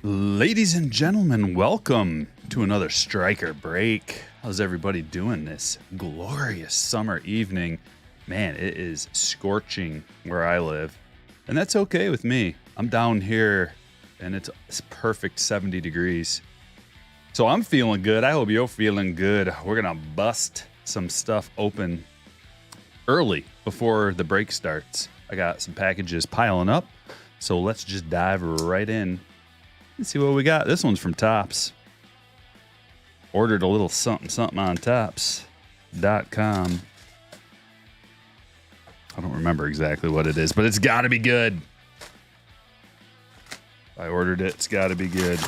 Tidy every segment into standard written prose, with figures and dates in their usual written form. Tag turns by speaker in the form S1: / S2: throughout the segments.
S1: Ladies and gentlemen, welcome to another Striker Break. How's everybody doing this glorious summer evening? Man, it is scorching where I live, and that's okay with me. I'm down here, and it's perfect 70 degrees. So I'm feeling good. I hope you're feeling good. We're going to bust some stuff open early before the break starts. I got some packages piling up, so let's just dive right in. Let's see what we got. This one's from Topps. Ordered a little something on Topps.com. I don't remember exactly what it is, but it's got to be good. If I ordered it, it's got to be good.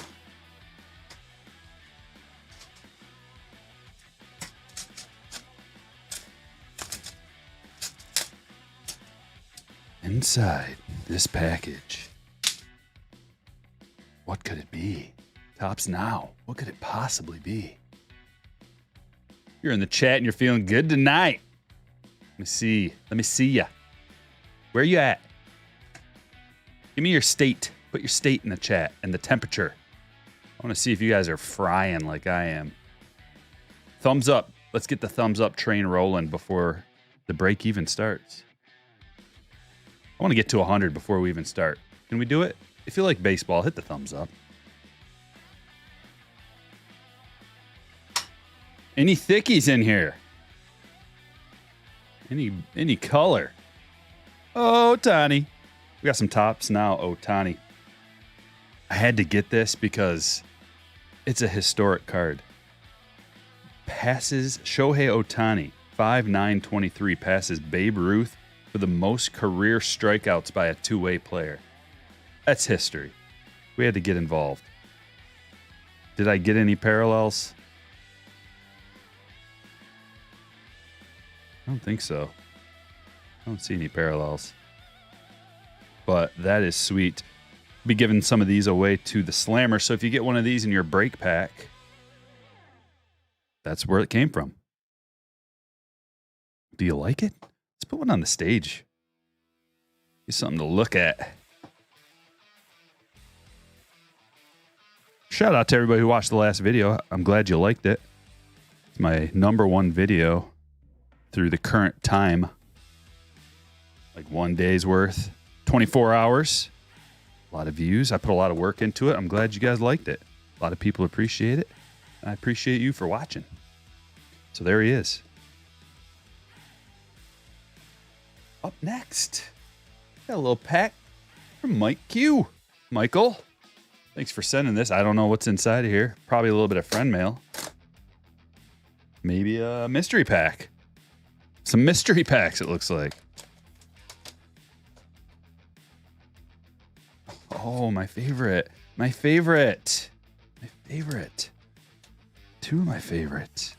S1: Inside this package, what could it be? Topps now. What could it possibly be? You're in the chat and you're feeling good tonight. Let me see ya. Where you at? Give me your state. Put your state in the chat and the temperature. I want to see if you guys are frying like I am. Thumbs up. Let's get the thumbs up train rolling before the break even starts. I want to get to 100 before we even start. Can we do it? If you like baseball, hit the thumbs up. Any thickies in here? Any color? Oh, Ohtani. We got some Topps now, Ohtani. I had to get this because it's a historic card. Passes Shohei Ohtani, 5/9/23, passes Babe Ruth for the most career strikeouts by a two-way player. That's history. We had to get involved. Did I get any parallels? I don't think so. I don't see any parallels. But that is sweet. Be giving some of these away to the Slammer. So if you get one of these in your break pack, that's where it came from. Do you like it? Let's put one on the stage. Get something to look at. Shout out to everybody who watched the last video. I'm glad you liked it. It's my #1 video through the current time. Like 1 day's worth, 24 hours. A lot of views. I put a lot of work into it. I'm glad you guys liked it. A lot of people appreciate it. I appreciate you for watching. So there he is. Up next, got a little pack from Mike Q. Michael, thanks for sending this. I don't know what's inside of here. Probably a little bit of friend mail. Maybe a mystery pack. Some mystery packs, it looks like. Oh, my favorite. My favorite. My favorite. Two of my favorites.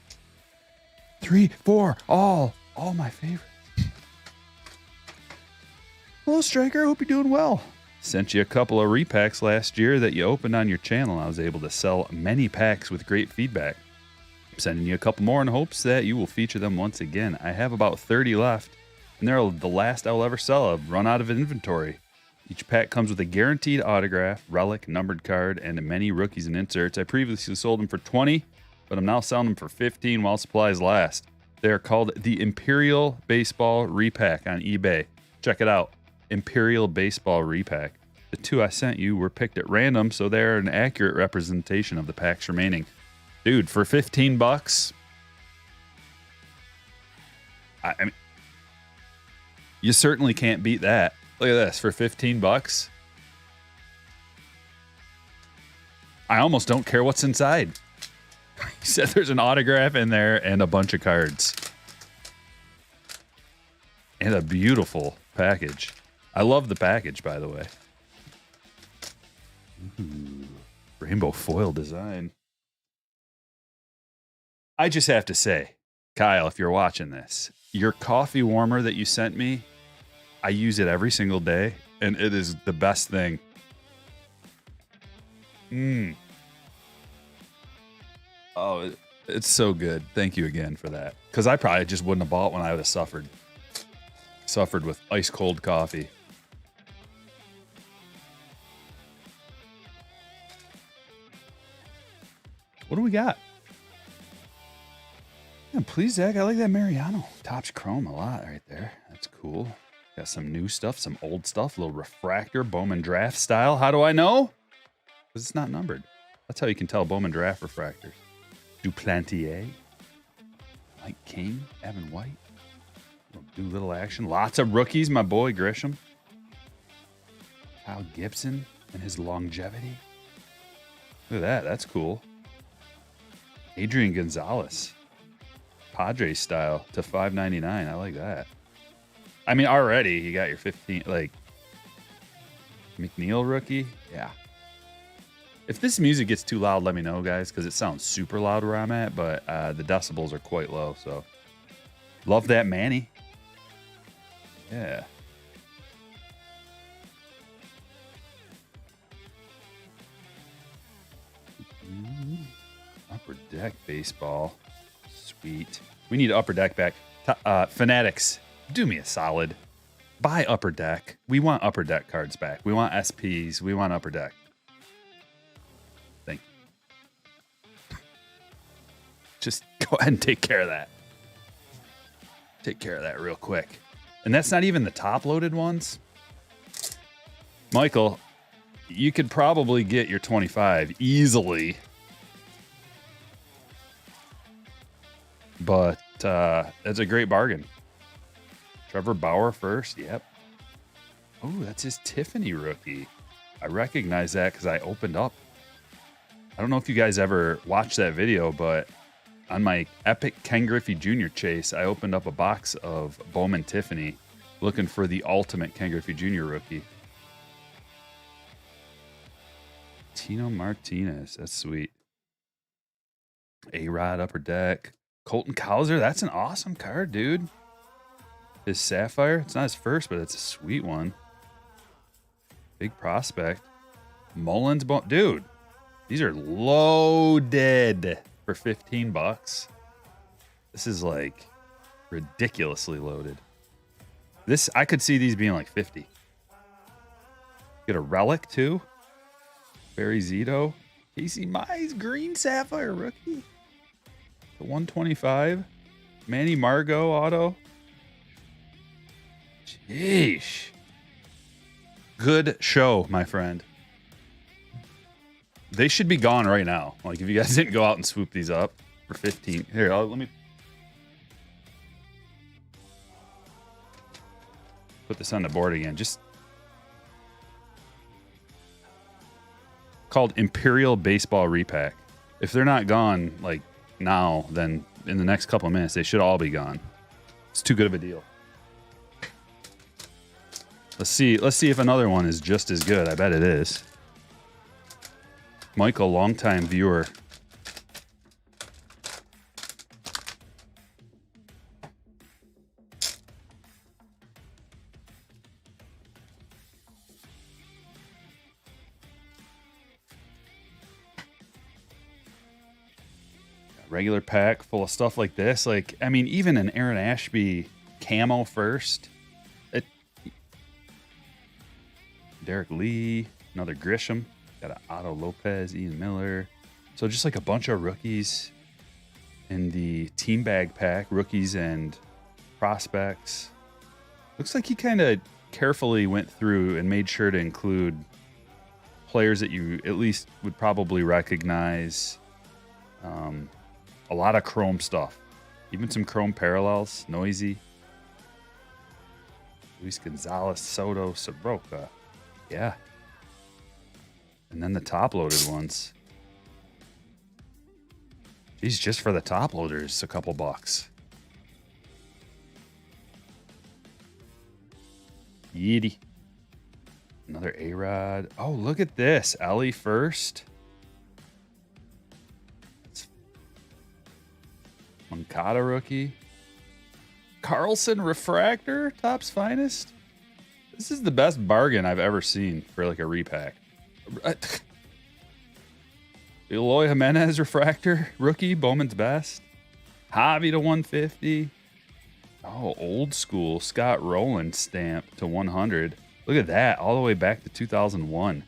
S1: 3, 4, all my favorites. Hello, Striker. Hope you're doing well. Sent you a couple of repacks last year that you opened on your channel. I was able to sell many packs with great feedback. I'm sending you a couple more in hopes that you will feature them once again. I have about 30 left, and they're the last I'll ever sell. I've run out of inventory. Each pack comes with a guaranteed autograph, relic, numbered card, and many rookies and inserts. I previously sold them for 20, but I'm now selling them for 15 while supplies last. They are called the Imperial Baseball Repack on eBay. Check it out. Imperial Baseball Repack. The two I sent you were picked at random, so they're an accurate representation of the packs remaining. Dude, for 15 bucks, I mean, you certainly can't beat that. Look at this, for 15 bucks. I almost don't care what's inside. He said there's an autograph in there and a bunch of cards. And a beautiful package. I love the package, by the way. Ooh, rainbow foil design. I just have to say, Kyle, if you're watching this, your coffee warmer that you sent me, I use it every single day, and it is the best thing. Oh, it's so good. Thank you again for that. Because I probably just wouldn't have bought one. I would have suffered. Suffered with ice cold coffee. What do we got? Yeah, please, Zach. I like that Mariano. Tops chrome a lot right there. That's cool. Got some new stuff, some old stuff. A little refractor, Bowman draft style. How do I know? Because it's not numbered. That's how you can tell Bowman draft refractors. Duplantier. Mike King. Evan White. Little action. Lots of rookies. My boy Grisham. Kyle Gibson and his longevity. Look at that. That's cool. Adrian Gonzalez. Padres style to $5.99. I like that. I mean, already you got your 15, like McNeil rookie. Yeah. If this music gets too loud, let me know, guys, because it sounds super loud where I'm at, but the decibels are quite low. So love that Manny. Yeah. Upper Deck baseball. Sweet. We need Upper Deck back. Fanatics, do me a solid. Buy Upper Deck. We want Upper Deck cards back. We want SPs. We want Upper Deck. Thank you. Just go ahead and take care of that. Take care of that real quick. And that's not even the top loaded ones. Michael, you could probably get your 25 easily. But that's a great bargain. Trevor Bauer first. Yep. Oh, that's his Tiffany rookie. I recognize that because I opened up. I don't know if you guys ever watched that video, but on my epic Ken Griffey Jr. chase, I opened up a box of Bowman Tiffany looking for the ultimate Ken Griffey Jr. rookie. Tino Martinez. That's sweet. A-Rod Upper Deck. Colton Cowser. That's an awesome card, dude. His Sapphire. It's not his first, but it's a sweet one. Big prospect. Mullins. Dude, these are loaded for 15 bucks. This is like ridiculously loaded. This, I could see these being like 50. Get a relic too. Barry Zito. Casey Mize, green Sapphire rookie. The 125. Manny Margot auto. Jeez. Good show, my friend. They should be gone right now. Like, if you guys didn't go out and swoop these up for 15. Here, let me put this on the board again. Just called Imperial Baseball Repack. If they're not gone, like, now, then in the next couple of minutes, they should all be gone. It's too good of a deal. Let's see if another one is just as good. I bet it is. Michael, longtime viewer. Regular pack full of stuff like this. Like, I mean, even an Aaron Ashby camo first. Derek Lee, another Grisham. Got an Otto Lopez, Ian Miller. So just like a bunch of rookies in the team bag pack, rookies and prospects. Looks like he kind of carefully went through and made sure to include players that you at least would probably recognize. A lot of chrome stuff. Even some chrome parallels. Noisy. Luis Gonzalez, Soto, Soroka. Yeah. And then the top-loaded ones. Geez, just for the top-loaders, a couple bucks. Yeety. Another A-Rod. Oh, look at this. Ellie first. Moncada rookie. Carlson refractor, Topps finest. This is the best bargain I've ever seen for like a repack. Eloy Jimenez refractor rookie, Bowman's best. Javi to 150. Oh, old school Scott Rowland stamp to 100. Look at that, all the way back to 2001.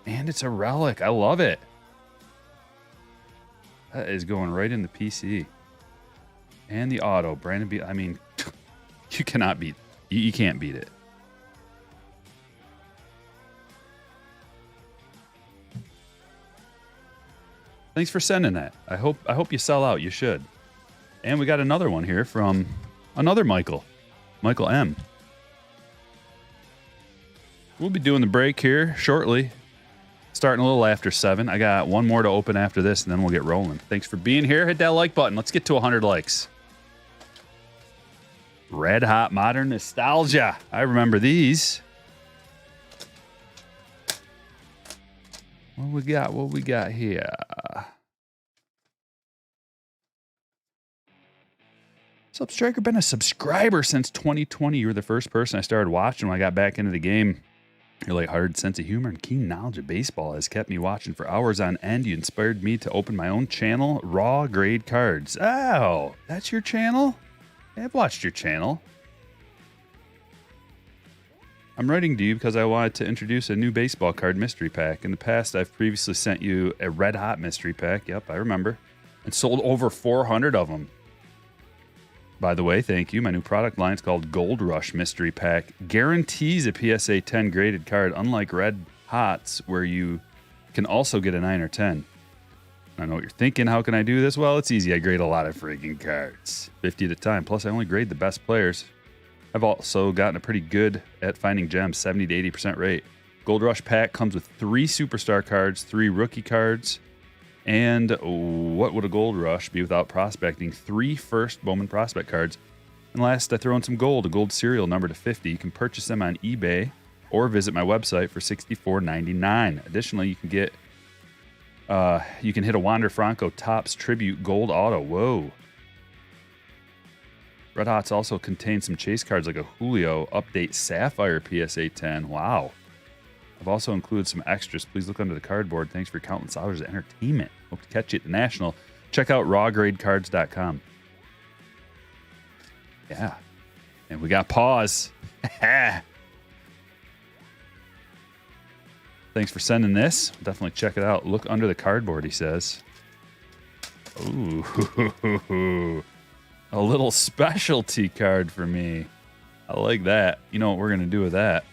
S1: And it's a relic. I love it. That is going right in the PC. And the auto. Brandon B. I mean, you cannot beat. You can't beat it. Thanks for sending that. I hope you sell out. You should. And we got another one here from another Michael. Michael M. We'll be doing the break here shortly. Starting a little after 7. I got one more to open after this, and then we'll get rolling. Thanks for being here. Hit that like button. Let's get to 100 likes. Red Hot Modern Nostalgia. I remember these. What we got here? What's up, Striker? Been a subscriber since 2020. You were the first person I started watching when I got back into the game. Your lighthearted sense of humor and keen knowledge of baseball has kept me watching for hours on end. You inspired me to open my own channel, Raw Grade Cards. Oh, that's your channel? I've watched your channel. I'm writing to you because I wanted to introduce a new baseball card mystery pack. In the past, I've previously sent you a Red Hot mystery pack. Yep, I remember. And sold over 400 of them. By the way, thank you. My new product line is called Gold Rush Mystery Pack. Guarantees a PSA 10 graded card, unlike Red Hots, where you can also get a 9 or 10. I know what you're thinking. How can I do this? Well, it's easy. I grade a lot of freaking cards. 50 at a time. Plus, I only grade the best players. I've also gotten a pretty good at finding gems, 70 to 80% rate. Gold Rush Pack comes with 3 superstar cards, 3 rookie cards, and what would a Gold Rush be without prospecting? 3 first Bowman prospect cards. And last, I throw in some gold, a gold serial number to 50. You can purchase them on eBay or visit my website for $64.99. Additionally, you can get you can hit a Wander Franco Topps Tribute Gold Auto. Whoa. Red Hots also contain some chase cards like a Julio Update Sapphire PSA 10. Wow. I've also included some extras. Please look under the cardboard. Thanks for your countless hours of entertainment. Hope to catch you at the National. Check out rawgradecards.com. Yeah. And we got pause. Thanks for sending this. Definitely check it out. Look under the cardboard, he says. Ooh. A little specialty card for me. I like that. You know what we're going to do with that?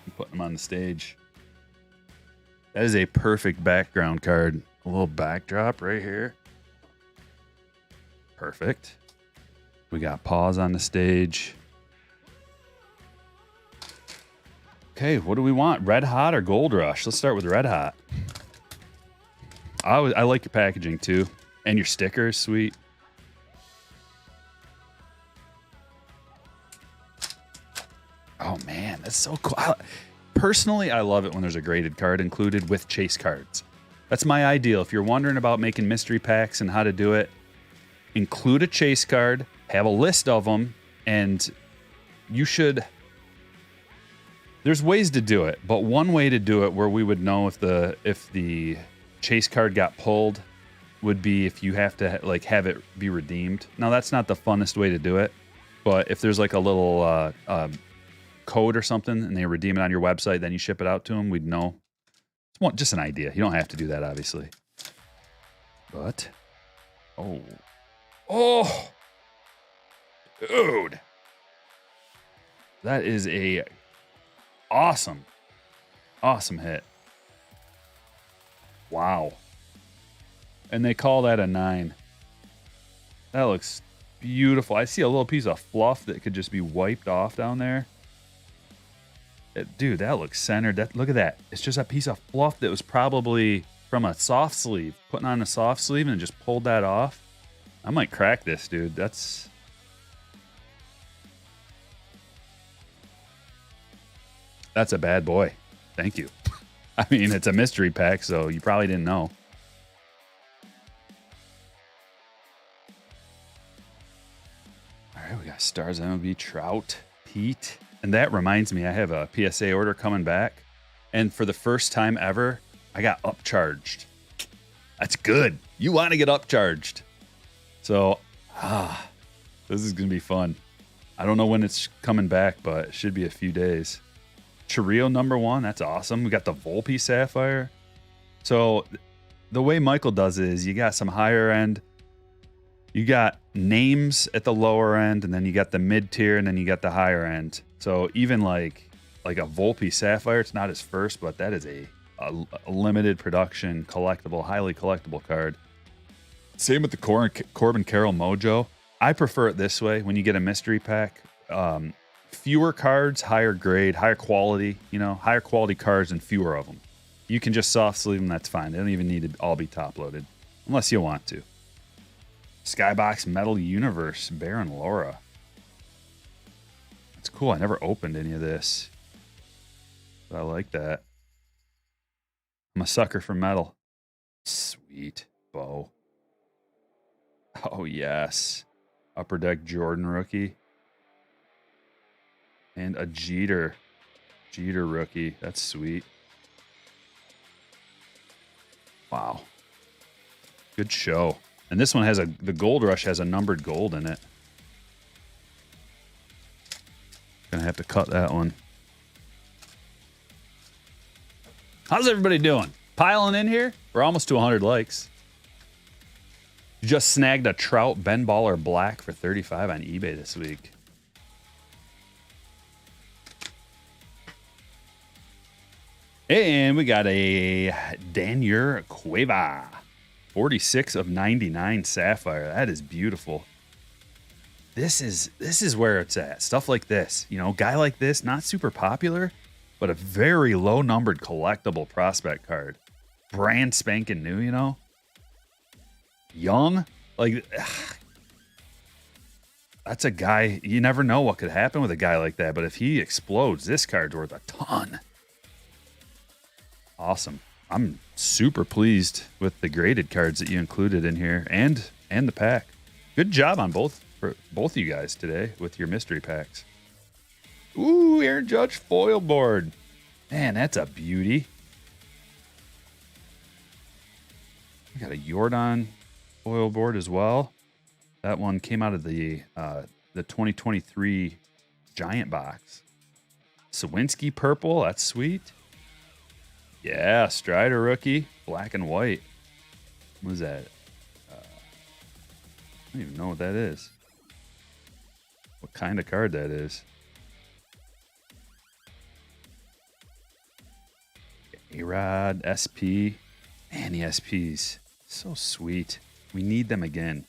S1: I'm putting them on the stage. That is a perfect background card. A little backdrop right here. Perfect. We got pause on the stage. Okay, what do we want? Red Hot or Gold Rush? Let's start with Red Hot. I like your packaging too. And your sticker is sweet. Oh man, that's so cool. Personally, I love it when there's a graded card included with chase cards. That's my ideal. If you're wondering about making mystery packs and how to do it, include a chase card, have a list of them, and you should... There's ways to do it, but one way to do it where we would know if the chase card got pulled would be if you have to like have it be redeemed. Now that's not the funnest way to do it, but if there's like a little code or something and they redeem it on your website, then you ship it out to them, we'd know. It's just an idea. You don't have to do that, obviously. But oh, dude, that is a awesome hit. Wow. And they call that a 9. That looks beautiful. I see a little piece of fluff that could just be wiped off down there. Dude, that looks centered. Look at that. It's just a piece of fluff that was probably from a soft sleeve. Putting on a soft sleeve and just pulled that off. I might crack this, dude. That's a bad boy. Thank you. I mean, it's a mystery pack, so you probably didn't know. All right, we got Stars MLB, Trout, Pete. And that reminds me, I have a PSA order coming back. And for the first time ever, I got upcharged. That's good. You want to get upcharged. So, this is going to be fun. I don't know when it's coming back, but it should be a few days. Chireo #1. That's awesome. We got the Volpe Sapphire. So the way Michael does it is you got some higher end. You got names at the lower end, and then you got the mid tier, and then you got the higher end. So even like a Volpe Sapphire, it's not his first, but that is a limited production collectible, highly collectible card. Same with the Corbin Carroll Mojo. I prefer it this way when you get a mystery pack. Fewer cards, higher grade, higher quality, higher quality cards and fewer of them. You can just soft sleeve them, that's fine. They don't even need to all be top loaded unless you want to. Skybox Metal Universe, Baron Laura. That's cool. I never opened any of this, but I like that. I'm a sucker for metal. Sweet. Bo. Oh, yes. Upper Deck Jordan rookie. And a Jeter rookie. That's sweet. Wow. Good show. And this one has the Gold Rush has a numbered gold in it. Gonna have to cut that one. How's everybody doing? Piling in here? We're almost to 100 likes. Just snagged a Trout Ben Baller Black for 35 on eBay this week. And we got a Daniel Cueva. 46 of 99 Sapphire. That is beautiful. This is where it's at. Stuff like this. Guy like this, not super popular, but a very low numbered collectible prospect card. Brand spanking new, Young. That's a guy, you never know what could happen with a guy like that, but if he explodes, this card's worth a ton. Awesome. I'm super pleased with the graded cards that you included in here and the pack. Good job on both of you guys today with your mystery packs. Ooh, Aaron Judge foil board. Man, that's a beauty. We got a Jordan foil board as well. That one came out of the 2023 Giant box. Sawinski purple, that's sweet. Yeah, Strider rookie, black and white. What was that? I don't even know what that is. What kind of card that is. A-Rod, SP. Man, the SPs. So sweet. We need them again.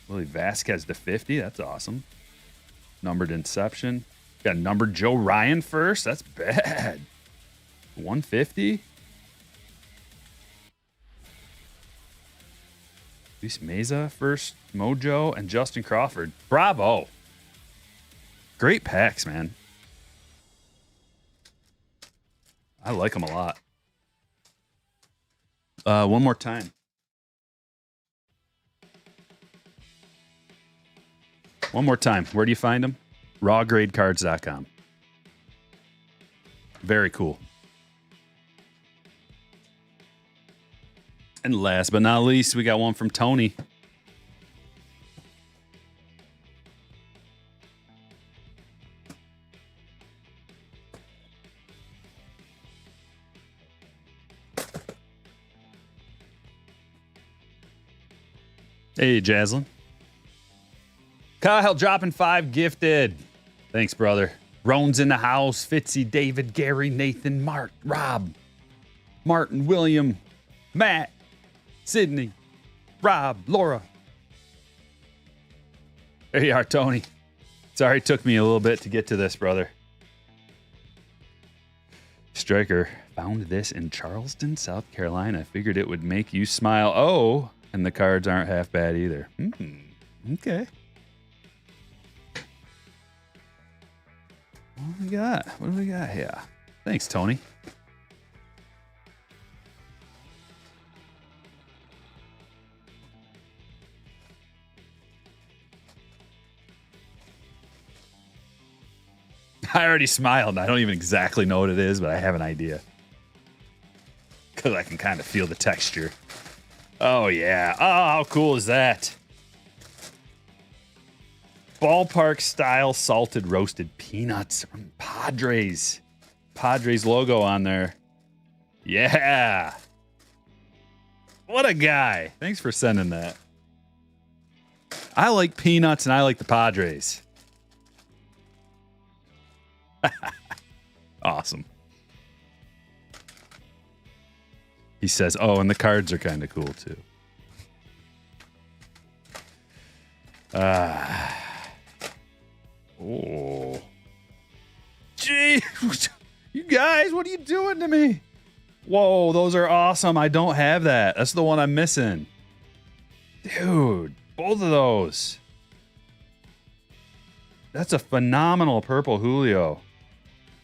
S1: Willie Vasquez to 50. That's awesome. Numbered Inception. Got numbered Joe Ryan first. That's bad. 150. Luis Meza first. Mojo and Justin Crawford. Bravo. Great packs, man. I like them a lot. One more time. One more time. Where do you find them? rawgradecards.com. Very cool. And last but not least, we got one from Tony. Hey, Jaslyn. Kyle dropping 5 gifted. Thanks, brother. Roan's in the house. Fitzy, David, Gary, Nathan, Mark, Rob, Martin, William, Matt, Sydney, Rob, Laura. There you are, Tony. Sorry it took me a little bit to get to this, brother. Striker found this in Charleston, South Carolina. Figured it would make you smile. Oh, and the cards aren't half bad either. Okay. What do we got? What do we got here? Thanks, Tony. I already smiled. I don't even exactly know what it is, but I have an idea. Because I can kind of feel the texture. Oh, yeah. Oh, how cool is that? Ballpark style salted roasted peanuts from Padres. Padres logo on there. Yeah. What a guy. Thanks for sending that. I like peanuts and I like the Padres. Awesome. He says, oh, and the cards are kind of cool too. Oh. Gee, you guys, what are you doing to me? Whoa, those are awesome. I don't have that. That's the one I'm missing. Dude, both of those. That's a phenomenal purple Julio.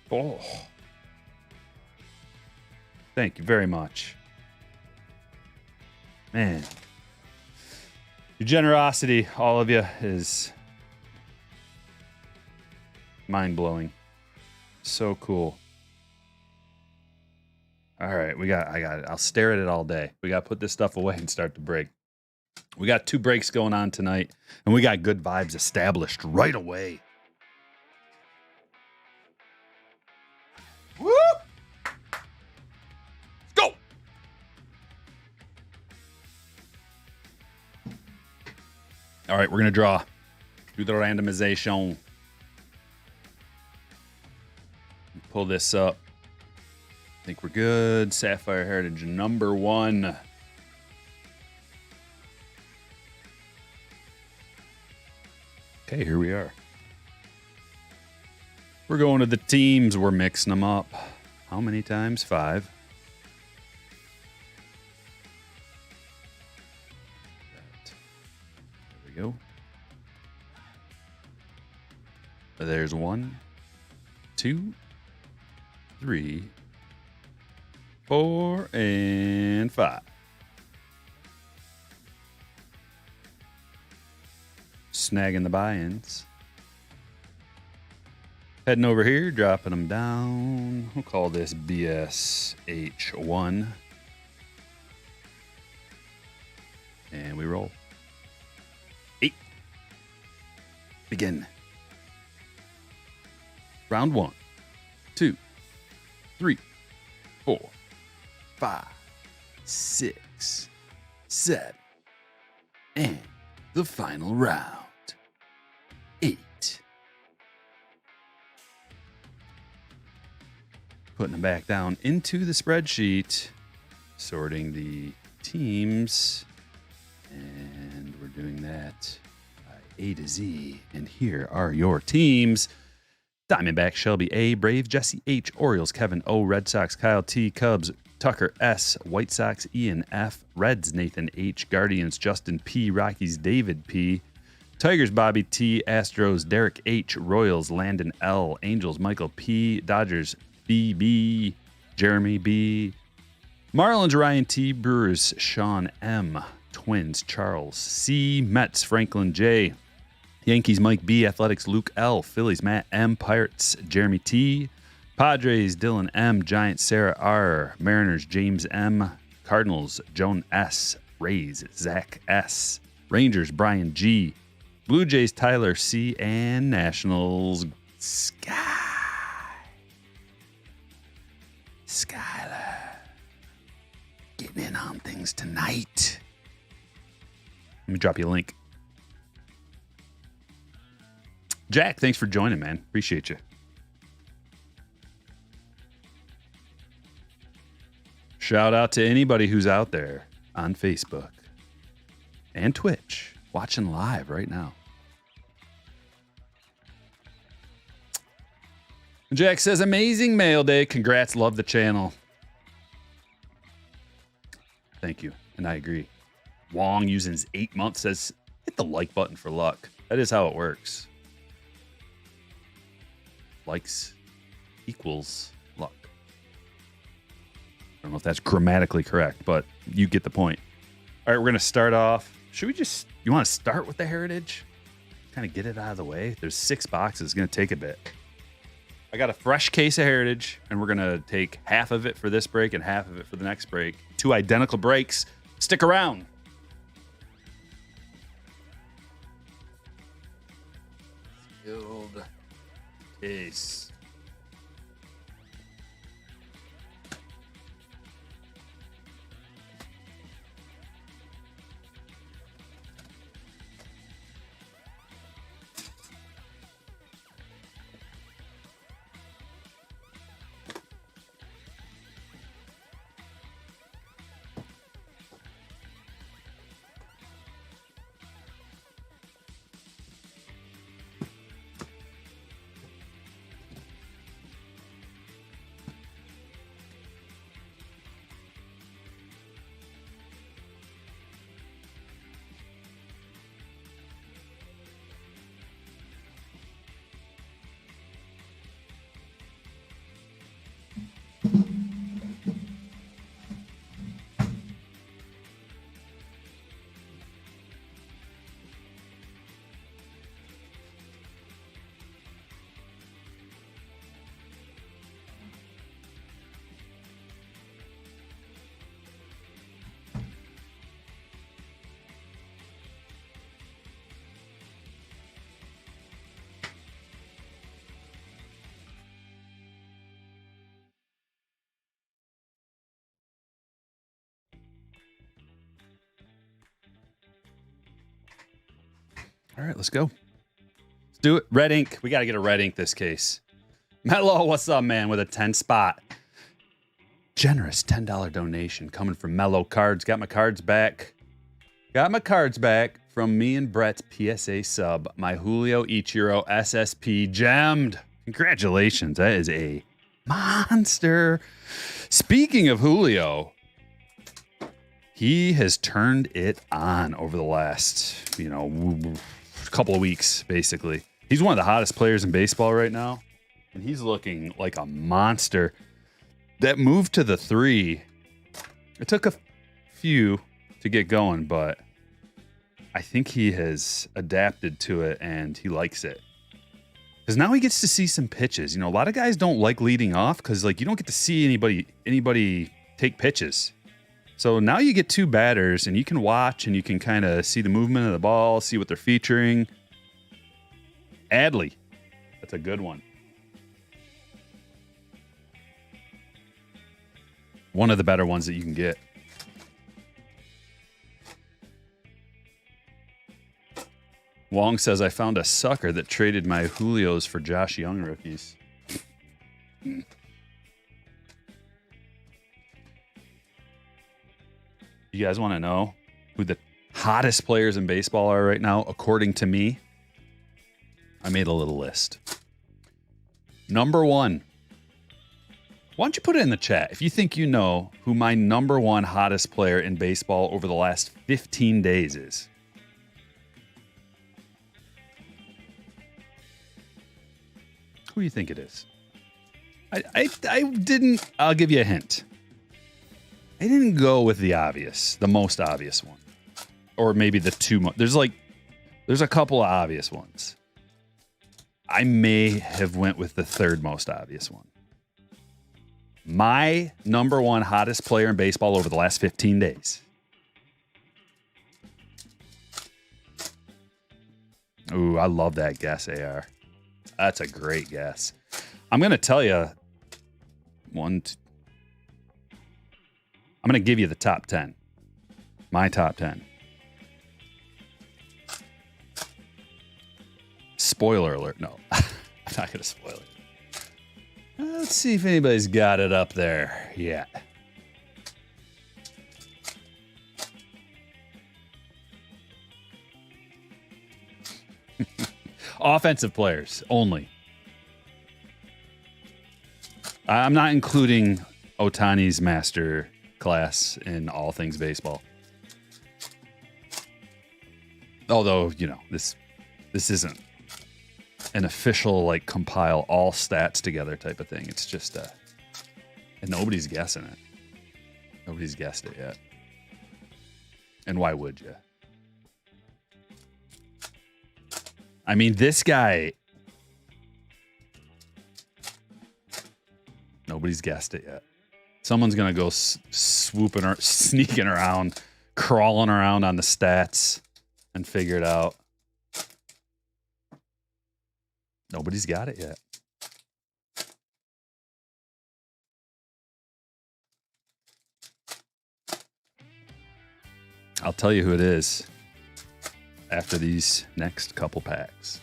S1: Oh. Thank you very much. Man. Your generosity, all of you, is mind-blowing. So cool. All right, I got it. I'll stare at it all day. We got to put this stuff away and start the break. We got 2 breaks going on tonight, and we got good vibes established right away. Woo! Let's go! All right, we're going to draw. Do the randomization. Pull this up. I think we're good. Sapphire Heritage number 1. Okay, here we are. We're going to the teams. We're mixing them up. How many times? 5. There we go. There's 1, 2, 3, 4, and 5. Snagging the buy-ins. Heading over here, dropping them down. We'll call this BSH1. And we roll. 8. Begin. Round 1, 2, 3, 4, 5, 6, 7, and the final round. 8. Putting them back down into the spreadsheet, sorting the teams, and we're doing that by A to Z. And here are your teams. Diamondback, Shelby A, Brave, Jesse H, Orioles, Kevin O, Red Sox, Kyle T, Cubs, Tucker S, White Sox, Ian F, Reds, Nathan H, Guardians, Justin P, Rockies, David P, Tigers, Bobby T, Astros, Derek H, Royals, Landon L, Angels, Michael P, Dodgers, BB, Jeremy B, Marlins, Ryan T, Brewers, Sean M, Twins, Charles C, Mets, Franklin J, Yankees, Mike B, Athletics, Luke L, Phillies, Matt M, Pirates, Jeremy T, Padres, Dylan M, Giants, Sarah R, Mariners, James M, Cardinals, Joan S, Rays, Zach S, Rangers, Brian G, Blue Jays, Tyler C, and Nationals, Skyler. Getting in on things tonight. Let me drop you a link. Jack, thanks for joining, man. Appreciate you. Shout out to anybody who's out there on Facebook and Twitch watching live right now. Jack says, amazing mail day. Congrats. Love the channel. Thank you. And I agree. Wong using his 8 months says, hit the like button for luck. That is how it works. Likes equals luck. I don't know if that's grammatically correct, but you get the point. All right, we're going to start off. Should we just, you want to start with the Heritage? Kind of get it out of the way. There's 6 boxes. It's going to take a bit. I got a fresh case of Heritage, and we're going to take half of it for this break and half of it for the next break. 2 identical breaks. Stick around. Ace. All right, let's go. Let's do it. Red ink. We got to get a red ink this case. Mello, what's up, man, with a 10 spot. Generous $10 donation coming from Mello Cards. Got my cards back. Got my cards back from me and Brett's PSA sub. My Julio Ichiro SSP gemmed. Congratulations. That is a monster. Speaking of Julio, he has turned it on over the last, couple of weeks, basically. He's one of the hottest players in baseball right now, and he's looking like a monster. That move to the 3, it took a few to get going, but I think he has adapted to it, and he likes it. Because now he gets to see some pitches. A lot of guys don't like leading off because, you don't get to see anybody take pitches. So now you get 2 batters, and you can watch, and you can kind of see the movement of the ball, see what they're featuring. Adley, that's a good one. One of the better ones that you can get. Wong says, I found a sucker that traded my Julios for Josh Young rookies. You guys want to know who the hottest players in baseball are right now, according to me? I made a little list. Number 1. Why don't you put it in the chat if you think you know who my number 1 hottest player in baseball over the last 15 days is? Who do you think it is? I didn't. I'll give you a hint. I didn't go with the most obvious one. Or maybe the 2 there's a couple of obvious ones. I may have went with the 3rd most obvious one. My number 1 hottest player in baseball over the last 15 days. Ooh, I love that guess, AR. That's a great guess. I'm going to tell you I'm going to give you the top 10. My top 10. Spoiler alert. No, I'm not going to spoil it. Let's see if anybody's got it up there yet. Offensive players only. I'm not including Ohtani's master class in all things baseball. Although, this isn't an official, compile all stats together type of thing. It's just, and nobody's guessing it. Nobody's guessed it yet. And why would you? I mean, this guy, nobody's guessed it yet. Someone's going to go swooping or sneaking around, crawling around on the stats and figure it out. Nobody's got it yet. I'll tell you who it is after these next couple packs.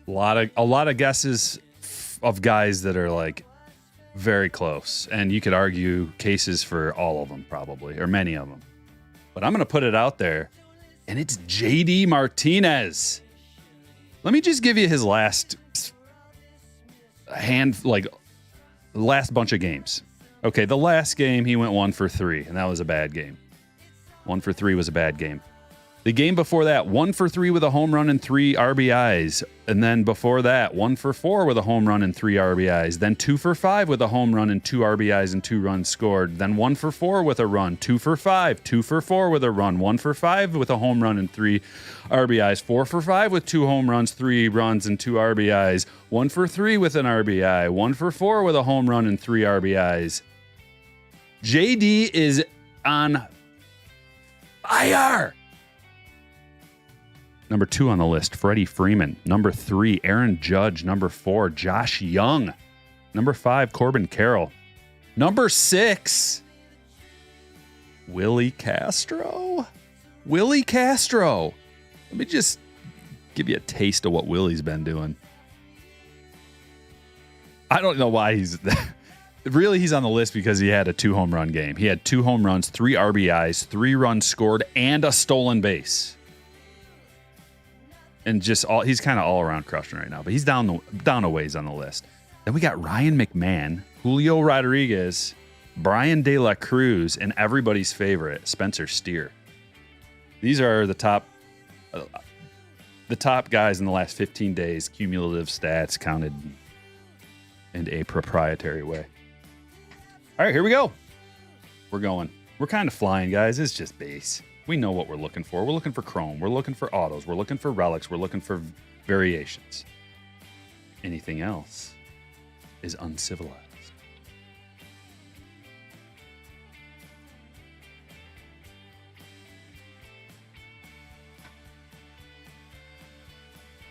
S1: A lot of guesses of guys that are like very close, and you could argue cases for all of them probably, or many of them. But I'm going to put it out there, and it's JD Martinez. Let me just give you his last last bunch of games. Okay, the last game he went 1 for 3, and that was a bad game. 1 for 3 was a bad game. The game before that, 1 for 3 with a home run and 3 RBIs. And then before that, 1 for 4 with a home run and 3 RBIs. Then 2 for 5 with a home run and 2 RBIs and 2 runs scored. Then 1 for 4 with a run, 2 for 5, 2 for 4 with a run, 1 for 5 with a home run and 3 RBIs, 4 for 5 with 2 home runs, 3 runs and 2 RBIs, 1 for 3 with an RBI, 1 for 4 with a home run and 3 RBIs. JD is on fire. Number 2 on the list, Freddie Freeman. Number 3, Aaron Judge. Number 4, Josh Young. Number 5, Corbin Carroll. Number 6, Willie Castro. Willie Castro. Let me just give you a taste of what Willie's been doing. I don't know why he's... Really, he's on the list because he had a 2 home run game. He had 2 home runs, 3 RBIs, 3 runs scored, and a stolen base. And he's kind of all around crushing right now, but he's down a ways on the list. Then we got Ryan McMahon, Julio Rodriguez, Brian De La Cruz, and everybody's favorite, Spencer Steer. These are the top guys in the last 15 days, cumulative stats counted in a proprietary way. All right, here we go. We're going. We're kind of flying, guys. It's just base. We know what we're looking for. We're looking for chrome. We're looking for autos. We're looking for relics. We're looking for variations. Anything else is uncivilized.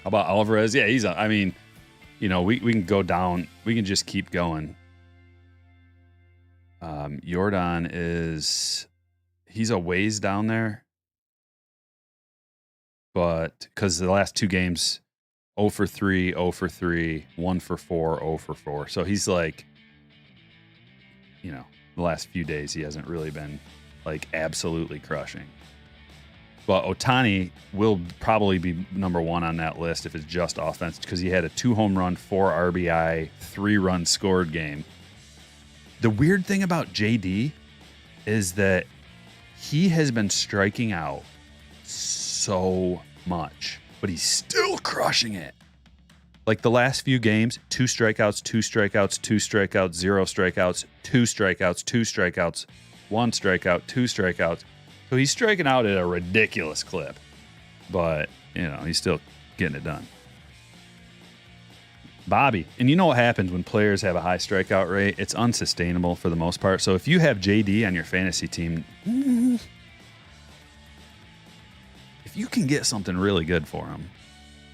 S1: How about Alvarez? Yeah, we can go down. We can just keep going. Jordan he's a ways down there, but because the last 2 games, 0 for 3, 0 for 3, 1 for 4, 0 for 4. So he's like, the last few days he hasn't really been like absolutely crushing. But Ohtani will probably be number 1 on that list if it's just offense, because he had a 2 home run, 4 RBI, 3 run scored game. The weird thing about JD is that he has been striking out so much, but he's still crushing it. Like the last few games, 2 strikeouts, 2 strikeouts, 2 strikeouts, 0 strikeouts, 2 strikeouts, 2 strikeouts, 1 strikeout, 2 strikeouts. So he's striking out at a ridiculous clip, but he's still getting it done. Bobby, and you know what happens when players have a high strikeout rate? It's unsustainable for the most part. So if you have JD on your fantasy team, if you can get something really good for him,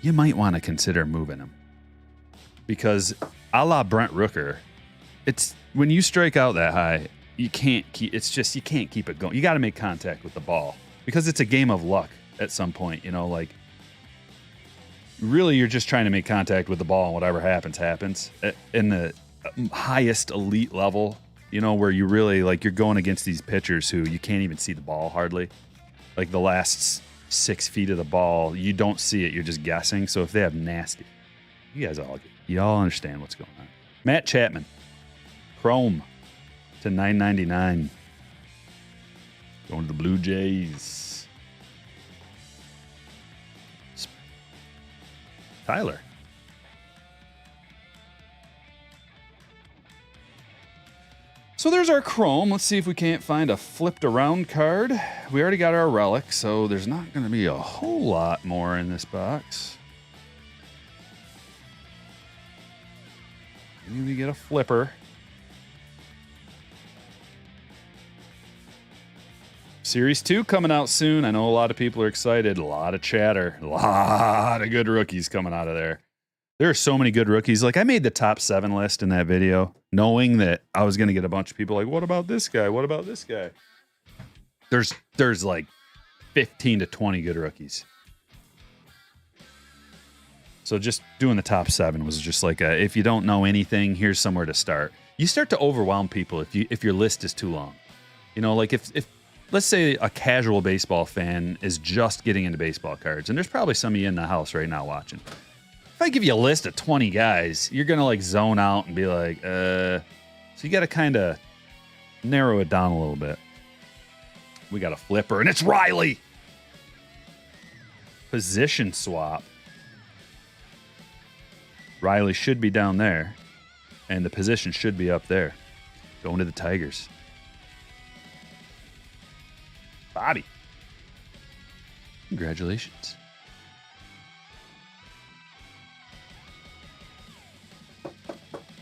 S1: you might want to consider moving him. Because a la Brent Rooker, it's when you strike out that high, you can't keep it going. You got to make contact with the ball because it's a game of luck at some point, really, you're just trying to make contact with the ball, and whatever happens. In the highest elite level, where you really you're going against these pitchers who you can't even see the ball hardly. Like the last 6 feet of the ball, you don't see it. You're just guessing. So if they have nasty, you all understand what's going on. Matt Chapman, Chrome to $9.99, going to the Blue Jays. Tyler. So there's our Chrome. Let's see if we can't find a flipped around card. We already got our relic, so there's not going to be a whole lot more in this box. Maybe we get a flipper. Series 2 coming out soon. I know a lot of people are excited. A lot of chatter. A lot of good rookies coming out of there. There are so many good rookies. Like, I made the top 7 list in that video, knowing that I was going to get a bunch of people like, what about this guy? What about this guy? There's like 15 to 20 good rookies. So just doing the top 7 was just like if you don't know anything, here's somewhere to start. You start to overwhelm people if your list is too long. You know, like if let's say a casual baseball fan is just getting into baseball cards, and there's probably some of you in the house right now watching. If I give you a list of 20 guys, you're going to like zone out and be like, so you got to kind of narrow it down a little bit. We got a flipper, and it's Riley. Position swap. Riley should be down there, and the position should be up there. Going to the Tigers. Bobby. Congratulations.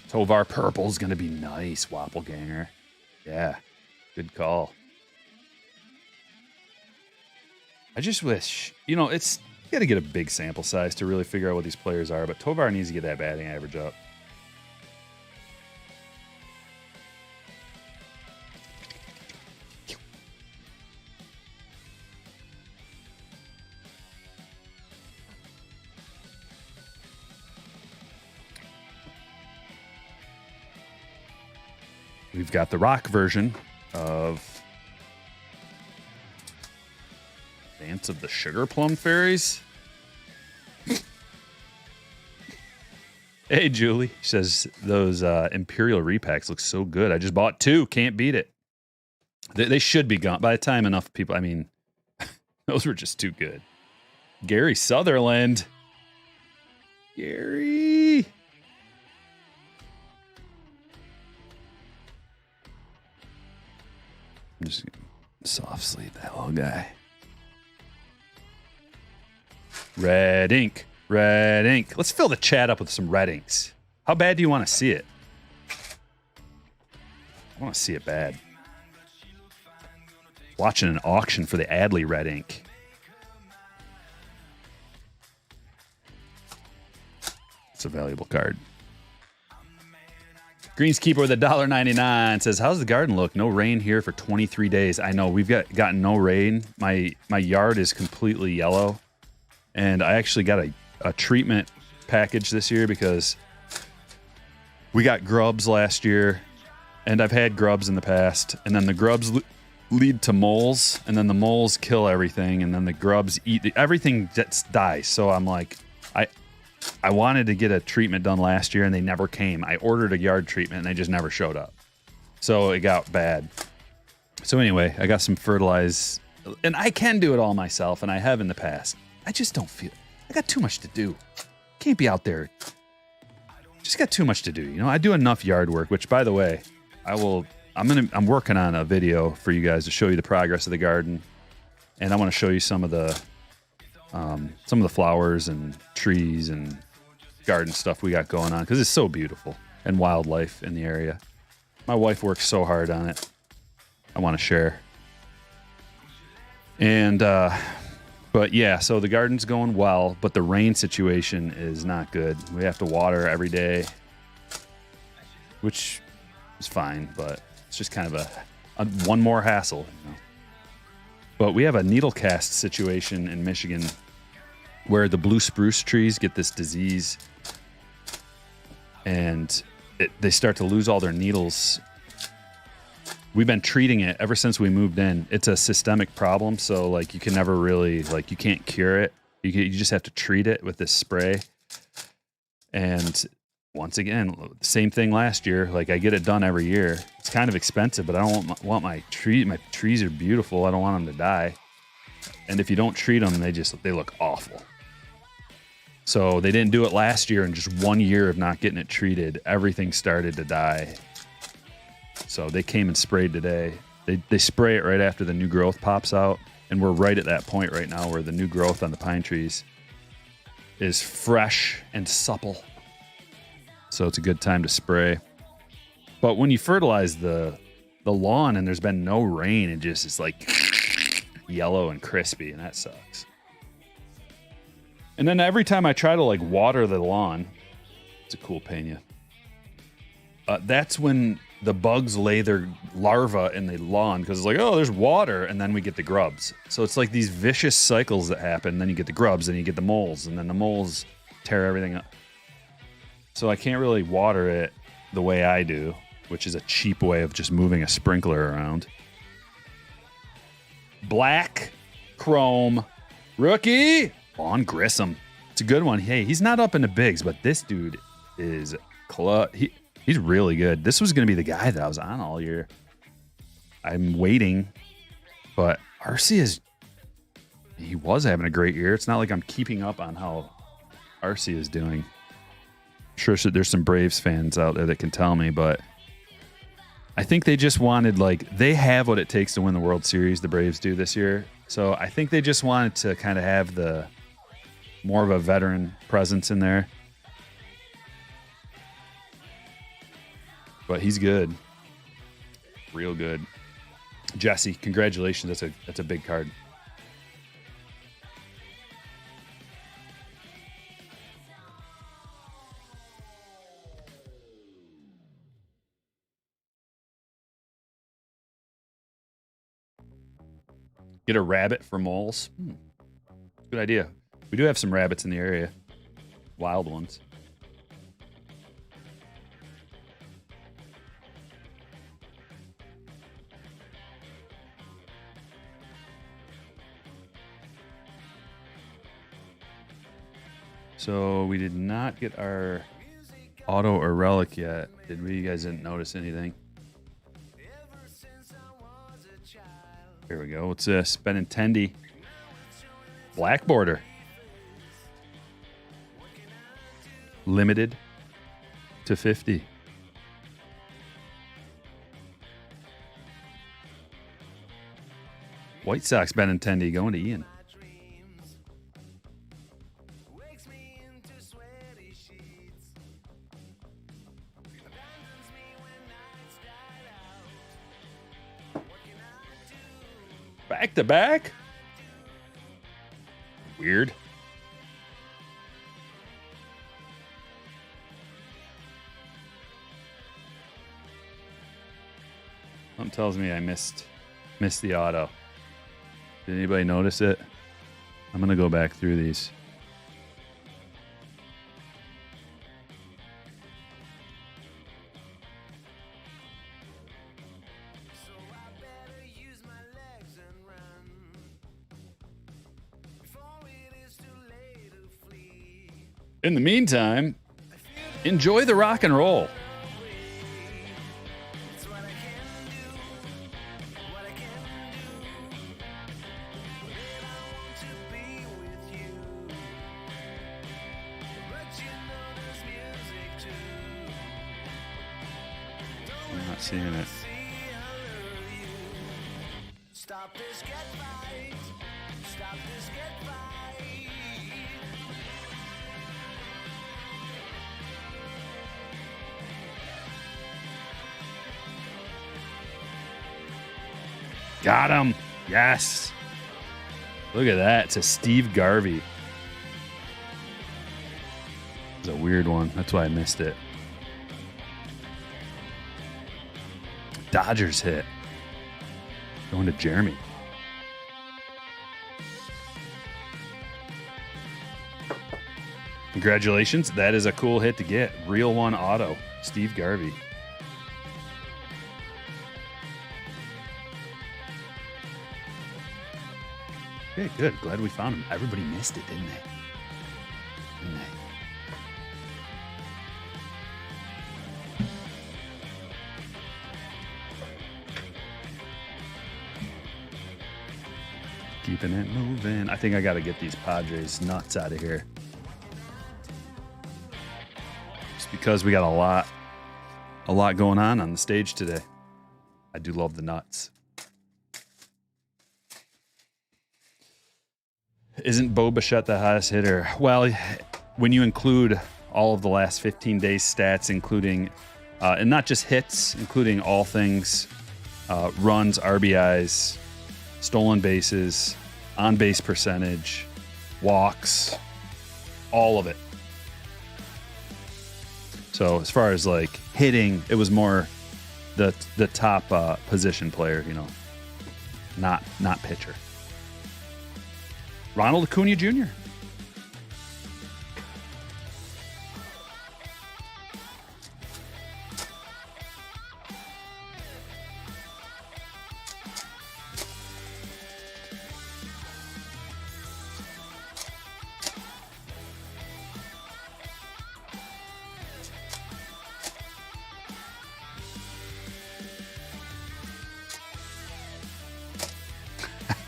S1: Tovar purple's going to be nice, Wappelganger. Yeah, good call. I just wish, you know, you got to get a big sample size to really figure out what these players are, but Tovar needs to get that batting average up. We've got the rock version of Dance of the Sugar Plum Fairies. Hey, Julie. She says those Imperial repacks look so good. I just bought 2. Can't beat it. They should be gone. By the time enough people, I mean, those were just too good. Gary Sutherland. Gary. I'm just going to soft sleep that little guy. Red ink. Red ink. Let's fill the chat up with some red inks. How bad do you want to see it? I want to see it bad. Watching an auction for the Adley red ink. It's a valuable card. Greenskeeper with $1.99 says, how's the garden look? No rain here for 23 days. I know, we've gotten no rain. My yard is completely yellow. And I actually got a treatment package this year because we got grubs last year. And I've had grubs in the past. And then the grubs lead to moles. And then the moles kill everything. And then the grubs eat everything that dies. So I'm like, I wanted to get a treatment done last year, and they never came. I ordered a yard treatment, and they just never showed up. So it got bad. So anyway, I got some fertilize, and I can do it all myself, and I have in the past. I just don't feel, I got too much to do. Can't be out there. Just got too much to do. You know, I do enough yard work, which, by the way, I'm working on a video for you guys to show you the progress of the garden, and I want to show you some of the flowers and trees and garden stuff we got going on because it's so beautiful, and wildlife in the area. My wife works so hard on it. I want to share. And but yeah, so the garden's going well, but the rain situation is not good. We have to water every day, which is fine, but it's just kind of a one more hassle, you know. But we have a needle cast situation in Michigan where the blue spruce trees get this disease, and they start to lose all their needles. We've been treating it ever since we moved in. It's a systemic problem, so like you can never really, like, you can't cure it. You just have to treat it with this spray. And once again, same thing last year. Like, I get it done every year. It's kind of expensive, but I don't want my tree. My trees are beautiful. I don't want them to die. And if you don't treat them, they look awful. So they didn't do it last year, and just 1 year of not getting it treated, everything started to die. So they came and sprayed today. They spray it right after the new growth pops out, and we're right at that point right now where the new growth on the pine trees is fresh and supple. So it's a good time to spray. But when you fertilize the lawn and there's been no rain, it's like yellow and crispy, and that sucks. And then every time I try to like water the lawn, it's a cool pain. That's when the bugs lay their larvae in the lawn because it's like, oh, there's water, and then we get the grubs. So it's like these vicious cycles that happen. Then you get the grubs, then you get the moles, and then the moles tear everything up. So I can't really water it the way I do, which is a cheap way of just moving a sprinkler around. Black Chrome rookie Vaughn Grissom. It's a good one. Hey, he's not up in the bigs, but this dude is he's really good. This was going to be the guy that I was on all year. I'm waiting, but he was having a great year. It's not like I'm keeping up on how RC is doing. I'm sure there's some Braves fans out there that can tell me, but I think they just wanted, like, they have what it takes to win the World Series, the Braves do this year. So I think they just wanted to kind of have the more of a veteran presence in there. But he's good. Real good. Jesse, congratulations. That's a big card. Get a rabbit for moles. Good idea. We do have some rabbits in the area. Wild ones. So we did not get our auto or relic yet. Did we? You guys didn't notice anything? Here we go. What's this? Benintendi. Black border. Limited to 50. White Sox Benintendi going to Ian. Back to back? Weird. Something tells me I missed the auto. Did anybody notice it? I'm gonna go back through these. In the meantime, enjoy the rock and roll. I'm not seeing it. Stop this, get right. Stop this, get right. Got him. Yes. Look at that. It's a Steve Garvey. It's a weird one. That's why I missed it. Dodgers hit. Going to Jeremy. Congratulations. That is a cool hit to get. Real one auto. Steve Garvey. Okay, good. Glad we found him. Everybody missed it, didn't they? Keeping it moving. I think I got to get these Padres nuts out of here. Just because we got a lot going on the stage today. I do love the nuts. Isn't Bo Bichette the hottest hitter? Well, when you include all of the last 15 days stats, including, and not just hits, including all things, runs, RBIs, stolen bases, on base percentage, walks, all of it. So as far as like hitting, it was more the top position player, you know, not pitcher. Ronald Acuna Jr.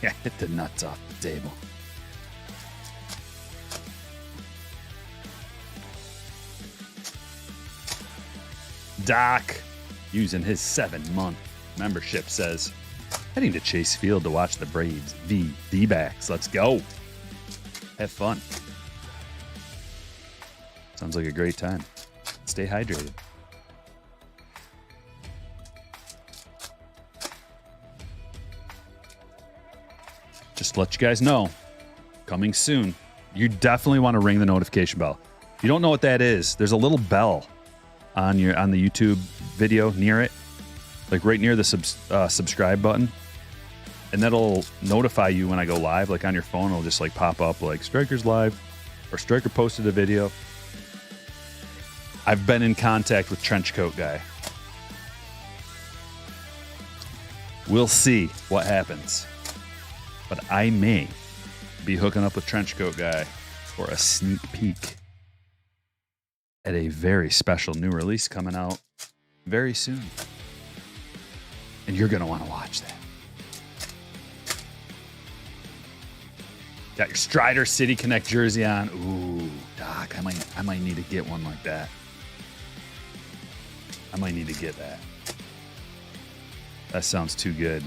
S1: Yeah, hit the nuts off the table. Doc, using his 7-month membership, says, heading to Chase Field to watch the Braves v. D-backs. Let's go. Have fun. Sounds like a great time. Stay hydrated. Just to let you guys know, coming soon. You definitely want to ring the notification bell. If you don't know what that is, there's a little bell on the YouTube video near it, like right near the subscribe button, and that'll notify you when I go live. Like on your phone, it'll just like pop up like Striker's live or Striker posted a video. I've been in contact with Trenchcoat Guy. We'll see what happens. But I may be hooking up with Trenchcoat Guy for a sneak peek at a very special new release coming out very soon. And you're going to want to watch that. Got your Strider City Connect jersey on. Ooh, Doc, I might need to get one like that. I might need to get that. That sounds too good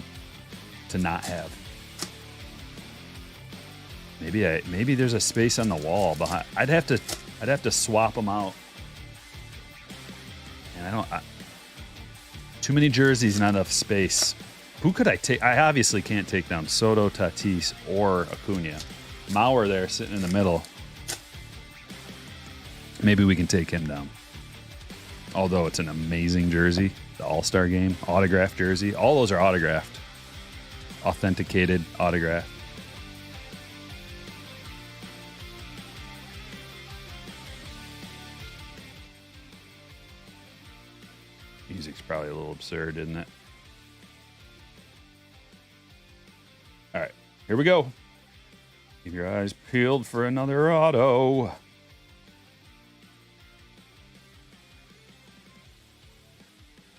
S1: to not have. Maybe there's a space on the wall behind. I'd have to swap them out. And too many jerseys, not enough space. Who could I take? I obviously can't take down Soto, Tatis, or Acuna. Mauer there sitting in the middle. Maybe we can take him down. Although it's an amazing jersey, the All-Star Game autographed jersey. All those are autographed, authenticated, autographed. Music's probably a little absurd, isn't it? All right, here we go. Keep your eyes peeled for another auto.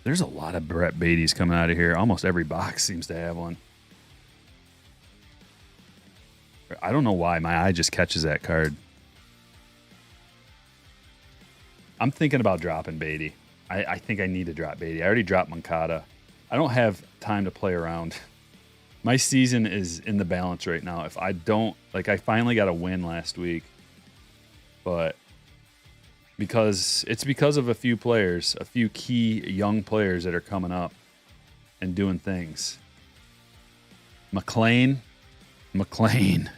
S1: There's a lot of Brett Beatty's coming out of here. Almost every box seems to have one. I don't know why. My eye just catches that card. I'm thinking about dropping Beatty. I think I need to drop Beatty. I already dropped Moncada. I don't have time to play around. My season is in the balance right now. If I don't, like, I finally got a win last week, but because of a few players, a few key young players that are coming up and doing things. McLean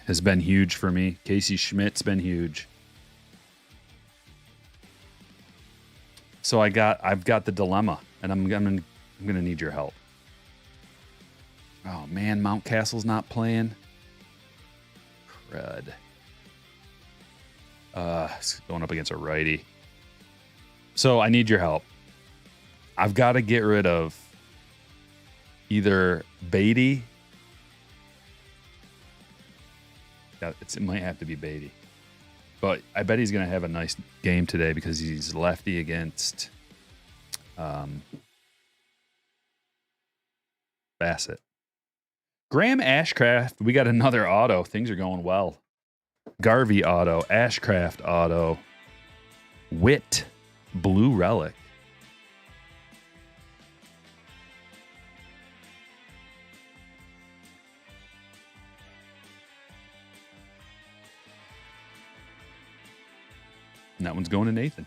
S1: has been huge for me. Casey Schmidt's been huge. So I've got the dilemma, and I'm gonna need your help. Oh man, Mountcastle's not playing. Crud. It's going up against a righty. So I need your help. I've got to get rid of either Beatty. Yeah, it might have to be Beatty. But I bet he's going to have a nice game today because he's lefty against Bassett. Graham Ashcraft, we got another auto. Things are going well. Garvey auto, Ashcraft auto, Witt, blue relic. And that one's going to Nathan.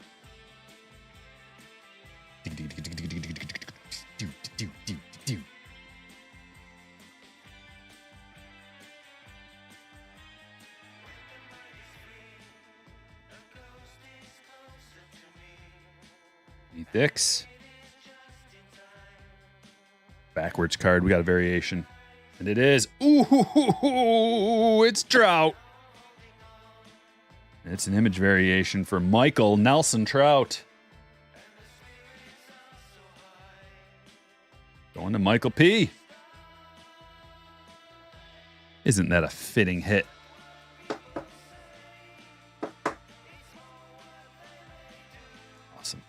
S1: Dix. Backwards card. We got a variation. And it is. Ooh, it's Trout. It's an image variation for Michael Nelson Trout. Going to Michael P. Isn't that a fitting hit? Awesome.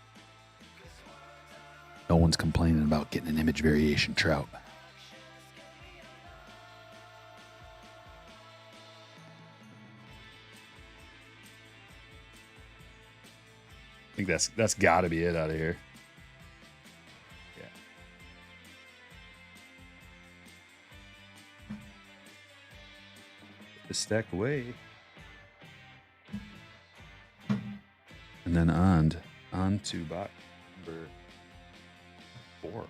S1: No one's complaining about getting an image variation Trout. I think that's got to be it out of here. Yeah. Put the stack away. And then on to box number 4.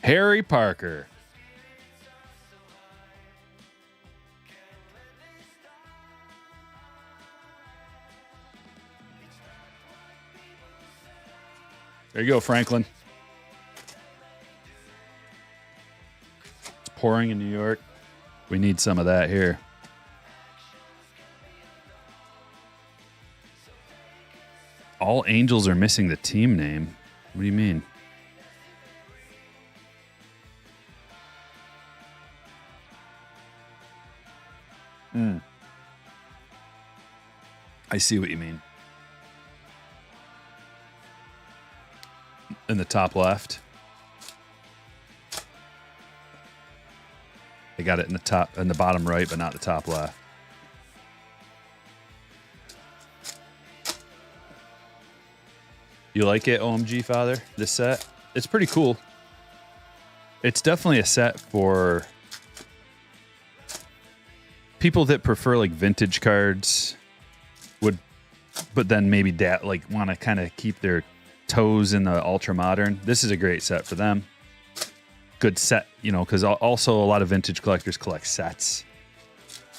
S1: Harry Parker. There you go, Franklin. It's pouring in New York. We need some of that here. All Angels are missing the team name. What do you mean? I see what you mean. In the top left. They got it in the bottom right, but not the top left. You like it, OMG Father? This set? It's pretty cool. It's definitely a set for people that prefer like vintage cards, but then maybe want to kind of keep their toes in the ultra modern. This is a great set for them. Good set, because also a lot of vintage collectors collect sets.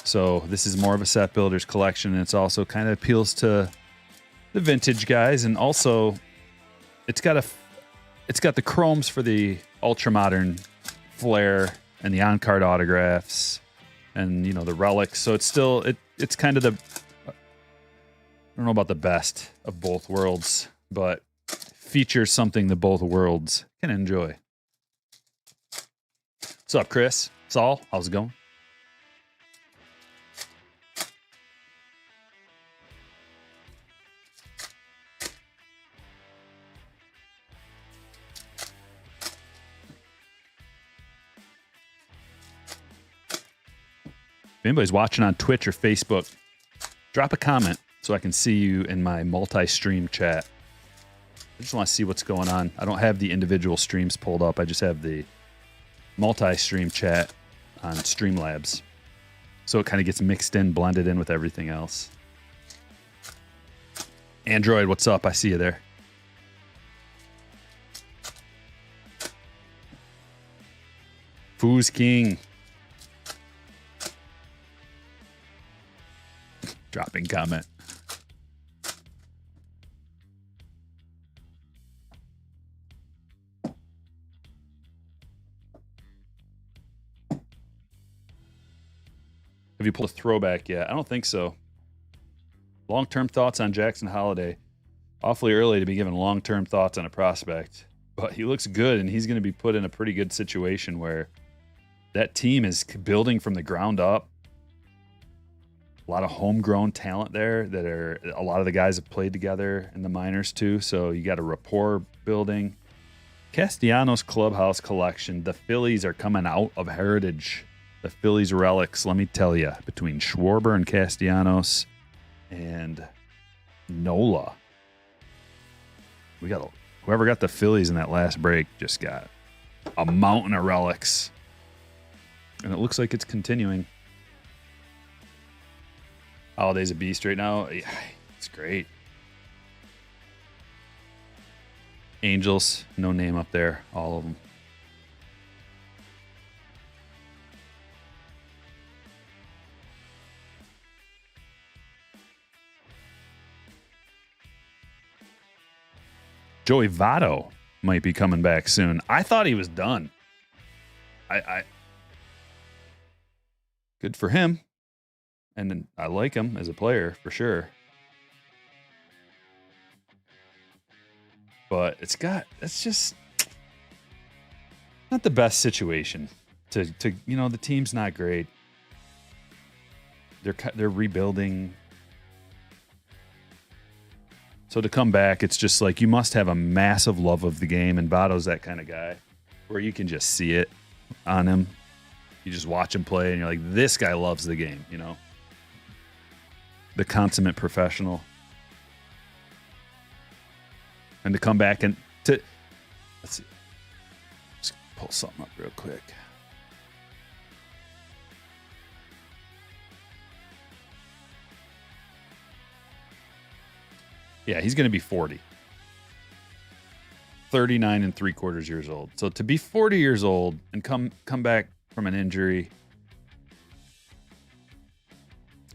S1: So this is more of a set builder's collection, and it's also kind of appeals to the vintage guys, and also it's got the chromes for the ultra modern flair and the on-card autographs and the relics. So it's kind of I don't know about the best of both worlds, but features something that both worlds can enjoy. What's up, Chris? Saul, how's it going? If anybody's watching on Twitch or Facebook, drop a comment so I can see you in my multi-stream chat. I just want to see what's going on. I don't have the individual streams pulled up. I just have the multi-stream chat on Streamlabs. So it kind of gets mixed in, blended in with everything else. Android, what's up? I see you there. Foos King. Dropping comment. Have you pulled a throwback yet? I don't think so. Long-term thoughts on Jackson Holiday. Awfully early to be giving long-term thoughts on a prospect. But he looks good, and he's going to be put in a pretty good situation where that team is building from the ground up. A lot of homegrown talent there a lot of the guys have played together in the minors too. So you got a rapport building. Castellanos Clubhouse Collection. The Phillies are coming out of Heritage. The Phillies relics, let me tell you, between Schwarber and Castellanos and Nola. Whoever got the Phillies in that last break just got a mountain of relics. And it looks like it's continuing. Holiday's a beast right now. Yeah, it's great. Angels, no name up there. All of them. Joey Votto might be coming back soon. I thought he was done. Good for him. And I like him as a player for sure. But it's just not the best situation to the team's not great. They're rebuilding. So to come back, it's just like you must have a massive love of the game, and Votto's that kind of guy where you can just see it on him. You just watch him play, and you're like, this guy loves the game, The consummate professional. And to come back and let's see. Just pull something up real quick. Yeah, he's going to be 40. 39 and 3/4 years old. So to be 40 years old and come back from an injury,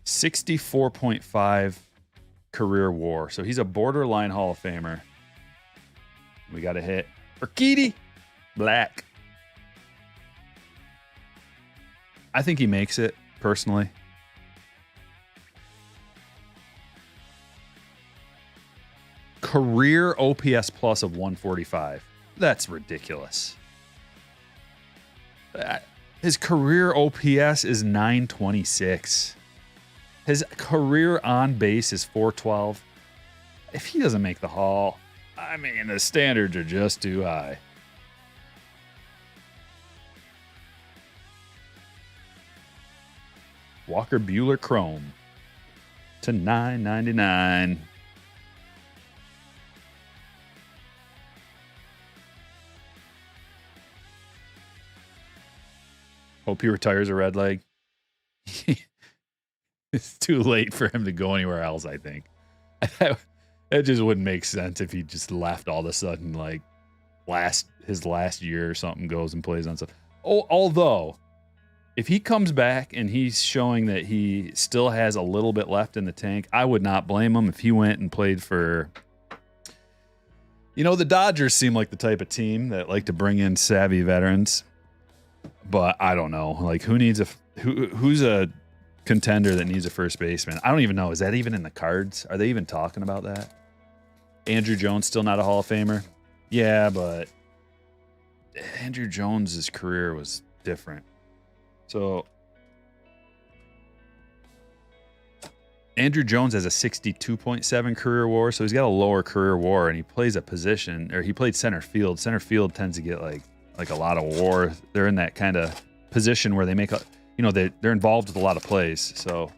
S1: 64.5 career WAR. So he's a borderline Hall of Famer. We got a hit. Urquidy Black. I think he makes it, personally. Career OPS plus of 145. That's ridiculous. His career OPS is 926. His career on base is 412. If he doesn't make the Hall, I mean, the standards are just too high. Walker Buehler Chrome to $9.99. Hope he retires a red leg. It's too late for him to go anywhere else, I think. It just wouldn't make sense if he just left all of a sudden, like his last year or something, goes and plays on stuff. Oh, although, if he comes back and he's showing that he still has a little bit left in the tank, I would not blame him if he went and played for... the Dodgers seem like the type of team that like to bring in savvy veterans. But I don't know. Like, who's a contender that needs a first baseman? I don't even know. Is that even in the cards? Are they even talking about that? Andrew Jones still not a Hall of Famer? Yeah, but Andrew Jones's career was different. So Andrew Jones has a 62.7 career WAR, so he's got a lower career WAR, and he plays a position, or he played center field. Center field tends to get like a lot of WAR. They're in that kind of position where they make they're involved with a lot of plays. So,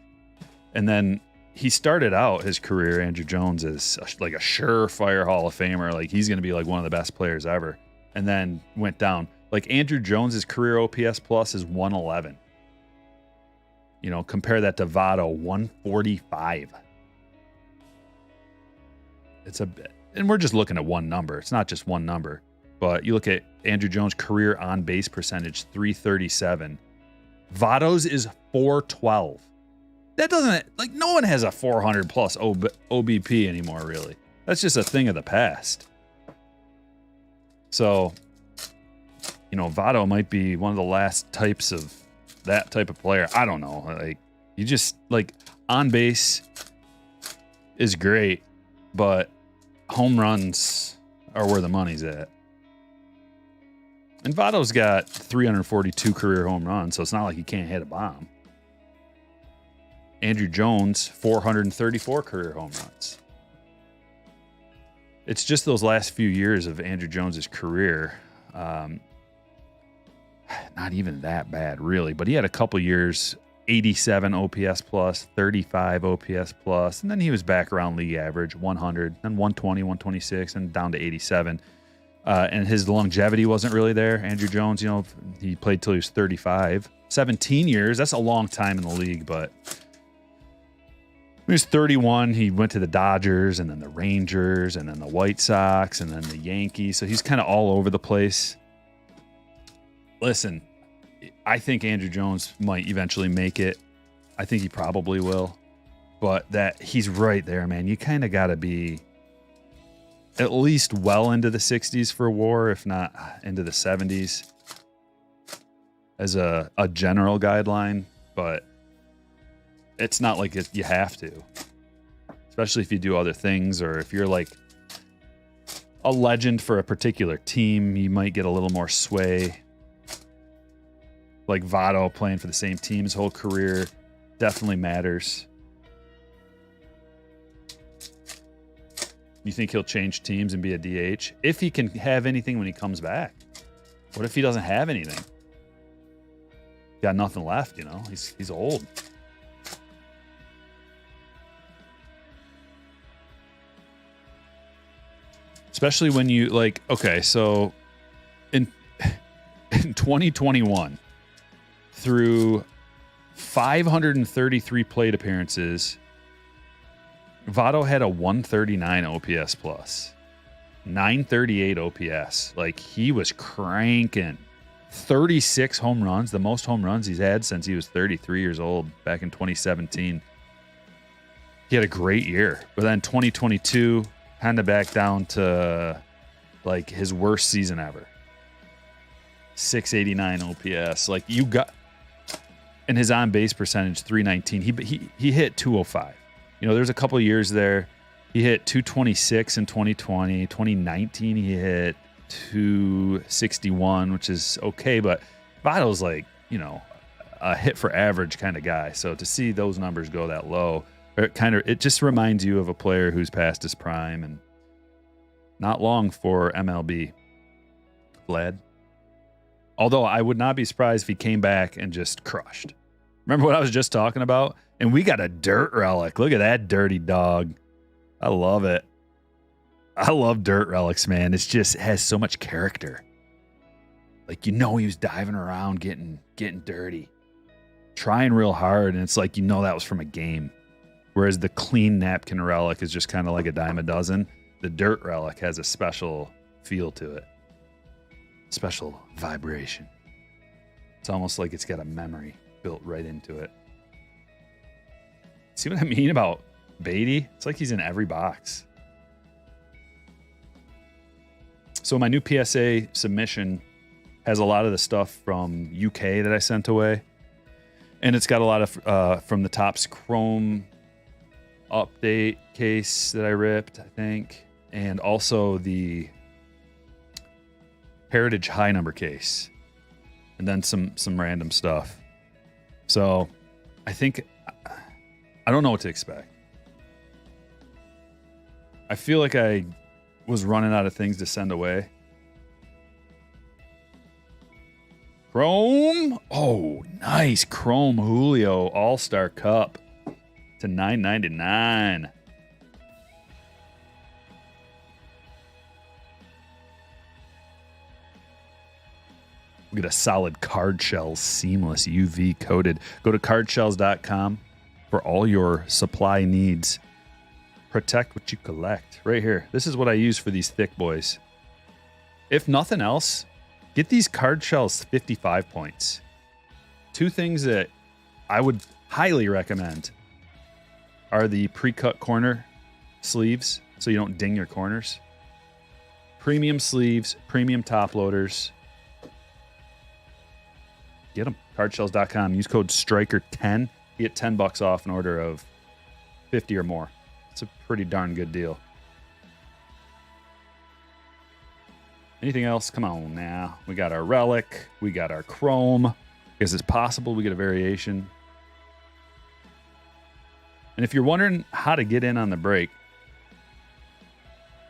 S1: and then he started out his career, Andrew Jones, as like a surefire Hall of Famer. Like, he's going to be like one of the best players ever, and then went down. Like, Andrew Jones's career OPS plus is 111. Compare that to Votto, 145. And we're just looking at one number. It's not just one number. But you look at Andrew Jones' career on-base percentage, 337. Votto's is 412. That doesn't... Like, no one has a 400-plus OBP anymore, really. That's just a thing of the past. So, Votto might be one of the last types of that type of player. I don't know. Like, you just... Like, on-base is great, but home runs are where the money's at. And Votto's got 342 career home runs, so it's not like he can't hit a bomb. Andrew Jones, 434 career home runs. It's just those last few years of Andrew Jones's career. Not even that bad, really. But he had a couple years, 87 OPS plus, 35 OPS plus, and then he was back around league average, 100, then 120, 126, and down to 87. And his longevity wasn't really there. Andrew Jones, he played till he was 35. 17 years, that's a long time in the league, but He was 31. He went to the Dodgers and then the Rangers and then the White Sox and then the Yankees. So he's kind of all over the place. Listen, I think Andrew Jones might eventually make it. I think he probably will. But that he's right there, man. You kind of got to be at least well into the 60s for WAR, if not into the 70s as a general guideline. But it's not like you have to, especially if you do other things, or if you're like a legend for a particular team, you might get a little more sway. Like Votto playing for the same team his whole career definitely matters. You think he'll change teams and be a DH? If he can have anything when he comes back. What if he doesn't have anything? Got nothing left, you know? He's old. Especially when you like, okay, so in 2021, through 533 plate appearances, Votto had a 139 OPS plus, 938 OPS. Like, he was cranking. 36 home runs, the most home runs he's had since he was 33 years old back in 2017. He had a great year. But then 2022, kind of back down to like his worst season ever. 689 OPS. Like, you got, and his on base percentage 319. He hit 205. You know, there's a couple of years there. He hit 226 in 2020. 2019 he hit 261, which is okay, but Votto's like, you know, a hit for average kind of guy. So to see those numbers go that low, it just reminds you of a player who's past his prime and not long for MLB. Vlad. Although I would not be surprised if he came back and just crushed. Remember what I was just talking about? And we got a dirt relic. Look at that dirty dog. I love it. I love dirt relics, man. It has so much character. Like, you know, he was diving around getting dirty, trying real hard, and it's like, you know, that was from a game. Whereas the clean napkin relic is just kind of like a dime a dozen. The dirt relic has a special feel to it. Special vibration. It's almost like it's got a memory built right into it. See what I mean about Beatty? It's like he's in every box. So my new PSA submission has a lot of the stuff from UK that I sent away. And it's got a lot of from the Topps Chrome update case that I ripped, I think. And also the Heritage high number case. And then some random stuff. So I think, I don't know what to expect. I feel like I was running out of things to send away. Chrome. Oh, nice. Chrome Julio All-Star Cup to $9.99. We get a solid card shells, seamless UV coated. Go to cardshells.com for all your supply needs. Protect what you collect. Right here. This is what I use for these thick boys. If nothing else, get these card shells 55 points. Two things that I would highly recommend are the pre-cut corner sleeves so you don't ding your corners. Premium sleeves, premium top loaders. Get them. Cardshells.com. Use code STRIKER10. You get $10 off an order of 50 or more. It's a pretty darn good deal. Anything else? Come on now. We got our relic. We got our chrome. Because it's possible we get a variation. And if you're wondering how to get in on the break,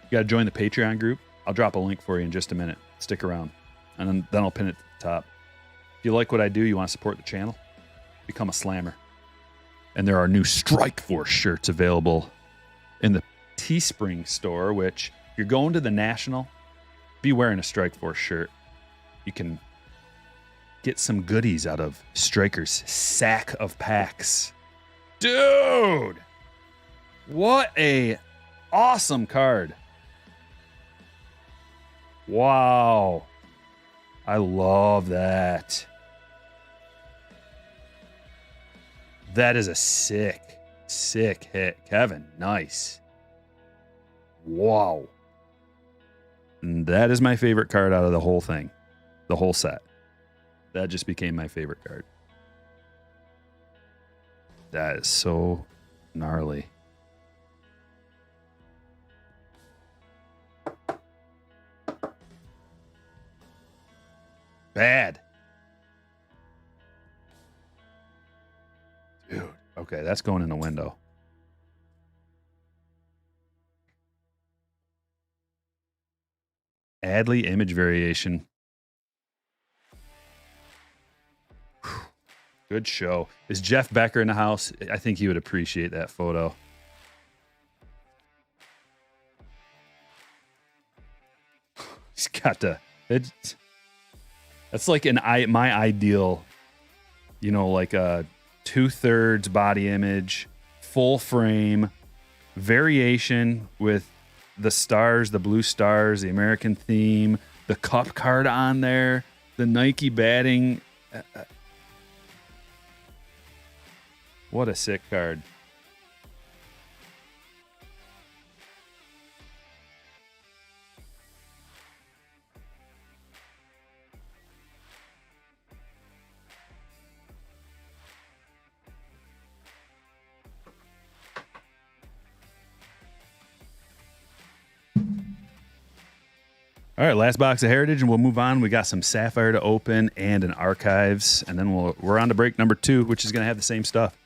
S1: you got to join the Patreon group. I'll drop a link for you in just a minute. Stick around. And then I'll pin it to the top. If you like what I do, you want to support the channel, become a slammer. And there are new Strike Force shirts available in the Teespring store, which if you're going to the National, be wearing a Strike Force shirt. You can get some goodies out of Striker's sack of packs. Dude! What a awesome card. Wow. I love that. That is a sick hit. Kevin, nice. Wow. And that is my favorite card out of the whole thing. The whole set. That just became my favorite card. That is so gnarly. Bad. Dude. Okay, that's going in the window. Adley image variation. Good show. Is Jeff Becker in the house? I think he would appreciate that photo. He's got to. That's like my ideal, you know, like a 2/3 body image, full frame, variation with the stars, the blue stars, the American theme, the cup card on there, the Nike batting. What a sick card. All right, last box of Heritage, and we'll move on. We got some Sapphire to open and an Archives, and then we're on to break number 2, which is going to have the same stuff.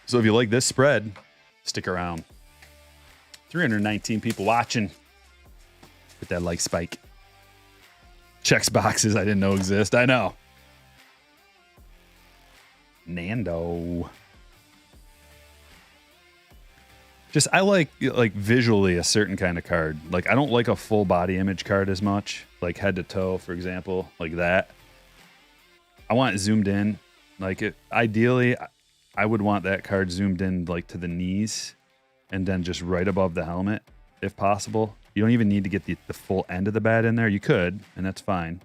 S1: So if you like this spread, stick around. 319 people watching. Hit that like spike. Checks boxes I didn't know exist. I know. Nando. Just, I like visually a certain kind of card. Like, I don't like a full body image card as much. Like head to toe, for example, like that. I want it zoomed in. Like, ideally, I would want that card zoomed in like to the knees and then just right above the helmet, if possible. You don't even need to get the full end of the bat in there. You could, and that's fine.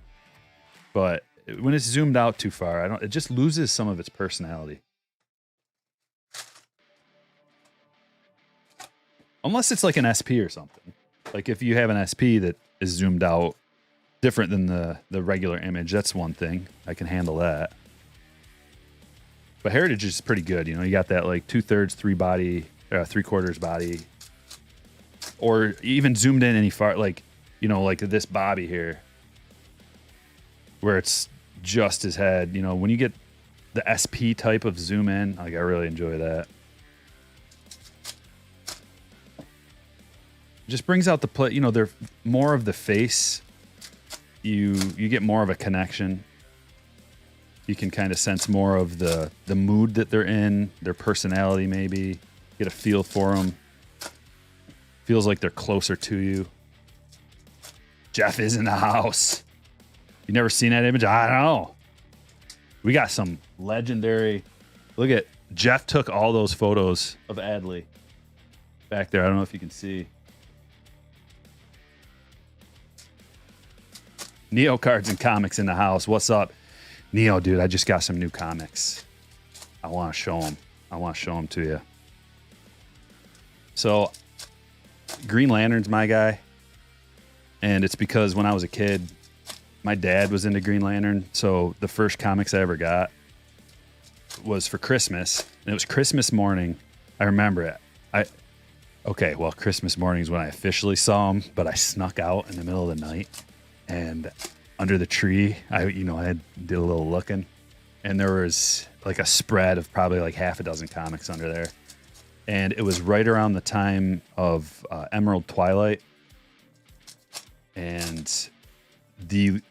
S1: But when it's zoomed out too far, it just loses some of its personality. Unless it's like an SP or something. Like if you have an SP that is zoomed out different than the regular image, that's one thing. I can handle that. But Heritage is pretty good. You know, you got that like 2/3, 3/4 body. Or even zoomed in any far, like, you know, like this Bobby here. Where it's just his head. You know, when you get the SP type of zoom in, like I really enjoy that. Just brings out the play, you know, they're more of the face. You get more of a connection. You can kind of sense more of the mood that they're in, their personality maybe. Get a feel for them. Feels like they're closer to you. Jeff is in the house. You never seen that image? I don't know. We got some legendary. Look at Jeff took all those photos of Adley back there. I don't know if you can see. Neo Cards and Comics in the house. What's up? Neo, dude, I just got some new comics. I want to show them. I want to show them to you. So, Green Lantern's my guy. And it's because when I was a kid, my dad was into Green Lantern. So, the first comics I ever got was for Christmas. And it was Christmas morning. I remember it. Okay, well, Christmas morning is when I officially saw him, but I snuck out in the middle of the night. And under the tree, I did a little looking, and there was like a spread of probably like half a dozen comics under there. And it was right around the time of Emerald Twilight, and the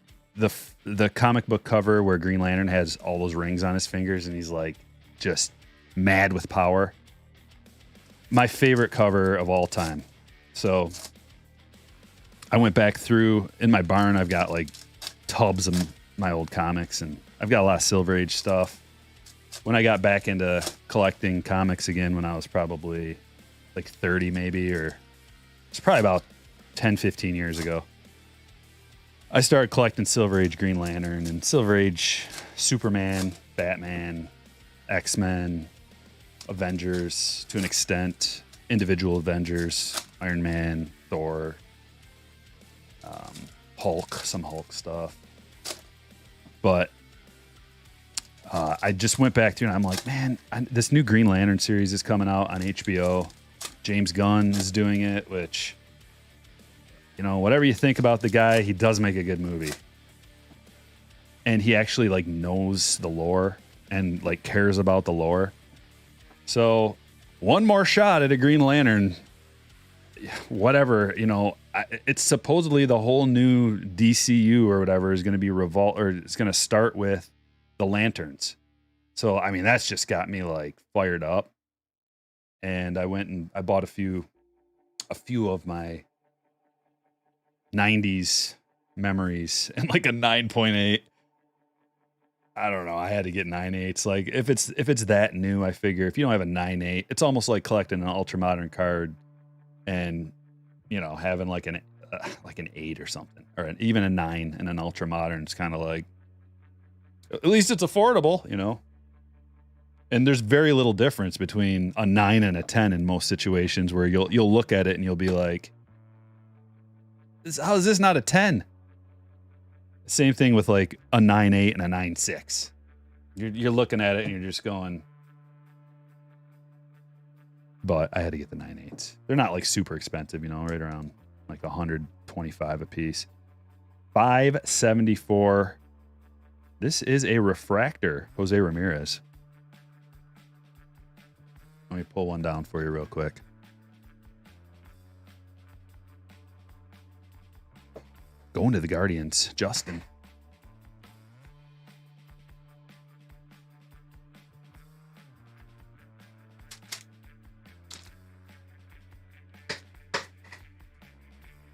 S1: comic book cover where Green Lantern has all those rings on his fingers, and he's like just mad with power. My favorite cover of all time. So I went back through in my barn. I've got like tubs of my old comics, and I've got a lot of Silver Age stuff. When I got back into collecting comics again, when I was probably like 30 maybe, or it's probably about 10, 15 years ago. I started collecting Silver Age Green Lantern and Silver Age Superman, Batman, X-Men, Avengers to an extent, individual Avengers, Iron Man, Thor, Hulk, some Hulk stuff. But I just went back to it and I'm like, man, this new Green Lantern series is coming out on HBO. James Gunn is doing it, which, you know, whatever you think about the guy, he does make a good movie. And he actually like knows the lore and like cares about the lore. So one more shot at a Green Lantern, whatever, you know, it's supposedly the whole new DCU or whatever is going to be it's going to start with the Lanterns. So, I mean, that's just got me like fired up. And I went and I bought a few of my 90s memories and like a 9.8. I don't know. I had to get 9.8s. Like if it's that new, I figure if you don't have a 9.8, it's almost like collecting an ultra modern card and, you know, having like an 8 or something, or even a 9 and an ultra modern. It's kind of like, at least it's affordable, you know. And there's very little difference between a 9 and a 10 in most situations, where you'll look at it and you'll be like, how is this not a 10? Same thing with like a 9.8 and a 9.6. You're looking at it and you're just going. But I had to get the 9.8s. They're not like super expensive, you know, right around like 125 a piece. $574. This is a refractor, Jose Ramirez. Let me pull one down for you real quick. Going to the Guardians, Justin.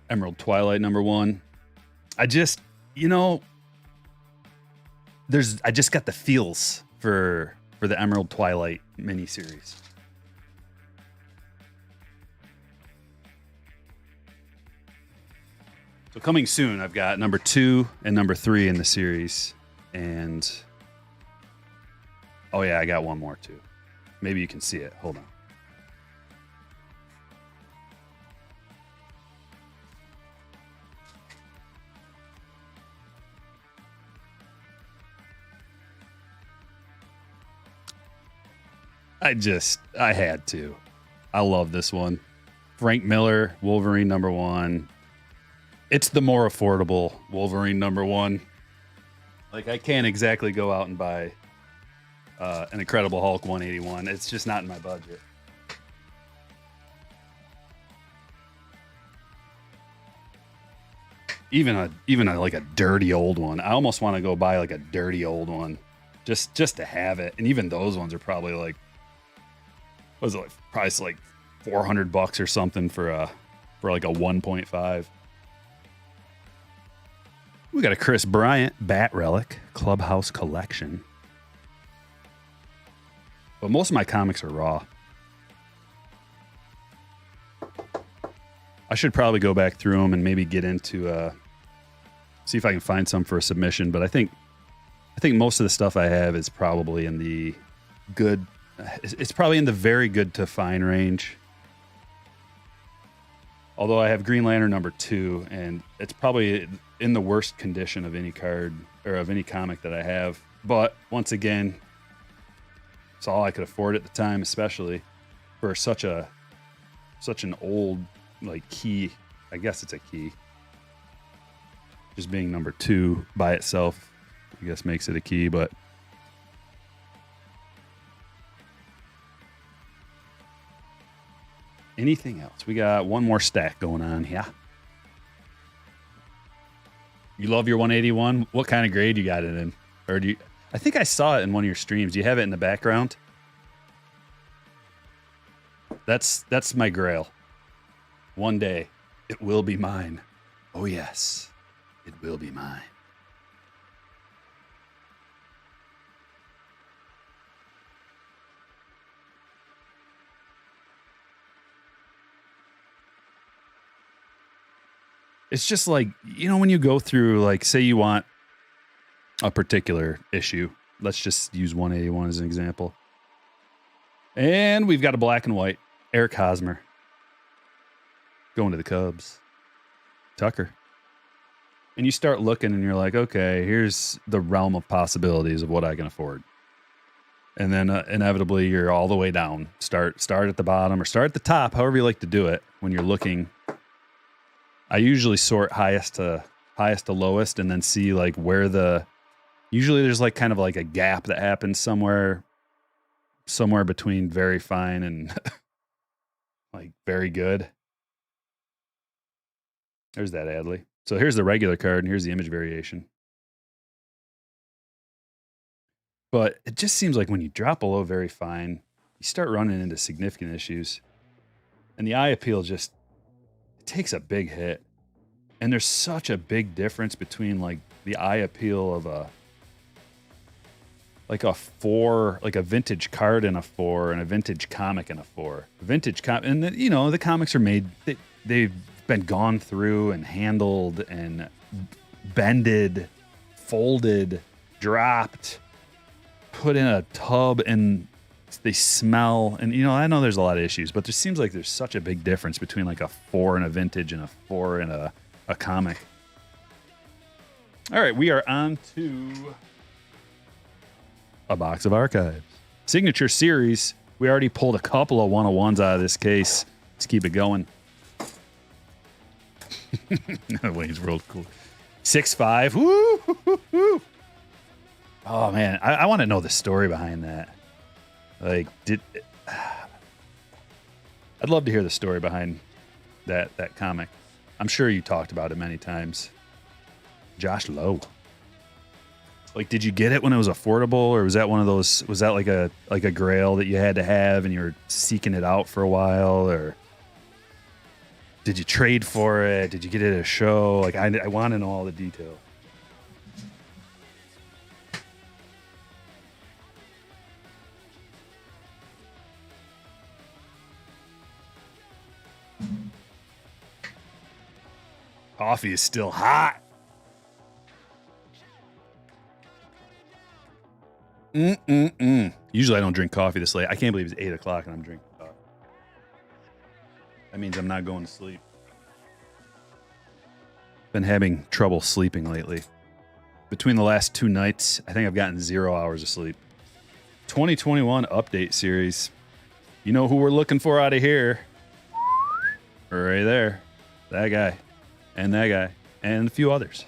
S1: Emerald Twilight #1. I just, you know, I just got the feels for the Emerald Twilight miniseries. So coming soon, I've got #2 and #3 in the series. And, oh yeah, I got one more too. Maybe you can see it. Hold on. I had to. I love this one. Frank Miller, Wolverine #1. It's the more affordable Wolverine #1. Like, I can't exactly go out and buy an Incredible Hulk 181. It's just not in my budget. Even a like a dirty old one. I almost want to go buy like a dirty old one, just to have it. And even those ones are probably like, what was it, like, price like $400 or something for like a 1.5. We got a Chris Bryant Bat Relic Clubhouse Collection. But most of my comics are raw. I should probably go back through them and maybe get into see if I can find some for a submission. But I think most of the stuff I have is probably in the good. It's probably in the very good to fine range. Although I have Green Lantern #2, and it's probably in the worst condition of any card or of any comic that I have. But once again, it's all I could afford at the time, especially for such an old like key. I guess it's a key. Just being #2 by itself, I guess, makes it a key. But anything else? We got one more stack going on here. You love your 181? What kind of grade you got it in? Or do you? I think I saw it in one of your streams. Do you have it in the background? That's my grail. One day, it will be mine. Oh yes, it will be mine. It's just like, you know, when you go through, like, say you want a particular issue. Let's just use 181 as an example. And we've got a black and white. Eric Hosmer. Going to the Cubs. Tucker. And you start looking and you're like, okay, here's the realm of possibilities of what I can afford. And then inevitably you're all the way down. Start at the bottom or start at the top, however you like to do it when you're looking. I usually sort highest to lowest and then see like where usually there's like kind of like a gap that happens somewhere between very fine and like very good. There's that Adley. So here's the regular card and here's the image variation. But it just seems like when you drop below very fine, you start running into significant issues. And the eye appeal just it takes a big hit. And there's such a big difference between like the eye appeal of a 4, like a vintage card in a 4 and a vintage comic in a 4. And you know, the comics are made, they've been gone through and handled and bended, folded, dropped, put in a tub, and they smell. And, you know, I know there's a lot of issues, but there seems like there's such a big difference between like a 4 and a vintage and a 4 and a comic. All right, we are on to a box of archives. Signature series. We already pulled a couple of 101s out of this case. Let's keep it going. Wayne's World, cool. 6.5. Woo! Oh man, I want to know the story behind that. Like, I'd love to hear the story behind that comic. I'm sure you talked about it many times. Josh Lowe. Like, did you get it when it was affordable, or was that one of those? Was that like a grail that you had to have, and you were seeking it out for a while, or did you trade for it? Did you get it at a show? Like, I want to know all the details. Coffee is still hot. Usually I don't drink coffee this late. I can't believe it's 8 o'clock and I'm drinking coffee. That means I'm not going to sleep. Been having trouble sleeping lately. Between the last 2 nights, I think I've gotten 0 hours of sleep. 2021 update series. You know who we're looking for out of here? Right there. That guy. And that guy. And a few others.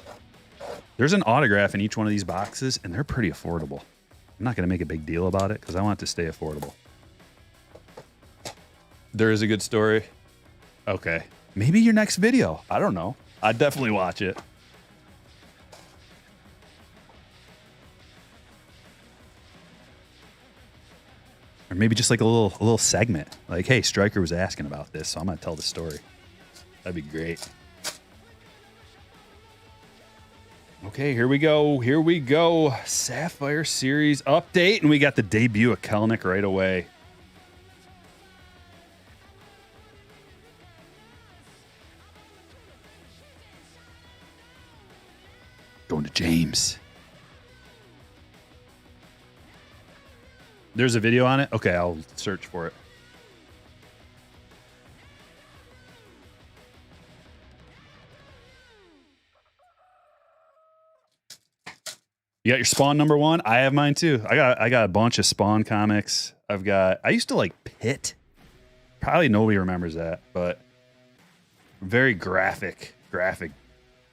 S1: There's an autograph in each one of these boxes, and they're pretty affordable. I'm not going to make a big deal about it because I want it to stay affordable. There is a good story. Okay. Maybe your next video. I don't know. I'd definitely watch it. Or maybe just like a little segment. Like, hey, Stryker was asking about this, so I'm going to tell the story. That'd be great. Okay, here we go. Sapphire series update, and we got the debut of Kelnick right away. Going to James. There's a video on it? Okay, I'll search for it. You got your Spawn number 1? I have mine too. I got a bunch of Spawn comics. I used to like Pit. Probably nobody remembers that, but very graphic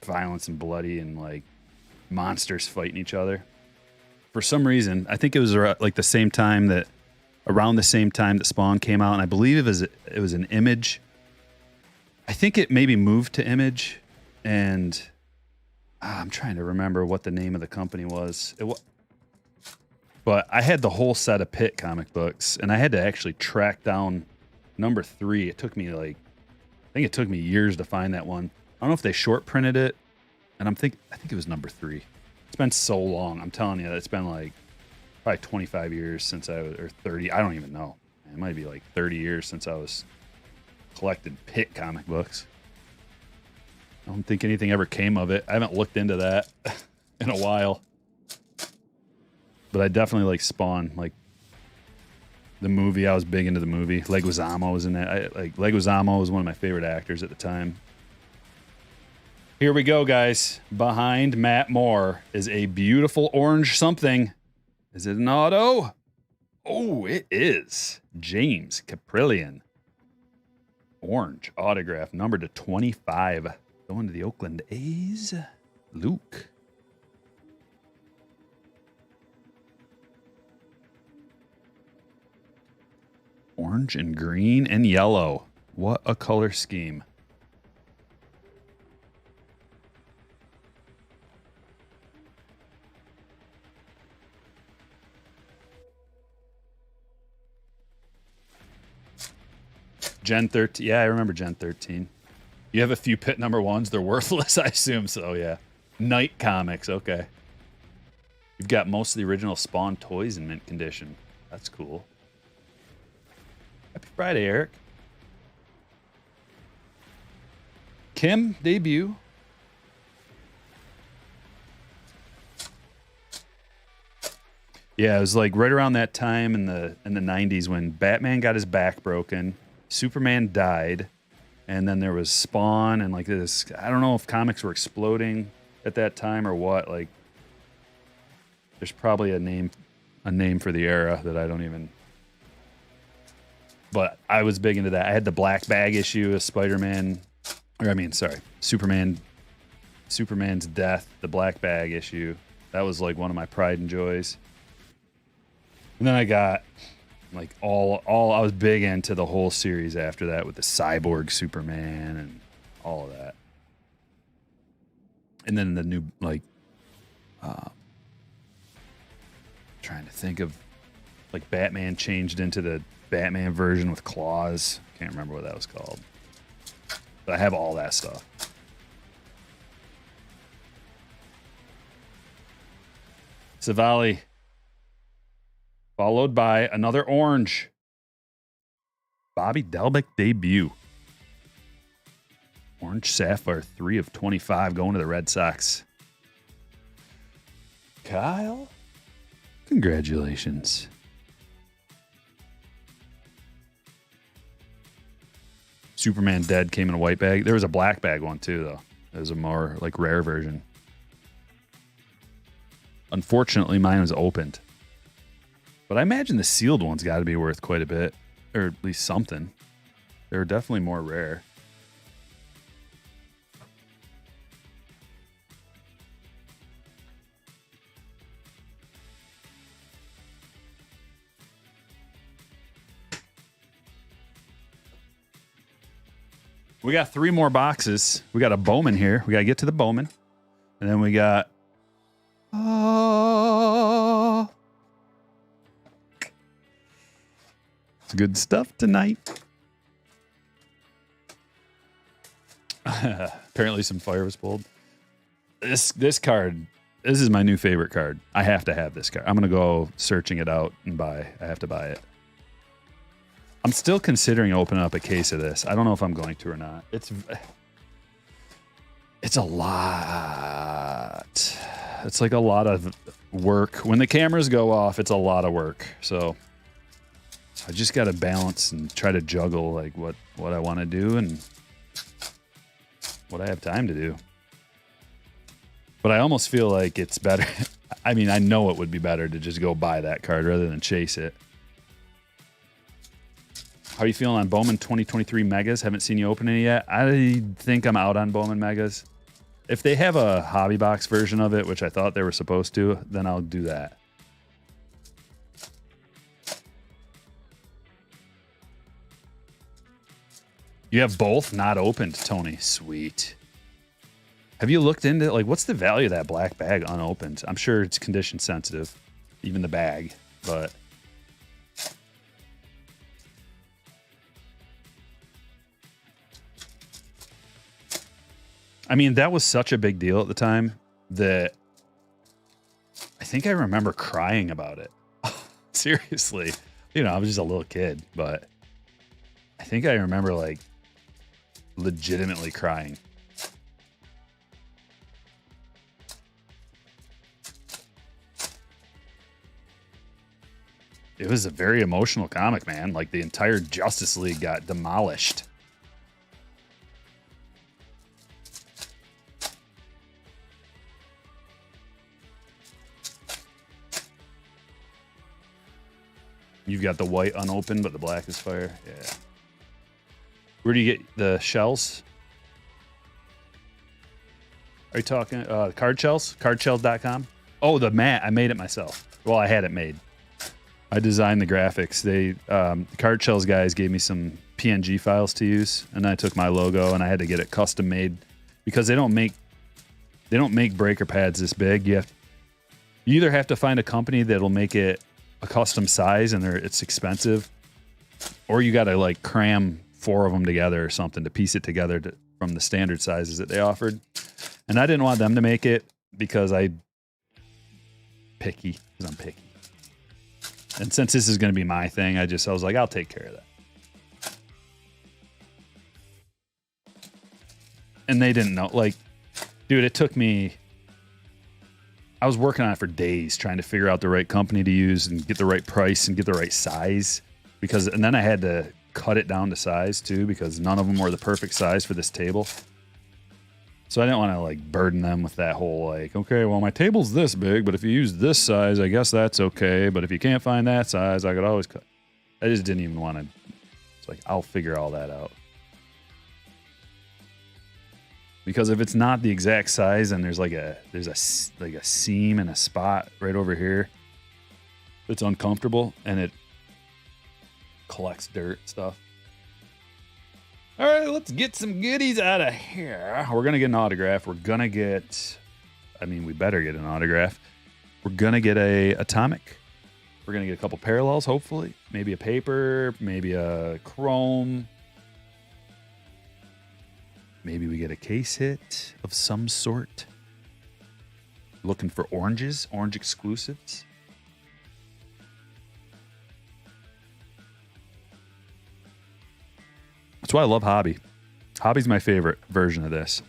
S1: violence and bloody and like monsters fighting each other. For some reason, I think it was like around the same time that Spawn came out, and I believe it was an Image. I think it maybe moved to Image, and I'm trying to remember what the name of the company was. But I had the whole set of Pit comic books, and I had to actually track down number 3. It took me I think it took me years to find that one. I don't know if they short printed it, and I think it was number 3. It's been so long. I'm telling you, it's been like probably 25 years since or 30. I don't even know. It might be like 30 years since I was collected Pit comic books. I don't think anything ever came of it. I haven't looked into that in a while. But I definitely like Spawn. Like the movie, I was big into the movie. Leguizamo was in that. Leguizamo was one of my favorite actors at the time. Here we go, guys. Behind Matt Moore is a beautiful orange something. Is it an auto? Oh, it is. James Caprillion. Orange autograph, number to 25. Going to the Oakland A's. Luke. Orange and green and yellow. What a color scheme. Gen 13. Yeah, I remember Gen 13. You have a few pit number ones. They're worthless, I assume so, yeah. Night Comics, okay. You've got most of the original Spawn toys in mint condition. That's cool. Happy Friday, Eric. Kim, debut. Yeah, it was like right around that time in the 90s when Batman got his back broken, Superman died, and then there was Spawn and like this. I don't know if comics were exploding at that time or what. Like, there's probably a name for the era that I don't even. But I was big into that. I had the black bag issue of Superman's death, the black bag issue. That was like one of my pride and joys. And then I got like all I was big into the whole series after that with the Cyborg Superman and all of that. And then the new trying to think of like Batman changed into the Batman version with claws. Can't remember what that was called. But I have all that stuff. Savali. Followed by another orange. Bobby Dalbec debut. Orange Sapphire, 3 of 25 going to the Red Sox. Kyle, congratulations. Superman Dead came in a white bag. There was a black bag one too, though. It was a more like rare version. Unfortunately, mine was opened. But I imagine the sealed one's got to be worth quite a bit, or at least something. They're definitely more rare. We got 3 more boxes. We got a Bowman here. We got to get to the Bowman. And then we got... It's good stuff tonight. Apparently some fire was pulled. This card, this is my new favorite card. I have to have this card. I'm going to go searching it out and buy. I have to buy it. I'm still considering opening up a case of this. I don't know if I'm going to or not. It's a lot. It's like a lot of work. When the cameras go off, it's a lot of work. So I just got to balance and try to juggle like what I want to do and what I have time to do. But I almost feel like it's better. I mean, I know it would be better to just go buy that card rather than chase it. How are you feeling on Bowman 2023 Megas? Haven't seen you open any yet. I think I'm out on Bowman Megas. If they have a hobby box version of it, which I thought they were supposed to, then I'll do that. You have both not opened, Tony. Sweet. Have you looked into, like, what's the value of that black bag unopened? I'm sure it's condition sensitive, even the bag, but... I mean, that was such a big deal at the time that I think I remember crying about it. Seriously. You know, I was just a little kid, but I think I remember, like, legitimately crying. it was a very emotional comic, man. Like the entire Justice League got demolished. You've got the white unopened, but the black is fire. Yeah. Where do you get the shells? Are you talking card shells? Cardshells.com? Oh, the mat. I made it myself. Well, I had it made. I designed the graphics. They the card shells guys gave me some PNG files to use, and I took my logo and I had to get it custom made because they don't make breaker pads this big. You either have to find a company that'll make it a custom size and it's expensive, or you got to like cram 4 of them together or something to piece it together from the standard sizes that they offered. And I didn't want them to make it because I'm picky. And since this is going to be my thing, I was like, I'll take care of that. And they didn't know. Like, dude, it took me... I was working on it for days trying to figure out the right company to use and get the right price and get the right size. And then I had to cut it down to size too, because none of them were the perfect size for this table. So I didn't want to like burden them with that whole like, okay, well my table's this big, but if you use this size, I guess that's okay. But if you can't find that size, I could always cut. I just didn't even want to. It's like, I'll figure all that out. Because if it's not the exact size and there's a seam and a spot right over here, it's uncomfortable and it collects dirt stuff. All right, let's get some goodies out of here. We're gonna get an autograph. We better get an autograph. We're gonna get a atomic. We're gonna get a couple parallels, hopefully. Maybe a paper, maybe a chrome. Maybe we get a case hit of some sort. Looking for oranges, orange exclusives. That's why I love Hobby. Hobby's my favorite version of this.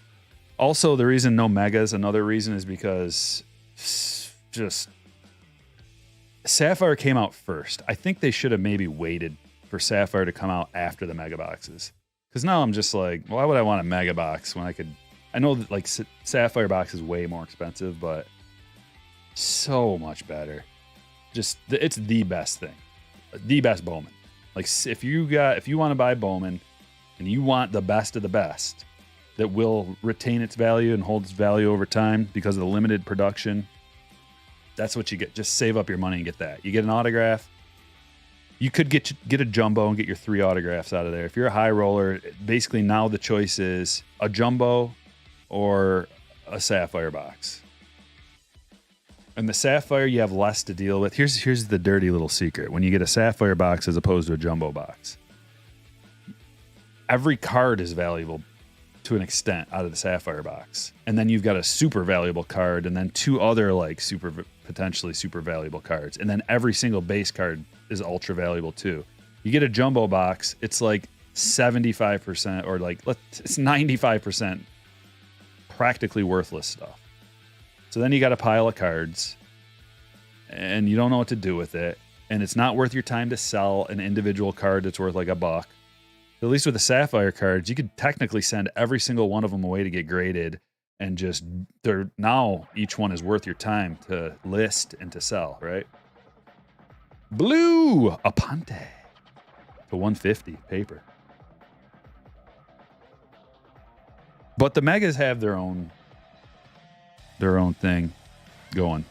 S1: Also, the reason no megas, another reason is because just Sapphire came out first. I think they should have maybe waited for Sapphire to come out after the mega boxes. Because now I'm just like, why would I want a mega box when I know that like Sapphire box is way more expensive, but so much better. It's the best thing, the best Bowman. Like if you want to buy Bowman and you want the best of the best that will retain its value and hold its value over time because of the limited production, that's what you get. Just save up your money and get that. You get an autograph. You could get a jumbo and get your 3 autographs out of there. If you're a high roller, basically now the choice is a jumbo or a Sapphire box. And the Sapphire, you have less to deal with. Here's the dirty little secret. When you get a Sapphire box as opposed to a jumbo box, every card is valuable to an extent out of the Sapphire box. And then you've got a super valuable card and then 2 other like potentially super valuable cards. And then every single base card is ultra valuable too. You get a jumbo box, it's like 75% or like it's 95% practically worthless stuff. So then you got a pile of cards and you don't know what to do with it. And it's not worth your time to sell an individual card that's worth like $1. At least with the Sapphire cards, you could technically send every single one of them away to get graded and now each one is worth your time to list and to sell, right? Blue Aponte to 150 paper. But the megas have their own thing going.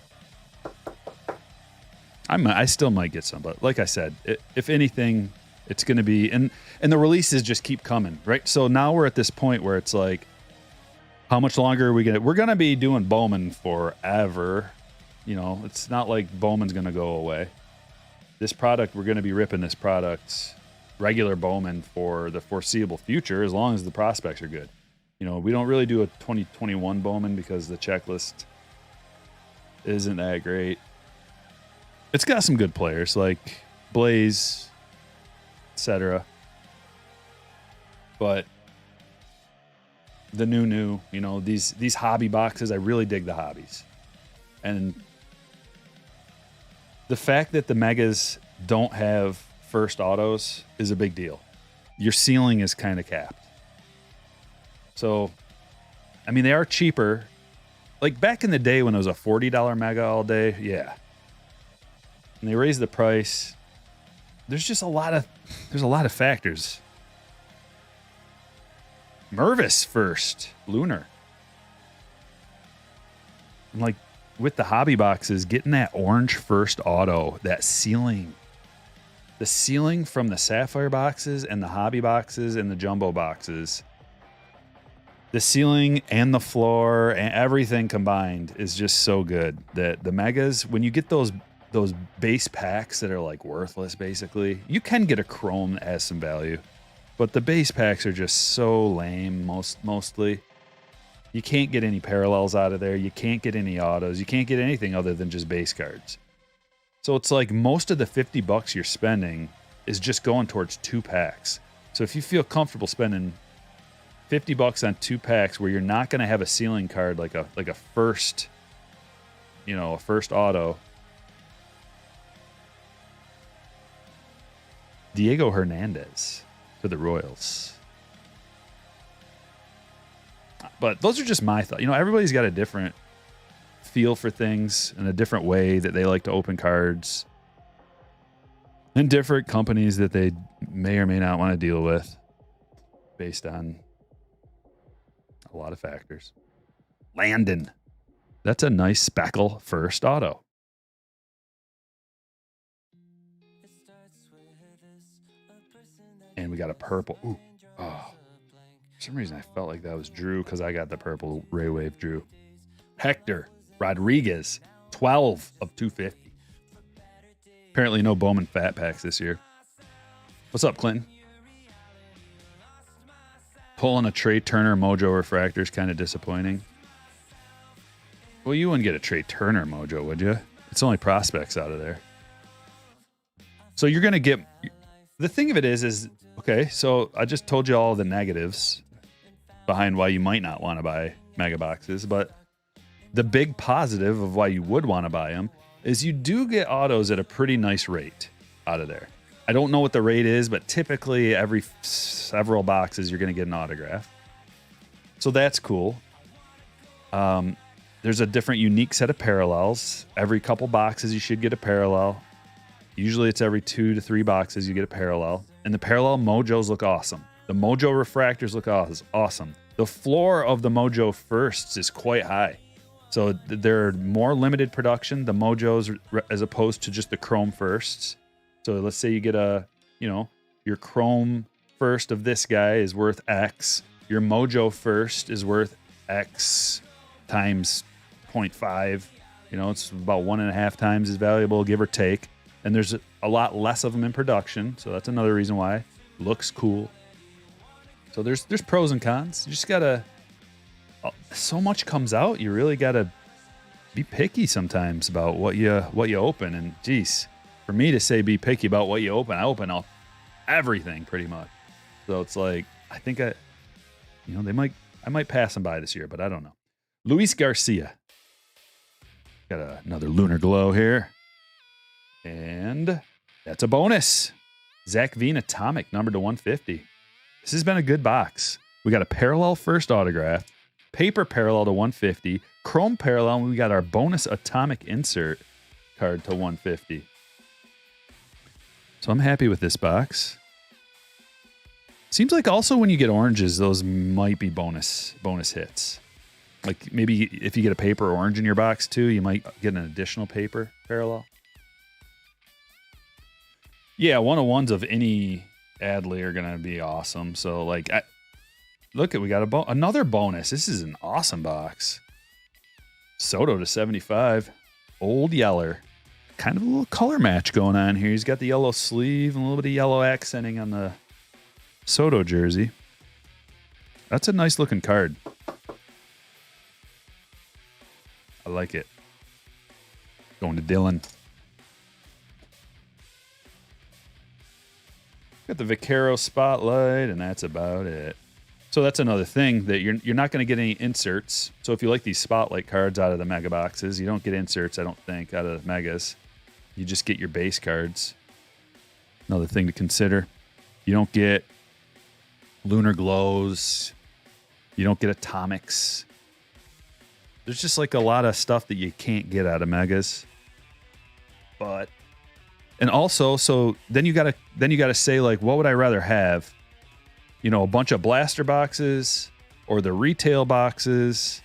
S1: I still might get some, but like I said, if anything, it's going to be and the releases just keep coming, right? So now we're at this point where it's like, how much longer are we gonna? We're gonna be doing Bowman forever. You know, it's not like Bowman's gonna go away. This product, we're gonna be ripping this product, regular Bowman, for the foreseeable future, as long as the prospects are good. You know, we don't really do a 2021 Bowman because the checklist isn't that great. It's got some good players like Blaze, etc. But the new, you know, these hobby boxes, I really dig the hobbies. And the fact that the megas don't have first autos is a big deal. Your ceiling is kind of capped. So, I mean, they are cheaper. Like back in the day when it was a $40 mega all day, yeah. And they raised the price. There's just a lot of factors. Mervis first, Lunar. And like with the hobby boxes, getting that orange first auto, that ceiling. The ceiling from the Sapphire boxes and the hobby boxes and the jumbo boxes. The ceiling and the floor and everything combined is just so good that the megas, when you get those base packs that are like worthless, basically, you can get a chrome that has some value, but the base packs are just so lame. Mostly, you can't get any parallels out of there. You can't get any autos. You can't get anything other than just base cards. So it's like most of the $50 you're spending is just going towards 2 packs. So if you feel comfortable spending $50 on 2 packs where you're not going to have a ceiling card like a first, a first auto. Diego Hernandez to the Royals. But those are just my thoughts. Everybody's got a different feel for things and a different way that they like to open cards, and different companies that they may or may not want to deal with based on a lot of factors. Landon. That's a nice speckle first auto. And we got a purple. Ooh. Oh. For some reason I felt like that was Drew because I got the purple Ray Wave Drew. Hector Rodriguez, 12 of 250. Apparently no Bowman fat packs this year. What's up, Clinton? Pulling a Trey Turner Mojo Refractor is kind of disappointing. Well, you wouldn't get a Trey Turner Mojo, would you? It's only prospects out of there. So you're going to get... The thing of it is, okay, so I just told you all the negatives behind why you might not want to buy mega boxes, but the big positive of why you would want to buy them is you do get autos at a pretty nice rate out of there. I don't know what the rate is, but typically every several boxes you're going to get an autograph. So that's cool. There's a different unique set of parallels. Every couple boxes you should get a parallel. Usually it's every 2 to 3 boxes you get a parallel. And the parallel Mojos look awesome. The Mojo Refractors look awesome. The floor of the Mojo Firsts is quite high. So they're more limited production, the Mojos, as opposed to just the Chrome Firsts. So let's say you get your Chrome First of this guy is worth X. Your Mojo First is worth X times 0.5. It's about 1.5 times as valuable, give or take. And there's a lot less of them in production, so that's another reason why. Looks cool. So there's pros and cons. You just gotta... So much comes out, you really gotta be picky sometimes about what you open. And geez, for me to say be picky about what you open, I open up everything pretty much. So it's like I think I might pass them by this year, but I don't know. Luis Garcia. Got another Lunar Glow here. And that's a bonus. Zach Veen Atomic, numbered to 150. This has been a good box. We got a parallel first autograph, paper parallel to 150, chrome parallel, and we got our bonus Atomic insert card to 150. So I'm happy with this box. Seems like also when you get oranges, those might be bonus hits. Like maybe if you get a paper orange in your box too, you might get an additional paper parallel. Yeah, 101s of any Adley are going to be awesome. So, we got another bonus. This is an awesome box. Soto to 75. Old Yeller. Kind of a little color match going on here. He's got the yellow sleeve and a little bit of yellow accenting on the Soto jersey. That's a nice looking card. I like it. Going to Dylan. Got the Vaquero Spotlight, and that's about it. So that's another thing that you're not going to get any inserts. So if you like these Spotlight cards out of the mega boxes, you don't get inserts, I don't think, out of the megas. You just get your base cards. Another thing to consider. You don't get lunar glows. You don't get atomics. There's just like a lot of stuff that you can't get out of megas. But and also, so then you gotta say, like, what would I rather have? You know, a bunch of blaster boxes or the retail boxes,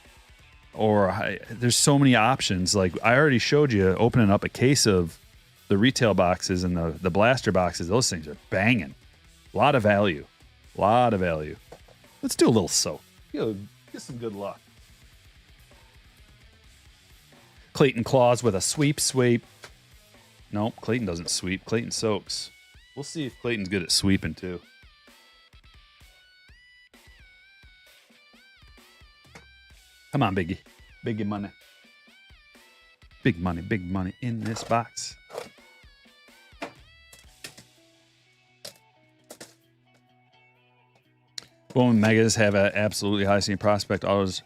S1: or there's so many options. Like I already showed you opening up a case of the retail boxes and the blaster boxes. Those things are banging. A lot of value. A lot of value. Let's do a little soak. Get some good luck. Clayton claws with a sweep. No, Clayton doesn't sweep. Clayton soaks. We'll see if Clayton's good at sweeping too. Come on, Biggie. Biggie money. Big money in this box. Bowman Megas have an absolutely high ceiling prospect autos.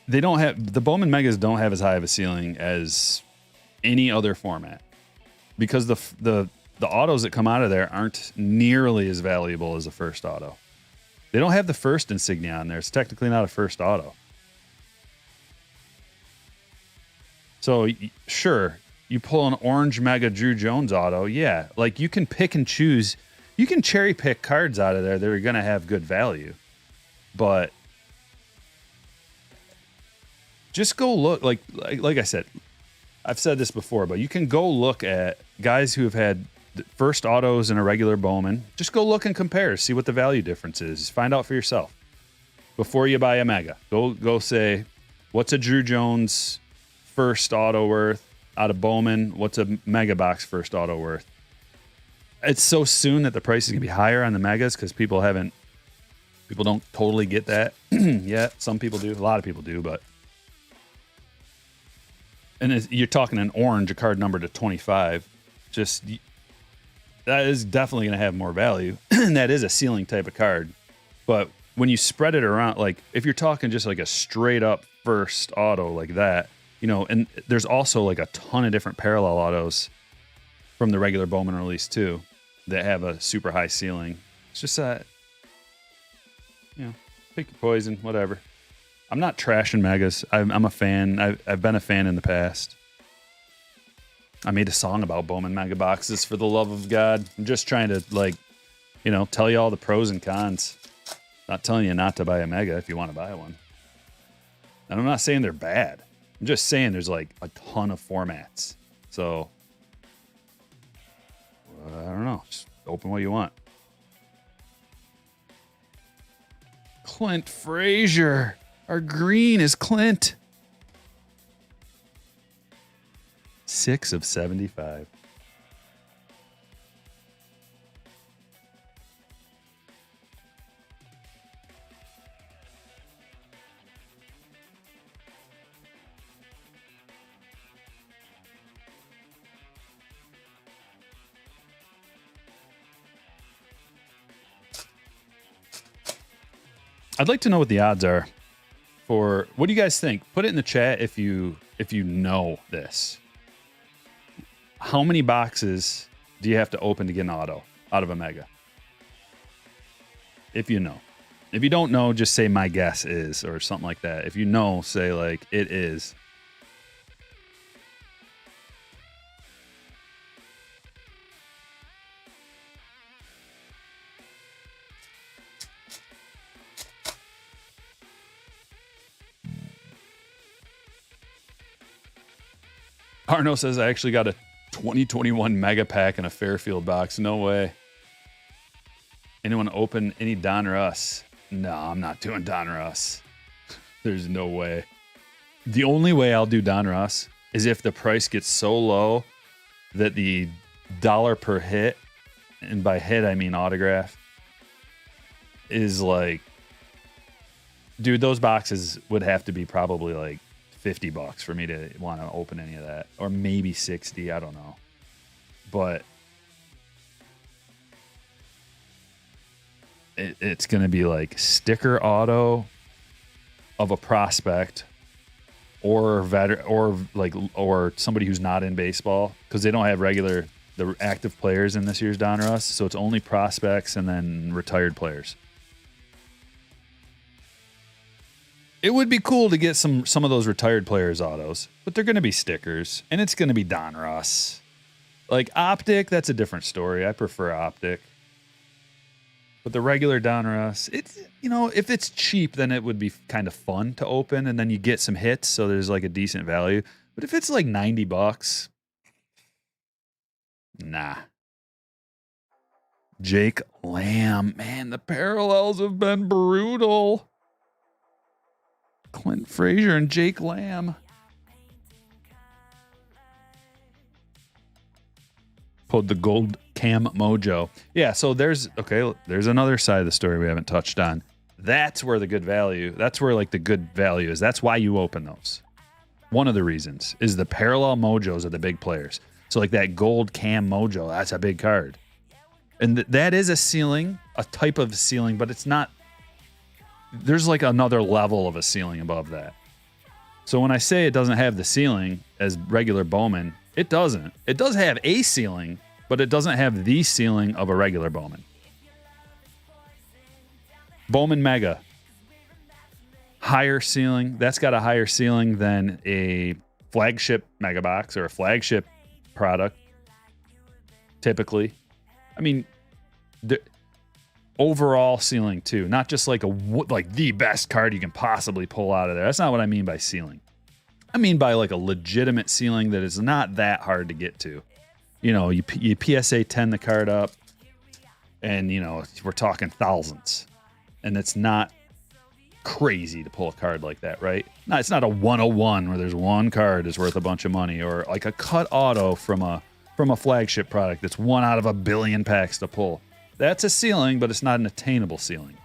S1: They don't have, the Bowman Megas don't have as high of a ceiling as any other format because the autos that come out of there aren't nearly as valuable as a first auto. They don't have the first insignia on there. It's technically not a first auto. So sure, you pull an orange Mega Drew Jones auto. Yeah, like you can pick and choose. You can cherry pick cards out of there that are going to have good value. But just go look, like I said, I've said this before, but you can go look at guys who have had first autos in a regular Bowman. Just go look and compare, see what the value difference is. Find out for yourself before you buy a Mega. Go say, what's a Drew Jones first auto worth out of Bowman? What's a Mega Box first auto worth? It's so soon that the price is gonna be higher on the Megas because people don't totally get that yet. Some people do, a lot of people do, but. And you're talking an orange, a card number to 25. Just that is definitely going to have more value. And that is a ceiling type of card. But when you spread it around, like if you're talking just like a straight up first auto like that, you know, and there's also like a ton of different parallel autos from the regular Bowman release too that have a super high ceiling. It's just that, you know, pick your poison, whatever. I'm not trashing Megas. I'm a fan. I've been a fan in the past. I made a song about Bowman Mega Boxes, for the love of God. I'm just trying to, like, you know, tell you all the pros and cons. Not telling you not to buy a Mega if you want to buy one. And I'm not saying they're bad. I'm just saying there's like a ton of formats. So, I don't know. Just open what you want. Clint Frazier. Our green is Clint. 6 of 75. I'd like to know what the odds are. For what do you guys think? Put it in the chat if you know this. How many boxes do you have to open to get an auto out of a Mega? If you know. If you don't know, just say my guess is or something like that. If you know, say like it is. Arno says I actually got a 2021 Mega Pack in a Fairfield box. No way. Anyone open any Don Russ? No, I'm not doing Don Russ. There's no way. The only way I'll do Don Russ is if the price gets so low that the dollar per hit, and by hit I mean autograph, is like, dude, those boxes would have to be probably like $50 for me to want to open any of that, or maybe 60. I don't know, but it's going to be like sticker auto of a prospect or or somebody who's not in baseball, because they don't have the active players in this year's Donruss, so it's only prospects and then retired players. It would be cool to get some of those retired players autos, but they're going to be stickers, and it's going to be Donruss. Like Optic, that's a different story. I prefer Optic. But the regular Donruss, it's, if it's cheap, then it would be kind of fun to open, and then you get some hits, so there's like a decent value. But if it's like $90, nah. Jake Lamb, man, the parallels have been brutal. Clint Frazier and Jake Lamb. Pulled the gold cam mojo. Yeah, so there's another side of the story we haven't touched on. That's where the good value, that's where like the good value is. That's why you open those. One of the reasons is the parallel mojos of the big players. So like that gold cam mojo, that's a big card. And that is a ceiling, a type of ceiling, but it's not, there's like another level of a ceiling above that. So when I say it doesn't have the ceiling as regular Bowman, it doesn't. It does have a ceiling, but it doesn't have the ceiling of a regular Bowman. Bowman Mega. Higher ceiling. That's got a higher ceiling than a flagship Mega Box or a flagship product. Typically. I mean, the overall ceiling too. Not just like the best card you can possibly pull out of there. That's not what I mean by ceiling. I mean by like a legitimate ceiling that is not that hard to get to. You PSA 10 the card up, and we're talking thousands, and it's not crazy to pull a card like that, right? No, it's not a 101 where there's one card is worth a bunch of money, or like a cut auto from a flagship product that's 1 out of 1 billion packs to pull. That's a ceiling, but it's not an attainable ceiling.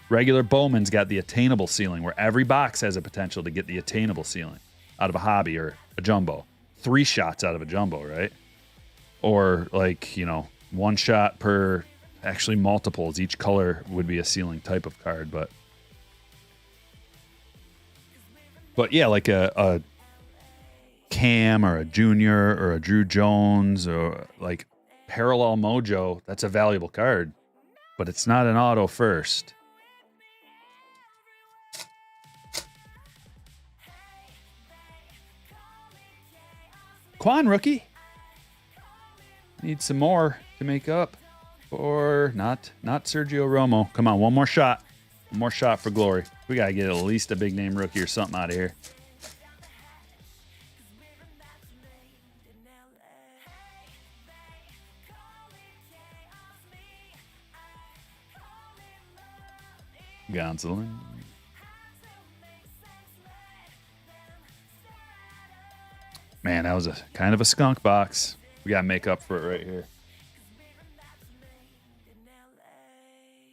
S1: Regular Bowman's got the attainable ceiling, where every box has a potential to get the attainable ceiling out of a hobby or a jumbo. 3 shots out of a jumbo, right? Or like, 1 shot per, actually multiples. Each color would be a ceiling type of card, but yeah, like a Cam or a Junior or a Drew Jones or like Parallel Mojo, that's a valuable card, but it's not an auto first. Quan rookie. Need some more to make up for not Sergio Romo. Come on, one more shot. One more shot for glory. We got to get at least a big name rookie or something out of here. Gonsolin. Man, that was a kind of a skunk box. We got to make up for it right here.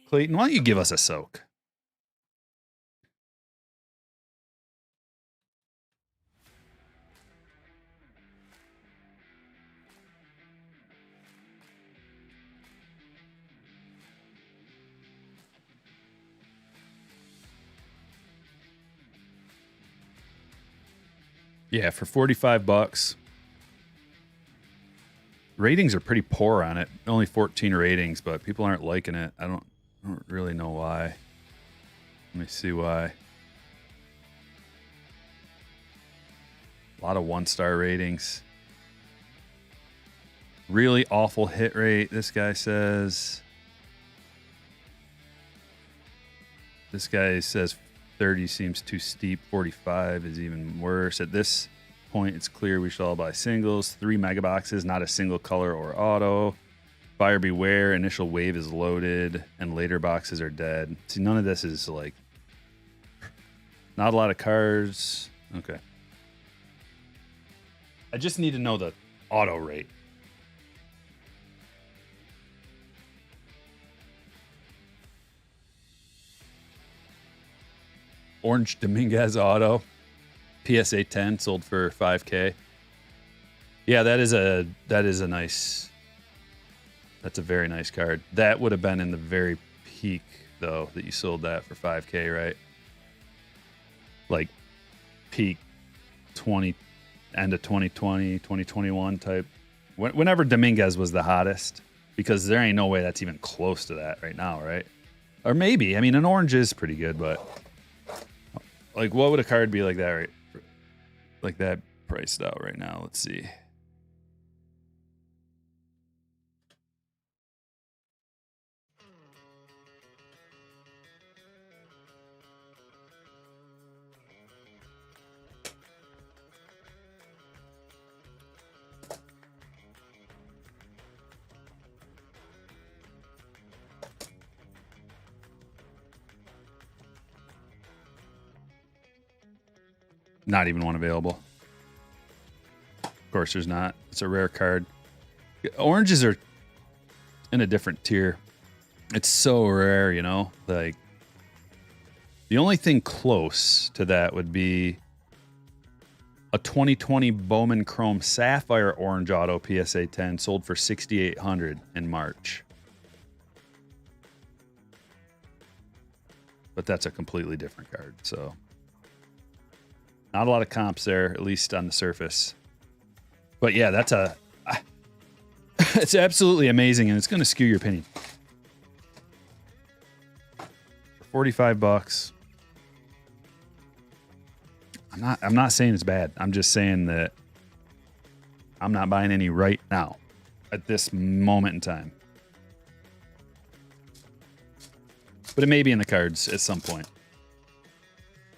S1: Clayton, why don't you give us a soak? Yeah, for $45. Ratings are pretty poor on it. Only 14 ratings, but people aren't liking it. I don't really know why. Let me see why. A lot of 1-star ratings. Really awful hit rate, this guy says. This guy says 30 seems too steep. 45 is even worse. At this point, it's clear we should all buy singles. 3 mega boxes, not a single color or auto. Buyer beware. Initial wave is loaded, and later boxes are dead. See, none of this is like... Not a lot of cards. Okay. I just need to know the auto rate. Orange Dominguez auto. PSA 10 sold for $5K. Yeah, that is a nice... That's a very nice card. That would have been in the very peak, though, that you sold that for 5K, right? Like peak 20, end of 2020, 2021 type. Whenever Dominguez was the hottest, because there ain't no way that's even close to that right now, right? Or maybe. I mean, an orange is pretty good, but like, what would a card be like that, right? Like that priced out right now? Let's see. Not even one available. Of course, there's not. It's a rare card. Oranges are in a different tier. It's so rare, you know? Like, the only thing close to that would be a 2020 Bowman Chrome Sapphire Orange Auto PSA 10 sold for $6,800 in March. But that's a completely different card, so not a lot of comps there, at least on the surface. But yeah, that's it's absolutely amazing, and it's going to skew your opinion. For 45 bucks. I'm not saying it's bad. I'm just saying that I'm not buying any right now at this moment in time. But it may be in the cards at some point.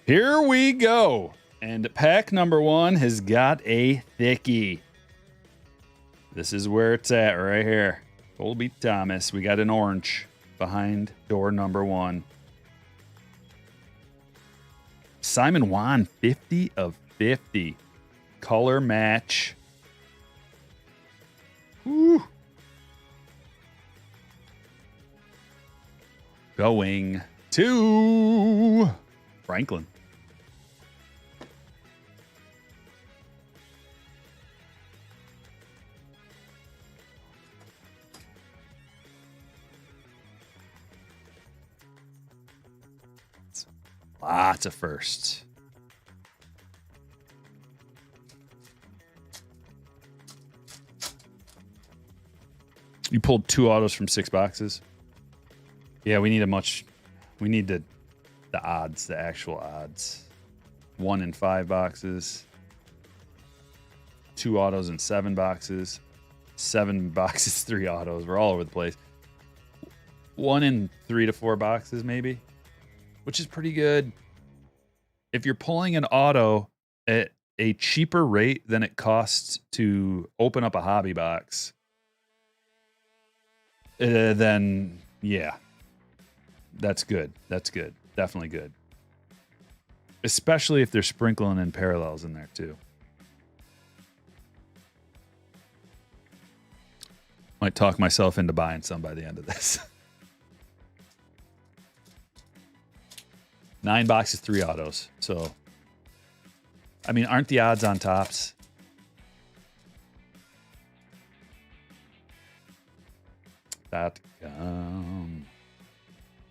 S1: Here we go. And pack number 1 has got a thickie. This is where it's at right here. Colby Thomas. We got an orange behind door number 1. Simon Juan, 50 of 50. Color match. Woo. Going to Franklin. Lots of firsts. You pulled 2 autos from 6 boxes. Yeah, we need the odds, the actual odds. 1 in 5 boxes. 2 autos in 7 boxes. 7 boxes, 3 autos. We're all over the place. 1 in 3 to 4 boxes, maybe, which is pretty good. If you're pulling an auto at a cheaper rate than it costs to open up a hobby box, then yeah, that's good. That's good. Definitely good. Especially if they're sprinkling in parallels in there too. Might talk myself into buying some by the end of this. 9 boxes, 3 autos. So, I mean, aren't the odds on tops?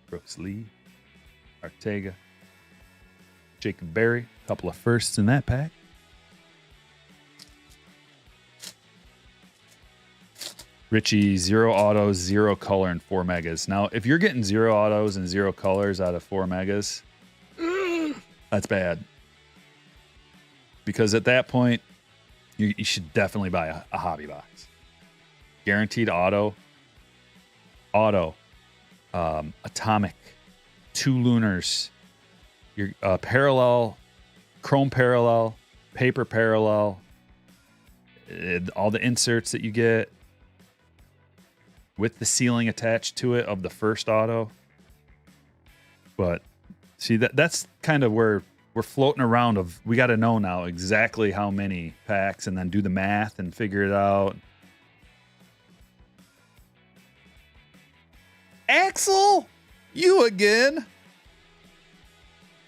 S1: Brooks Lee, Ortega, Jacob Berry, a couple of firsts in that pack. Richie, 0 autos, 0 color, and 4 megas. Now, if you're getting 0 autos and 0 colors out of 4 megas, that's bad. Because at that point, you should definitely buy a hobby box. Guaranteed auto, atomic, 2 lunars, your parallel, chrome parallel, paper parallel, all the inserts that you get with the sealing attached to it of the first auto. But see, that's kind of where we're floating around of, we got to know now exactly how many packs and then do the math and figure it out. Axel, you again.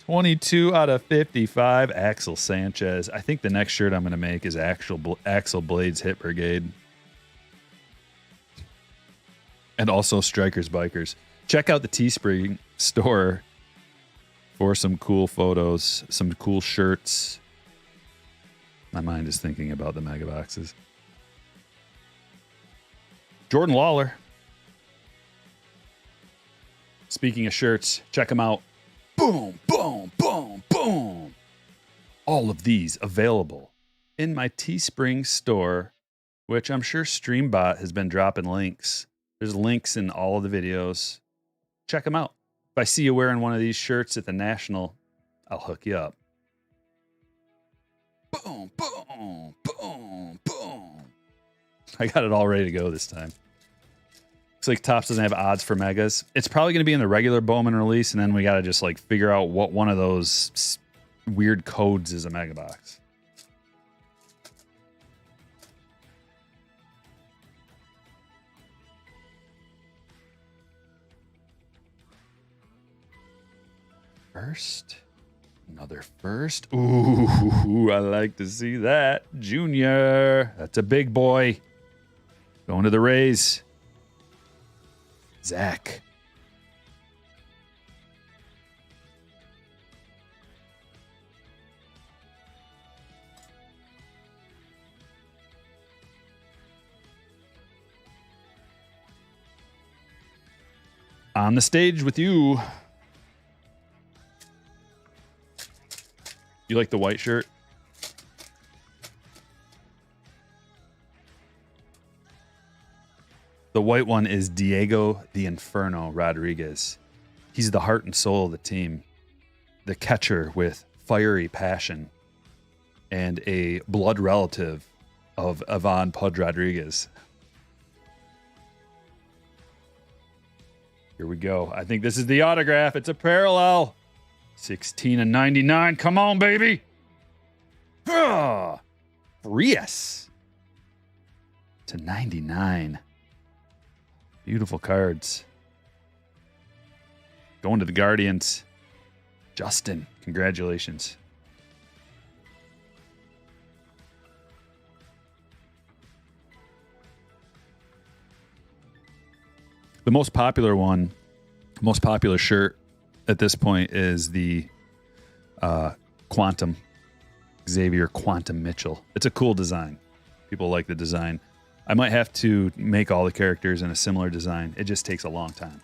S1: 22 out of 55, Axel Sanchez. I think the next shirt I'm going to make is Axel Blades Hit Brigade. And also Strikers Bikers. Check out the store for some cool photos, some cool shirts. My mind is thinking about the mega boxes. Jordan Lawler. Speaking of shirts, check them out. Boom, boom, boom, boom. All of these available in my Teespring store, which I'm sure Streambot has been dropping links. There's links in all of the videos. Check them out. If I see you wearing one of these shirts at the National, I'll hook you up. Boom, boom, boom, boom. I got it all ready to go this time. Looks like Topps doesn't have odds for megas. It's probably going to be in the regular Bowman release, and then we got to just like figure out what one of those weird codes is a mega box. First. Another first. Ooh, I like to see that. Junior. That's a big boy. Going to the Rays. Zach. On the stage with you. You like the white shirt? The white one is Diego the Inferno Rodriguez. He's the heart and soul of the team. The catcher with fiery passion and a blood relative of Ivan Pudge Rodriguez. Here we go. I think this is the autograph. It's a parallel. 16/99. Come on, baby. Frias /99. Beautiful cards. Going to the Guardians. Justin, congratulations. The most popular shirt at this point is the Quantum, Xavier Quantum Mitchell. It's a cool design. People like the design. I might have to make all the characters in a similar design. It just takes a long time.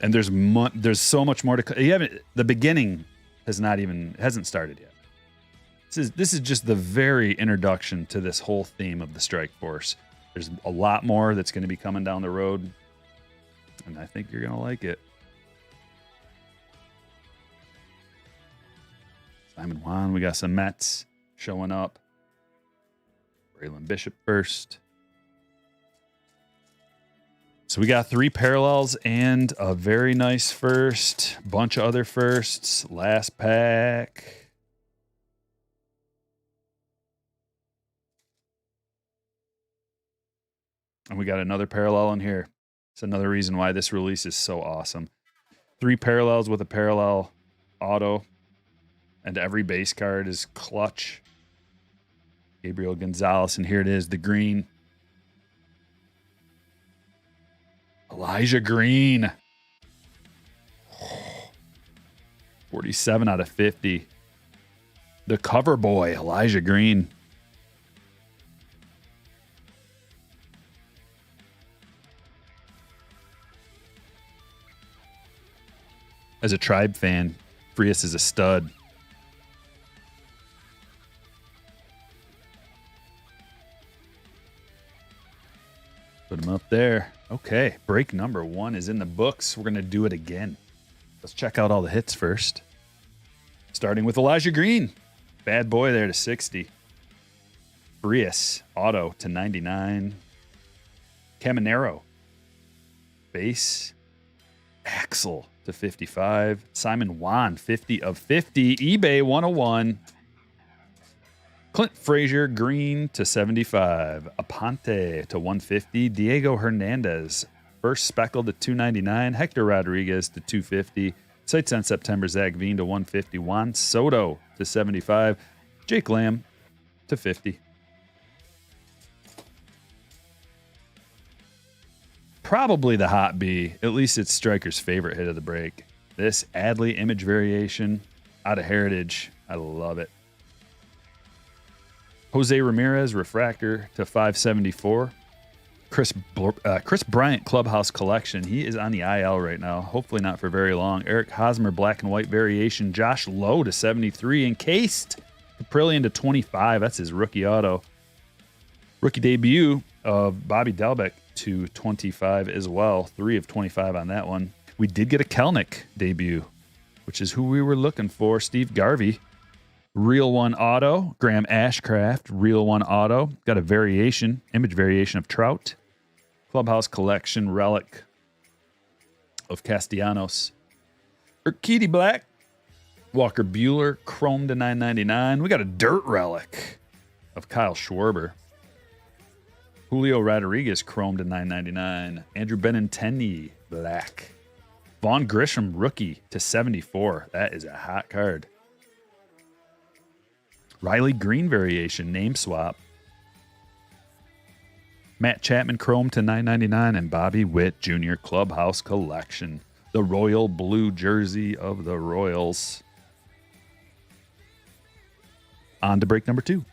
S1: And there's so much more to. The beginning hasn't started yet. This is just the very introduction to this whole theme of the Strike Force. There's a lot more that's going to be coming down the road, and I think you're going to like it. Simon Juan, we got some Mets showing up. Braylon Bishop first. So we got 3 parallels and a very nice first. Bunch of other firsts. Last pack. And we got another parallel in here. It's another reason why this release is so awesome. 3 parallels with a parallel auto. And every base card is clutch. Gabriel Gonzalez, and here it is, the green. Elijah Green. 47/50. The cover boy, Elijah Green. As a Tribe fan, Frias is a stud. Put him up there. Okay, break number 1 is in the books. We're going to do it again. Let's check out all the hits first. Starting with Elijah Green. Bad boy there /60. Frias, auto /99. Caminero. Base. Axel /55. Simon Juan, 50/50. eBay 101. Clint Frazier, green /75. Aponte /150. Diego Hernandez, first speckled /299. Hector Rodriguez /250. Sights on September, Zach Veen /150. Juan Soto /75. Jake Lamb /50. Probably the Hot B. At least it's Striker's favorite hit of the break. This Adley image variation out of Heritage. I love it. Jose Ramirez refractor to 574. Chris Bryant Clubhouse Collection. He is on the IL right now. Hopefully not for very long. Eric Hosmer Black and White variation. Josh Lowe to 73. Encased Caprillion to 25. That's his rookie auto. Rookie debut of Bobby Delbeck to 25 as well. 3 of 25 on that one. We did get a Kelnick debut, which is who we were looking for. Steve Garvey. Real One Auto. Graham Ashcraft. Real One Auto. Got a variation, image variation of Trout. Clubhouse Collection relic of Castellanos. Urquidy Black. Walker Buehler. Chrome to 999. We got a dirt relic of Kyle Schwarber. Julio Rodriguez Chrome to 999. Andrew Benintendi Black. Vaughn Grisham rookie to 74. That is a hot card. Riley Green variation, name swap. Matt Chapman Chrome to 999 and Bobby Witt Jr. Clubhouse Collection. The royal blue jersey of the Royals. On to break number 2.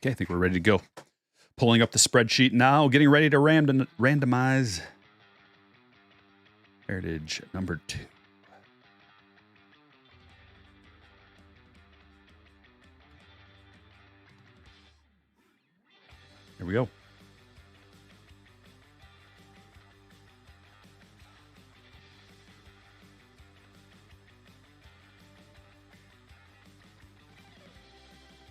S1: Okay, I think we're ready to go. Pulling up the spreadsheet now, getting ready to randomize Heritage number 2. Here we go.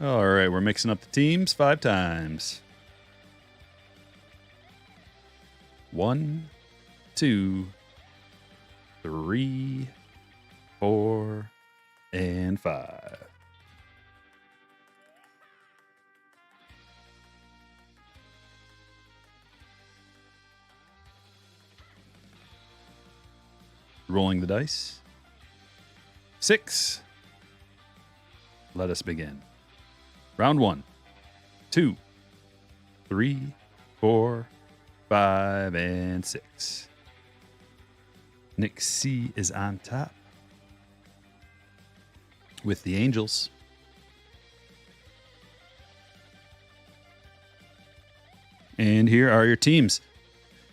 S1: All right, we're mixing up the teams 5 times. 1, 2, 3, 4, and 5. Rolling the dice. 6. Let us begin. Round 1, 2, 3, 4, 5, and 6. Nick C is on top with the Angels. And here are your teams.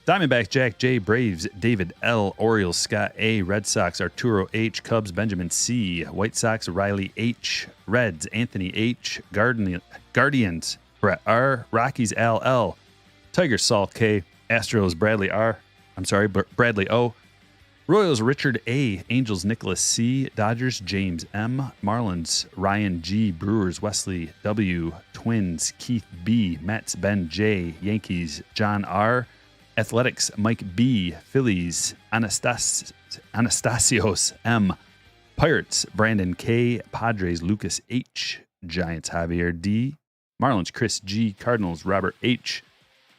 S1: Diamondbacks, Jack J. Braves, David L. Orioles, Scott A. Red Sox, Arturo H. Cubs, Benjamin C. White Sox, Riley H. Reds, Anthony H. Guardians, Brett R. Rockies, Al L. Tigers, Saul K. Astros, Bradley O. Royals, Richard A. Angels, Nicholas C. Dodgers, James M. Marlins, Ryan G. Brewers, Wesley W. Twins, Keith B. Mets, Ben J. Yankees, John R. Athletics, Mike B. Phillies, Anastasios M. Pirates, Brandon K. Padres, Lucas H. Giants, Javier D. Marlins, Chris G. Cardinals, Robert H.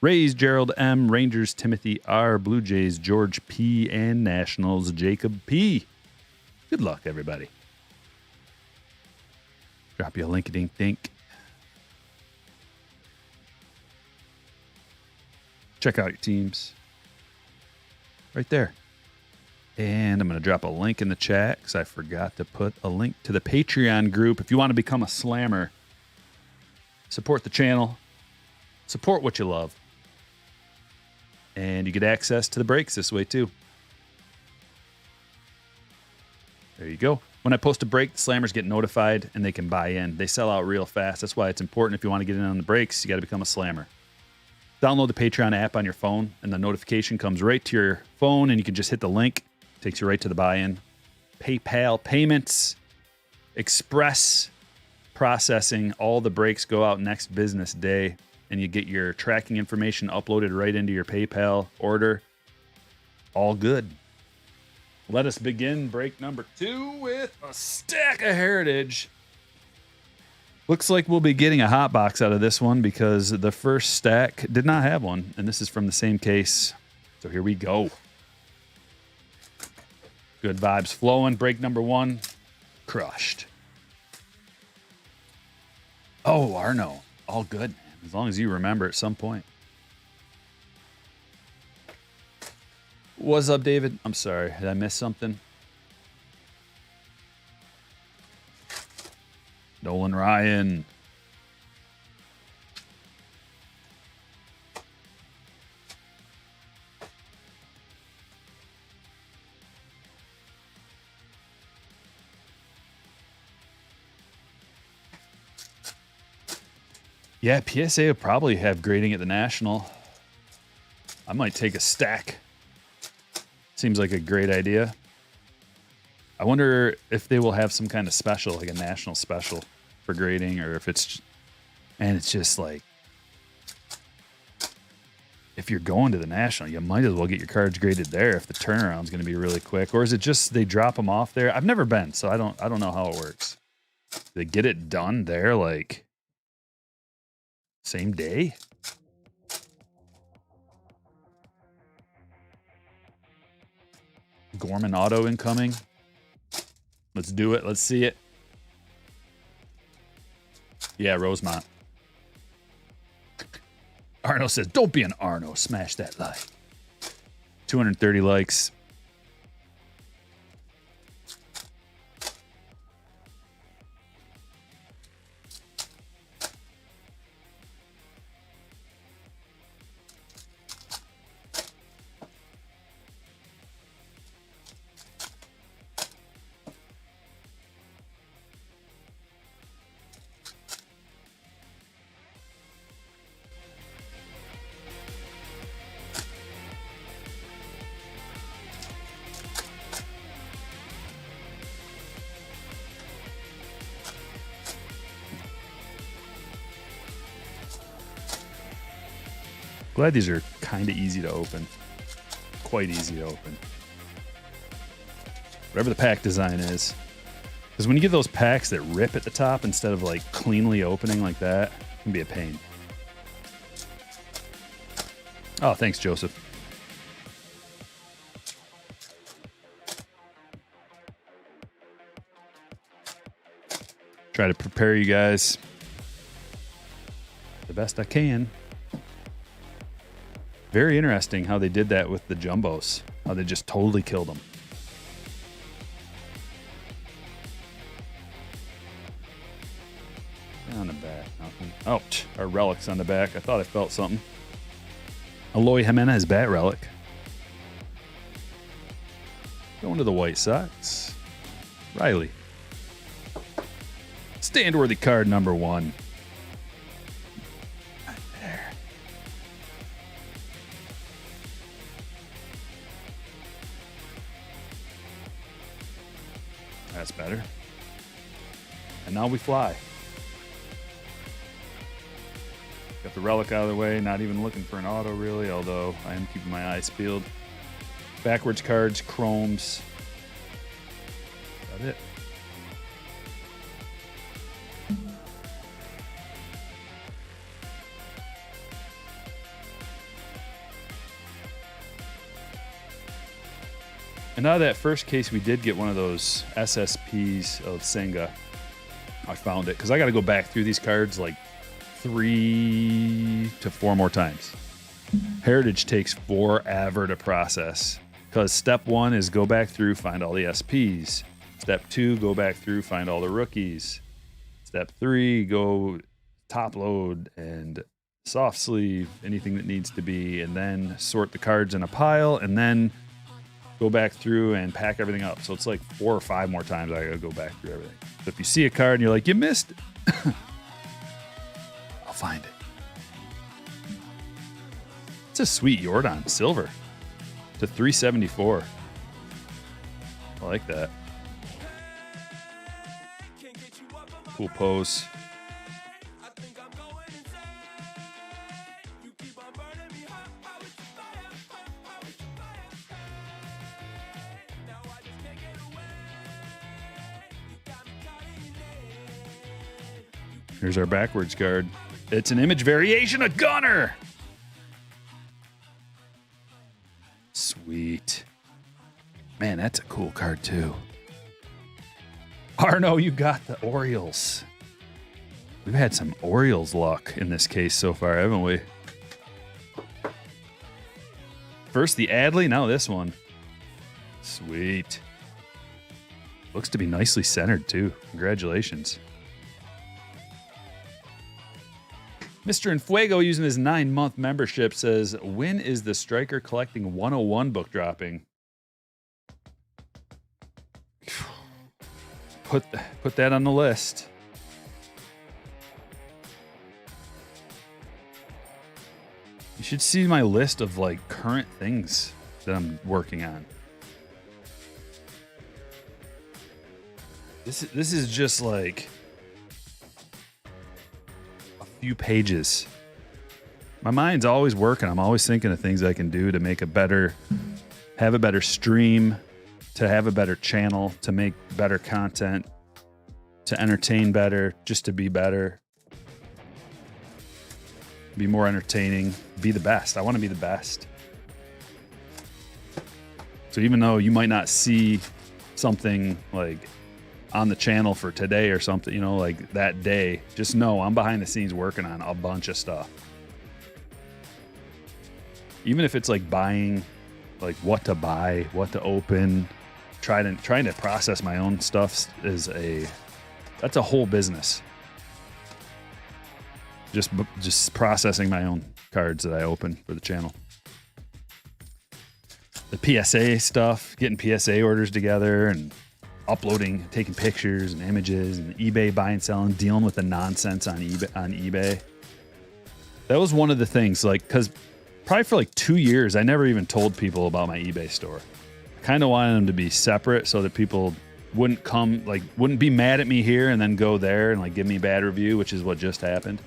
S1: Rays, Gerald M. Rangers, Timothy R. Blue Jays, George P. And Nationals, Jacob P. Good luck, everybody. Drop you a link-a-dink-dink. Check out your teams right there. And I'm going to drop a link in the chat because I forgot to put a link to the Patreon group. If you want to become a slammer, support the channel, support what you love, And you get access to the brakes this way too. There you go. When I post a brake, the slammers get notified and they can buy in. They sell out real fast. That's why it's important if you want to get in on the brakes, you got to become a slammer. Download the Patreon app on your phone and the notification comes right to your phone and you can just hit the link. It takes you right to the buy-in. PayPal payments, express processing. All the brakes go out next business day and you get your tracking information uploaded right into your PayPal order. All good. Let us begin break number 2 with a stack of Heritage. Looks like we'll be getting a hot box out of this one because the first stack did not have one, and this is from the same case. So here we go. Good vibes flowing. Break number 1, crushed. Oh, Arno. All good, man. As long as you remember at some point. What's up, David? I'm sorry. Did I miss something? Nolan Ryan. Yeah, PSA will probably have grading at the National. I might take a stack. Seems like a great idea. I wonder if they will have some kind of special, like a national special for grading, or if it's, and it's just like, if you're going to the national, you might as well get your cards graded there if the turnaround's going to be really quick. Or is it just they drop them off there? I've never been, so I don't know how it works. They get it done there, like same day. Gorman auto incoming. Let's do it. Let's see it. Yeah, Rosemont. Arno says, don't be an Arno. Smash that like. 230 likes. Glad these are kind of easy to open. Quite easy to open. Whatever the pack design is. Because when you get those packs that rip at the top instead of like cleanly opening like that, it can be a pain. Oh, thanks, Joseph. Try to prepare you guys the best I can. Very interesting how they did that with the jumbos. How they just totally killed them. On the back, nothing. Oh, our relics on the back. I thought I felt something. Eloy Jimenez bat relic. Going to the White Sox. Riley. Stand-worthy card number 1. That's better. And now we fly. Got the relic out of the way, not even looking for an auto really, although I am keeping my eyes peeled. Backwards cards, chromes. That's it. And out of that first case, we did get one of those SSPs of Senga. I found it because I got to go back through these cards like 3 to 4 more times. Heritage takes forever to process because step 1 is go back through, find all the SPs. Step 2, go back through, find all the rookies. Step 3, go top load. And soft sleeve, anything that needs to be, and then sort the cards in a pile, and then go back through and pack everything up. So it's like 4 or 5 more times I gotta go back through everything. So if you see a card and you're like, you missed it, I'll find it. It's a sweet Jordan silver to 374. I like that. Cool pose. Here's our backwards card. It's an image variation of Gunner. Sweet. Man, that's a cool card too. Arno, you got the Orioles. We've had some Orioles luck in this case so far, haven't we? First the Adley, now this one. Sweet. Looks to be nicely centered too. Congratulations. Mr. Infuego, using his 9-month membership, says, when is the Striker Collecting 101 book dropping? Put that on the list. You should see my list of like current things that I'm working on. This is just like a few pages. My mind's always working. I'm always thinking of things I can do to make have a better stream, to have a better channel, to make better content, to entertain better, just to be better, be more entertaining, be the best. I want to be the best. So even though you might not see something like on the channel for today or something, you know, like that day, just know I'm behind the scenes working on a bunch of stuff. Even if it's like buying, like what to buy, what to open, trying to process my own stuff that's a whole business. Just processing my own cards that I open for the channel. The PSA stuff, getting PSA orders together and uploading, taking pictures and images, and eBay buying, selling, dealing with the nonsense on eBay. That was one of the things, like, because probably for like 2 years, I never even told people about my eBay store. I kind of wanted them to be separate so that people wouldn't be mad at me here and then go there and like give me a bad review, which is what just happened.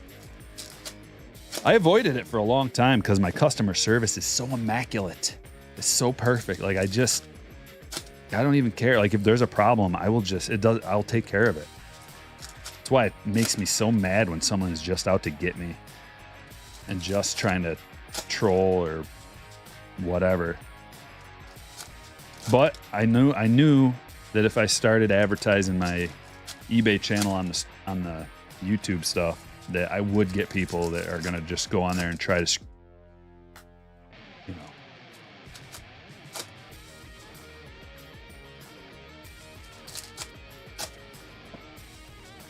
S1: I avoided it for a long time because my customer service is so immaculate. It's so perfect. Like I don't even care. Like if there's a problem, I'll take care of it. That's why it makes me so mad when someone is just out to get me and just trying to troll or whatever. But I knew that if I started advertising my eBay channel on the YouTube stuff, that I would get people that are going to just go on there and try to, you know.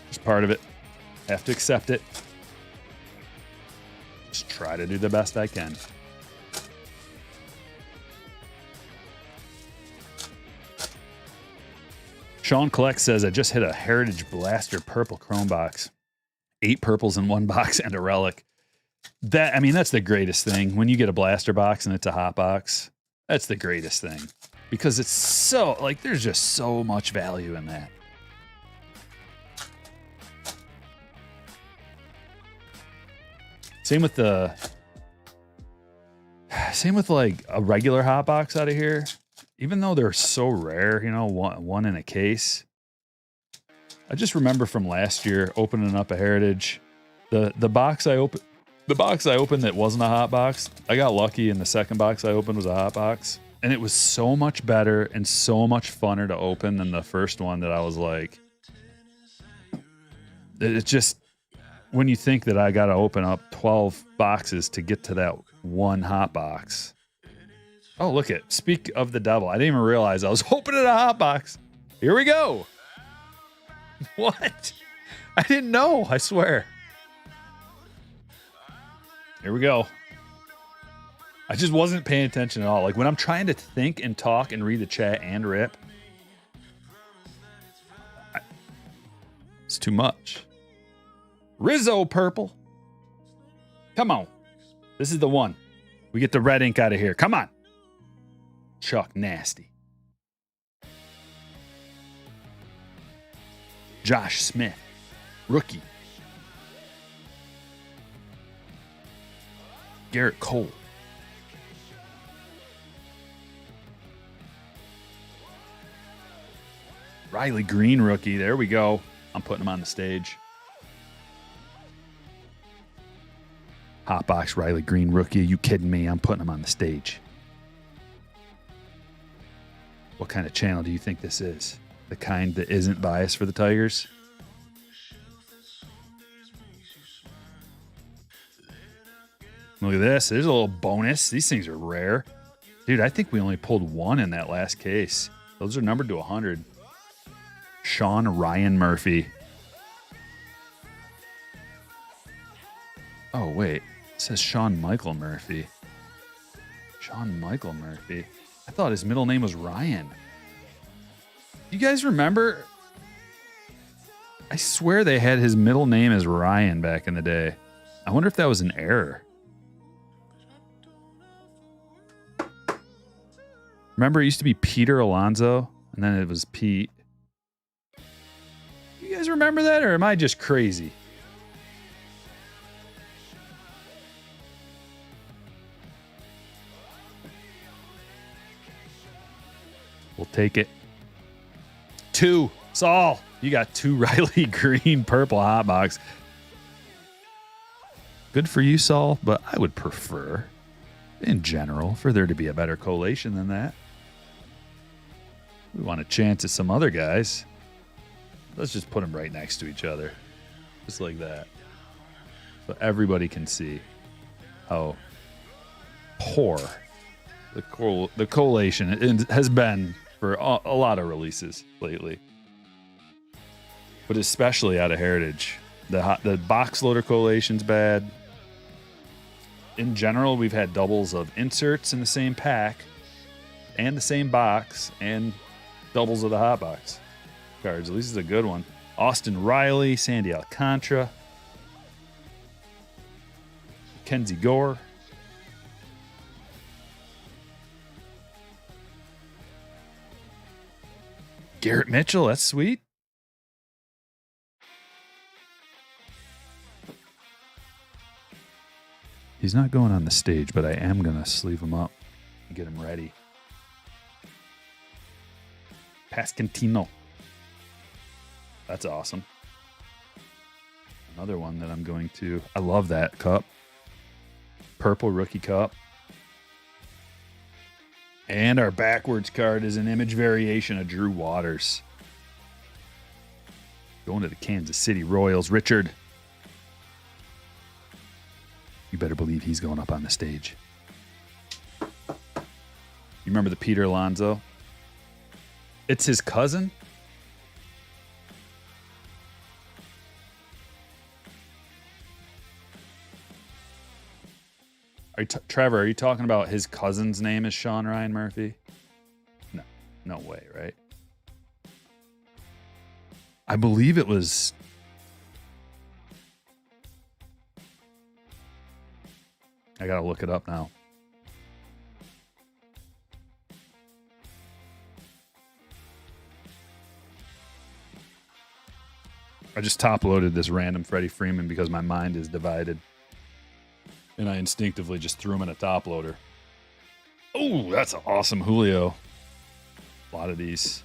S1: Just part of it. Have to accept it. Just try to do the best I can. Sean Collect says, I just hit a Heritage Blaster purple chrome box. 8 purples in one box and a relic. That's the greatest thing. When you get a blaster box and it's a hot box, that's the greatest thing. Because it's so, like, there's just so much value in that. Same with like a regular hot box out of here. Even though they're so rare, you know, one in a case. I just remember from last year opening up a Heritage, the box I opened that wasn't a hot box. I got lucky, and the second box I opened was a hot box, and it was so much better and so much funner to open than the first one that I was like, it's just when you think that I got to open up 12 boxes to get to that one hot box. Oh, look it! Speak of the devil, I didn't even realize I was opening a hot box. Here we go. What? I didn't know, I swear. Here we go. I just wasn't paying attention at all. Like when I'm trying to think and talk and read the chat and rip, it's too much. Rizzo purple. Come on. This is the one. We get the red ink out of here. Come on. Chuck Nasty. Josh Smith. Rookie. Garrett Cole. Riley Green rookie. There we go. I'm putting him on the stage. Hotbox Riley Green rookie. Are you kidding me? I'm putting him on the stage. What kind of channel do you think this is? The kind that isn't biased for the Tigers? Look at this. There's a little bonus. These things are rare. Dude, I think we only pulled one in that last case. Those are numbered to 100. Sean Ryan Murphy. Oh, wait. It says Sean Michael Murphy. Sean Michael Murphy. I thought his middle name was Ryan. You guys remember? I swear they had his middle name as Ryan back in the day. I wonder if that was an error. Remember, it used to be Peter Alonso, and then it was Pete. You guys remember that, or am I just crazy? We'll take it. 2. Saul, you got 2 Riley Green purple hot box. Good for you, Saul, but I would prefer, in general, for there to be a better collation than that. We want a chance at some other guys. Let's just put them right next to each other. Just like that. So everybody can see how poor the collation has been for a lot of releases lately. But especially out of Heritage. The box loader collation's bad. In general, we've had doubles of inserts in the same pack and the same box and doubles of the hot box cards. At least it's a good one. Austin Riley, Sandy Alcantara, Kenzie Gore, Garrett Mitchell. That's sweet. He's not going on the stage, but I am going to sleeve him up and get him ready. Pascantino. That's awesome. Another one that I'm going to... I love that cup. Purple rookie cup. And our backwards card is an image variation of Drew Waters. Going to the Kansas City Royals. Richard. You better believe he's going up on the stage. You remember the Peter Alonso? It's his cousin? Trevor, are you talking about his cousin's name is Sean Ryan Murphy? No way, right? I believe it was... I gotta look it up now. I just top-loaded this random Freddie Freeman because my mind is divided. And I instinctively just threw him in a top loader. Oh, that's an awesome Julio. A lot of these.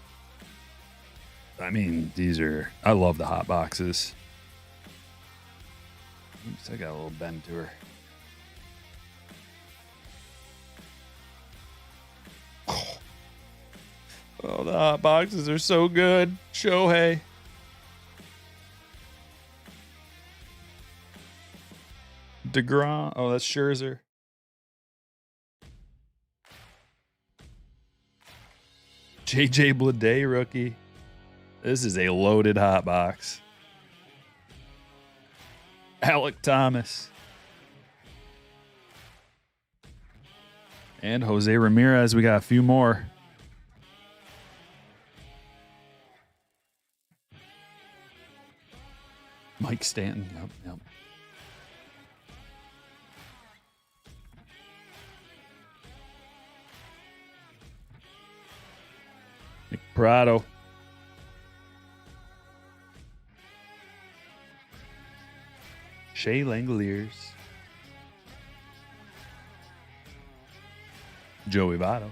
S1: I mean, these are... I love the hot boxes. Oops, I got a little bend to her. Oh, the hot boxes are so good. Shohei. DeGrom. Oh, that's Scherzer. JJ Bleday rookie. This is a loaded hot box. Alec Thomas. And Jose Ramirez, we got a few more. Mike Stanton, yep. Nick Prado. Shea Langoliers. Joey Votto.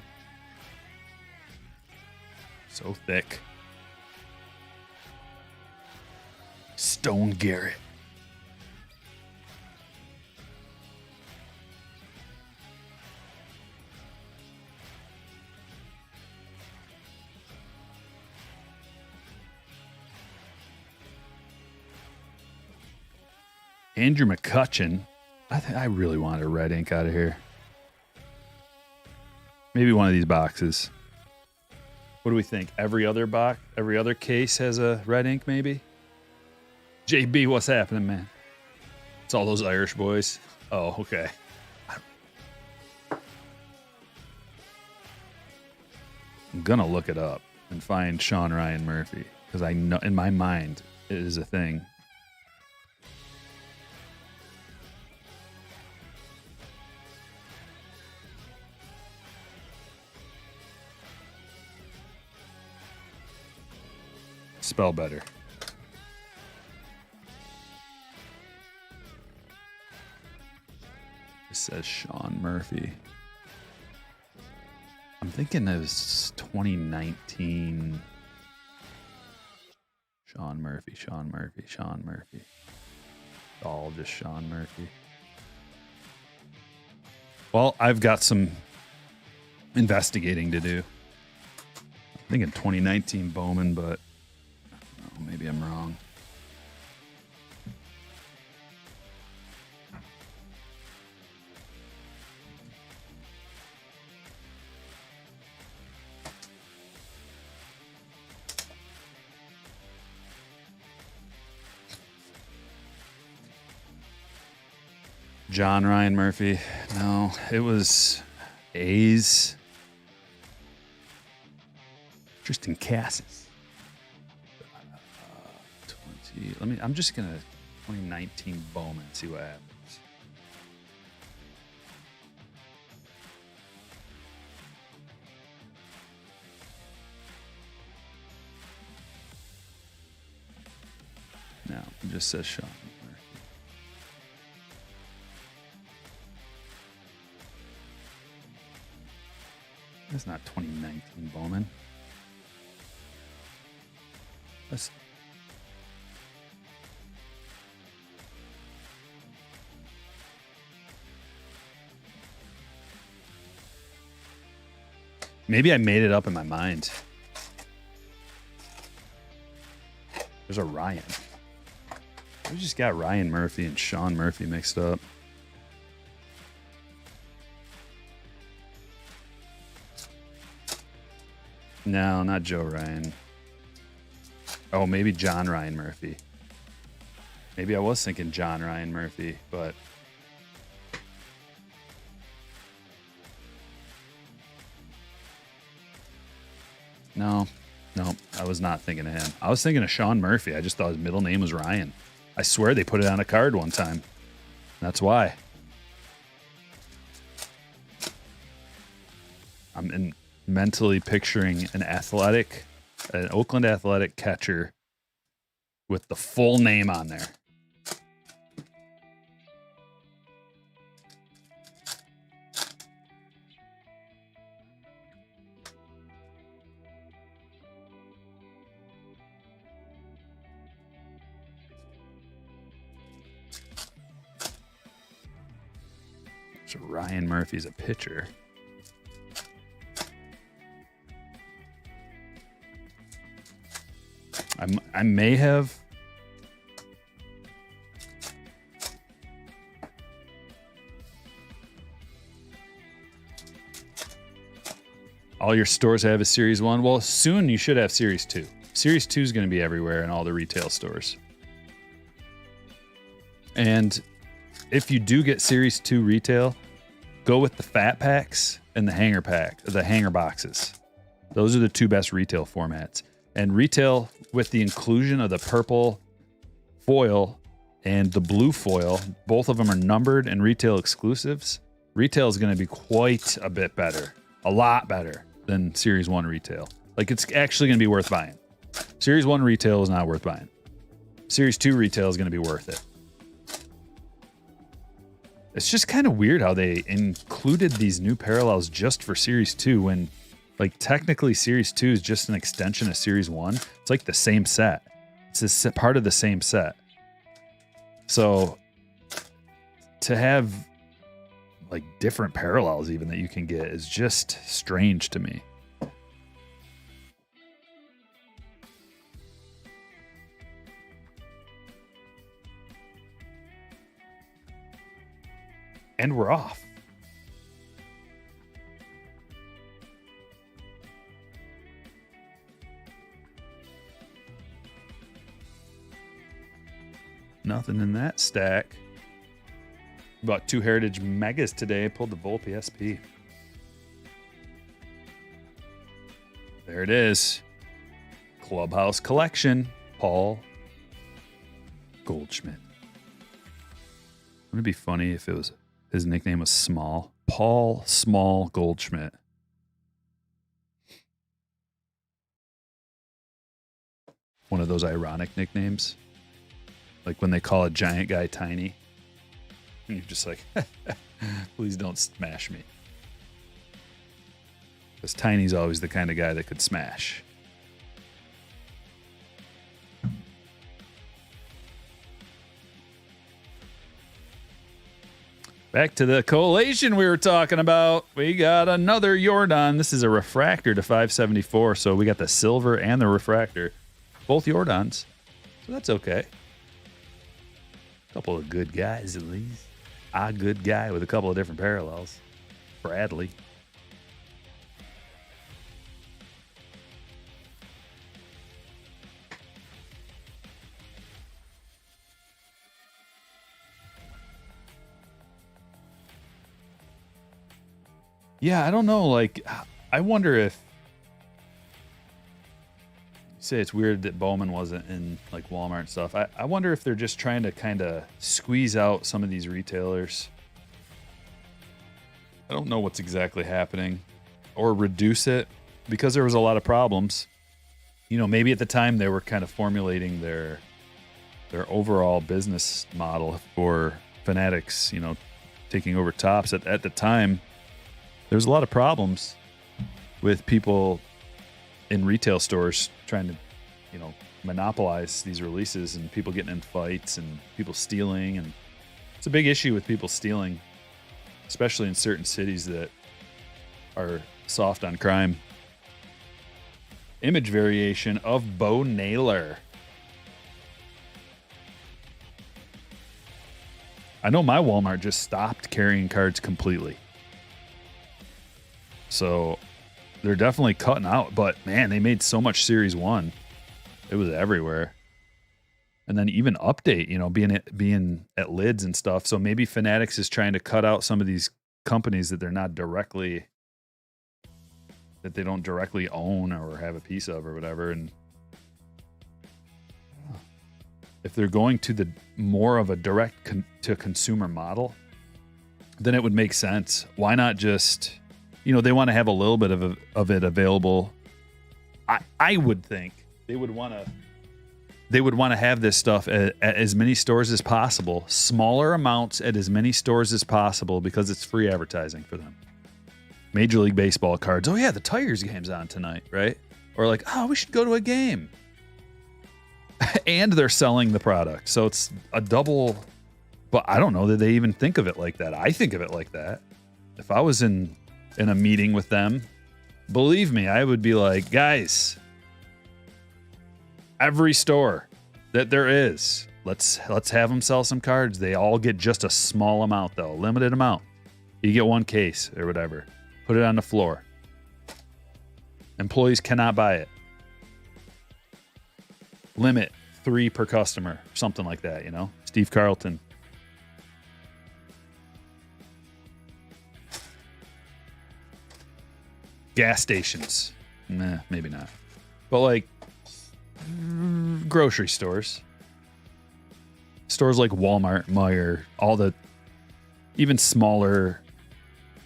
S1: So thick. Stone Garrett. Andrew McCutchen. I really wanted a red ink out of here. Maybe one of these boxes. What do we think? Every other case has a red ink, maybe? JB, what's happening, man? It's all those Irish boys. Oh, okay. I'm gonna look it up and find Sean Ryan Murphy because I know in my mind it is a thing. Spell better. It says Sean Murphy. I'm thinking it was 2019. Sean Murphy. All just Sean Murphy. Well, I've got some investigating to do. I'm thinking 2019 Bowman, but maybe I'm wrong. John Ryan Murphy. No, it was A's. Tristan Cassis. 20. I'm just gonna 2019 Bowman. See what happens. No, it just says Sean. That's not 2019 Bowman. That's maybe I made it up in my mind. There's a Ryan. We just got Ryan Murphy and Sean Murphy mixed up. No, not Joe Ryan. Oh, maybe John Ryan Murphy. Maybe I was thinking John Ryan Murphy, but no, I was not thinking of him. I was thinking of Sean Murphy. I just thought his middle name was Ryan. I swear they put it on a card one time. That's why. I'm mentally picturing an Oakland Athletic catcher with the full name on there. So Ryan Murphy's a pitcher. I may have. All your stores have a Series 1. Well, soon you should have Series 2. Series 2 is going to be everywhere in all the retail stores. And if you do get Series 2 retail, go with the fat packs and the hanger boxes. Those are the two best retail formats. And retail, with the inclusion of the purple foil and the blue foil, both of them are numbered and retail exclusives. Retail is going to be quite a bit better, a lot better than Series 1 retail. Like, it's actually going to be worth buying. Series 1 retail is not worth buying. Series 2 retail is going to be worth it. It's just kind of weird how they included these new parallels just for Series 2 when, like, technically Series 2 is just an extension of Series 1. It's like the same set. It's a part of the same set. So to have like different parallels even that you can get is just strange to me. And we're off. Nothing in that stack. Bought 2 Heritage Megas today. Pulled the Volpe SP. There it is. Clubhouse Collection. Paul Goldschmidt. Wouldn't it be funny if it was his nickname was Small? Paul Small Goldschmidt. One of those ironic nicknames. Like when they call a giant guy tiny. And you're just like, please don't smash me. Because Tiny's always the kind of guy that could smash. Back to the collation we were talking about. We got another Jordan. This is a refractor to 574. So we got the silver and the refractor. Both Jordans. So that's okay. Couple of good guys, at least. A good guy with a couple of different parallels. Bradley. Yeah, I don't know. Like, I wonder if... say it's weird that Bowman wasn't in like Walmart and stuff. I wonder if they're just trying to kind of squeeze out some of these retailers. I don't know what's exactly happening, or reduce it, because there was a lot of problems. You know, maybe at the time they were kind of formulating their overall business model for Fanatics, you know, taking over Tops. At the time, there was a lot of problems with people in retail stores trying to, you know, monopolize these releases, and people getting in fights and people stealing. And it's a big issue with people stealing, especially in certain cities that are soft on crime. Image variation of Bo Naylor. I know my Walmart just stopped carrying cards completely. So they're definitely cutting out, but man, they made so much Series 1. It was everywhere. And then even Update, you know, being at lids and stuff. So maybe Fanatics is trying to cut out some of these companies that they're not directly, that they don't directly own or have a piece of or whatever. And if they're going to the more of a direct to consumer model, then it would make sense. Why not just, you know, they want to have a little bit of it available. I would think they would want to have this stuff at as many stores as possible, smaller amounts at as many stores as possible, because it's free advertising for them. Major League Baseball cards. Oh yeah, the Tigers game's on tonight, right? Or like, oh, we should go to a game. And they're selling the product. So it's a double, but I don't know that they even think of it like that. I think of it like that. If I was in a meeting with them, believe me, I would be like, guys, every store that there is, let's have them sell some cards. They all get just a small amount though, limited amount. You get one case or whatever. Put it on the floor. Employees cannot buy it. Limit 3 per customer, something like that, you know? Steve Carlton. gas stations. Nah, maybe not. But like grocery stores. Stores like Walmart, Meijer, all the even smaller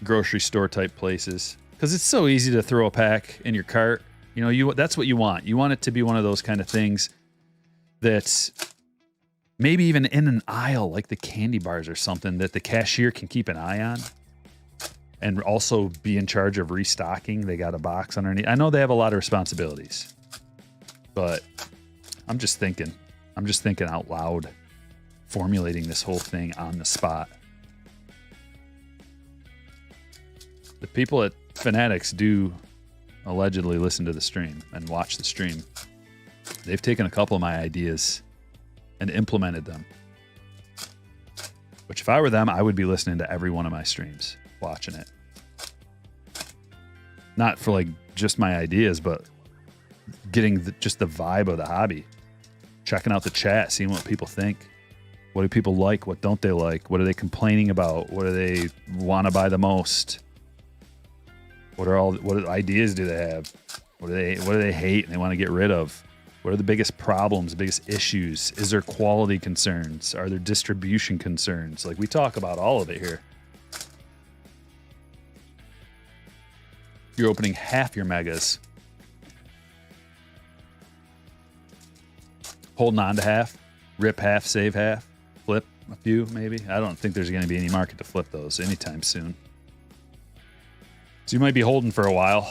S1: grocery store type places. Because it's so easy to throw a pack in your cart. You know, that's what you want. You want it to be one of those kind of things that's maybe even in an aisle like the candy bars or something that the cashier can keep an eye on and also be in charge of restocking. They got a box underneath. I know they have a lot of responsibilities, but I'm just thinking out loud, formulating this whole thing on the spot. The people at Fanatics do allegedly listen to the stream and watch the stream. They've taken a couple of my ideas and implemented them. Which if I were them, I would be listening to every one of my streams, watching it. Not for like just my ideas, but getting just the vibe of the hobby. Checking out the chat, seeing what people think. What do people like? What don't they like? What are they complaining about? What do they want to buy the most? What ideas do they have? What do they hate and they want to get rid of? What are the biggest problems, biggest issues? Is there quality concerns? Are there distribution concerns? Like, we talk about all of it here. You're opening half your megas. Holding on to half. Rip half, save half. Flip a few, maybe. I don't think there's going to be any market to flip those anytime soon. So you might be holding for a while.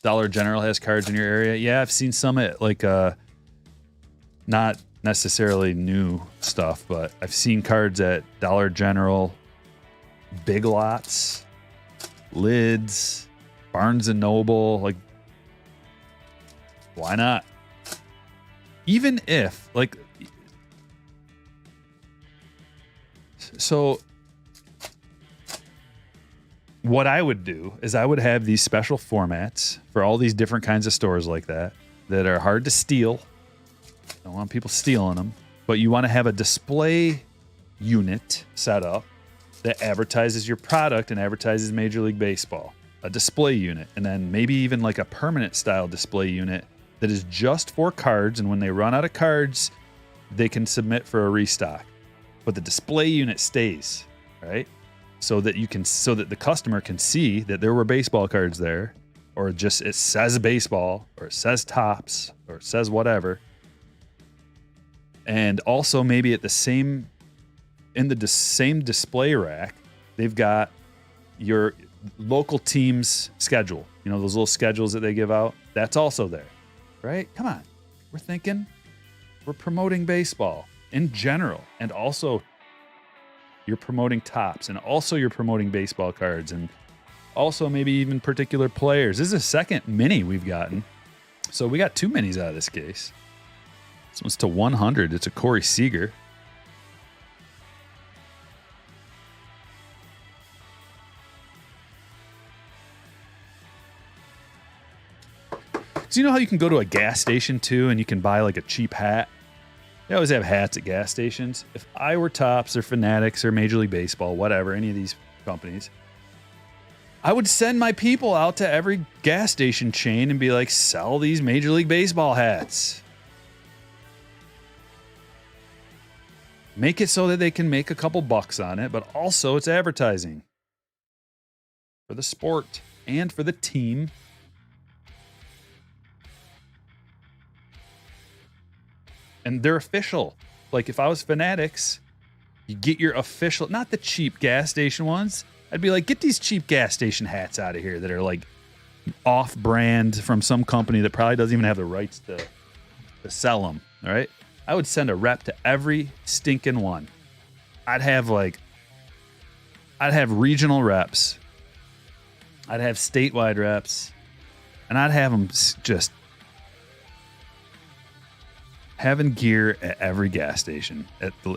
S1: Dollar General has cards in your area. Yeah, I've seen some at like not necessarily new stuff, but I've seen cards at Dollar General, Big Lots, Lids, Barnes and Noble. Like, why not? Even if like, so what I would do is I would have these special formats for all these different kinds of stores like that are hard to steal. Don't want people stealing them, but you want to have a display unit set up that advertises your product and advertises Major League Baseball. A display unit, and then maybe even like a permanent style display unit that is just for cards, and when they run out of cards, they can submit for a restock. But the display unit stays, right? So that the customer can see that there were baseball cards there, or just it says baseball, or it says Topps, or it says whatever. And also maybe in the same display rack, they've got your local team's schedule. You know, those little schedules that they give out? That's also there, right? Come on. We're promoting baseball in general, and also you're promoting Topps, and also you're promoting baseball cards, and also maybe even particular players. This is the second mini we've gotten. So we got 2 minis out of this case. This one's to 100. It's a Corey Seager. So you know how you can go to a gas station too and you can buy like a cheap hat? They always have hats at gas stations. If I were Topps or Fanatics or Major League Baseball, whatever, any of these companies, I would send my people out to every gas station chain and be like, sell these Major League Baseball hats. Make it so that they can make a couple bucks on it, but also it's advertising for the sport and for the team. And they're official. Like if I was Fanatics, you get your official, not the cheap gas station ones. I'd be like, get these cheap gas station hats out of here that are like off-brand from some company that probably doesn't even have the rights to sell them, all right? I would send a rep to every stinking one. I'd have regional reps. I'd have statewide reps. And I'd have them just having gear at every gas station.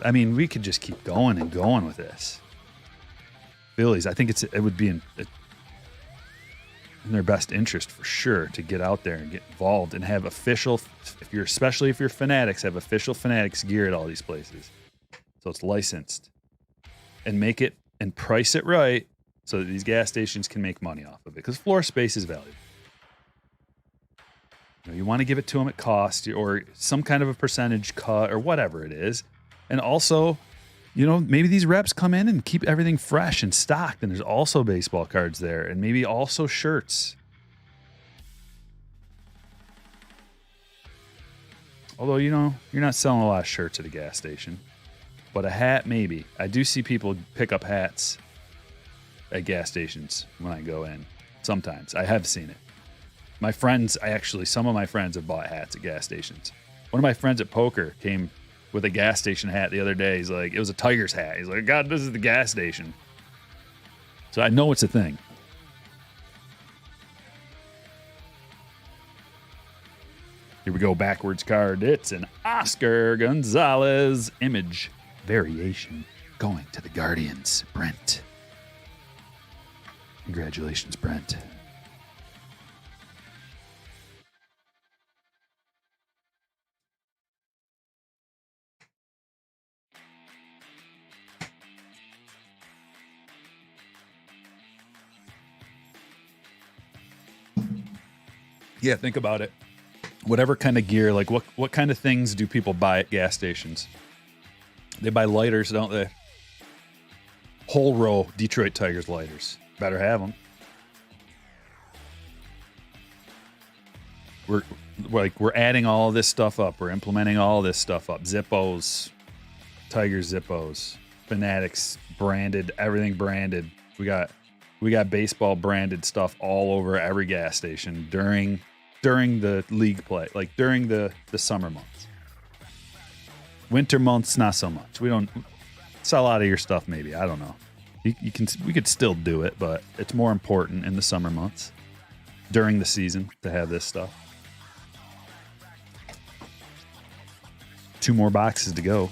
S1: I mean, we could just keep going and going with this. Phillies, I think it would be in their best interest for sure to get out there and get involved and have official, especially if you're Fanatics, have official Fanatics gear at all these places. So it's licensed. And make it and price it right so that these gas stations can make money off of it, because floor space is valuable. You want to give it to them at cost or some kind of a percentage cut or whatever it is. And also, maybe these reps come in and keep everything fresh and stocked, and there's also baseball cards there and maybe also shirts. Although, you're not selling a lot of shirts at a gas station. But a hat, maybe. I do see people pick up hats at gas stations when I go in. Sometimes. I have seen it. Some of my friends have bought hats at gas stations. One of my friends at poker came with a gas station hat the other day. He's like, it was a Tigers hat. He's like, God, this is the gas station. So I know it's a thing. Here we go, backwards card. It's an Oscar Gonzalez image variation going to the Guardians, Brent. Congratulations, Brent. Yeah, think about it. Whatever kind of gear, like what kind of things do people buy at gas stations? They buy lighters, don't they? Whole row Detroit Tigers lighters. Better have them. We're adding all this stuff up. We're implementing all this stuff up. Zippos, Tigers Zippos, Fanatics branded, everything branded. We got baseball branded stuff all over every gas station during the league play, like during the summer months. Winter months, not so much. We don't sell out of your stuff. Maybe, I don't know. We could still do it, but it's more important in the summer months during the season to have this stuff. 2 more boxes to go.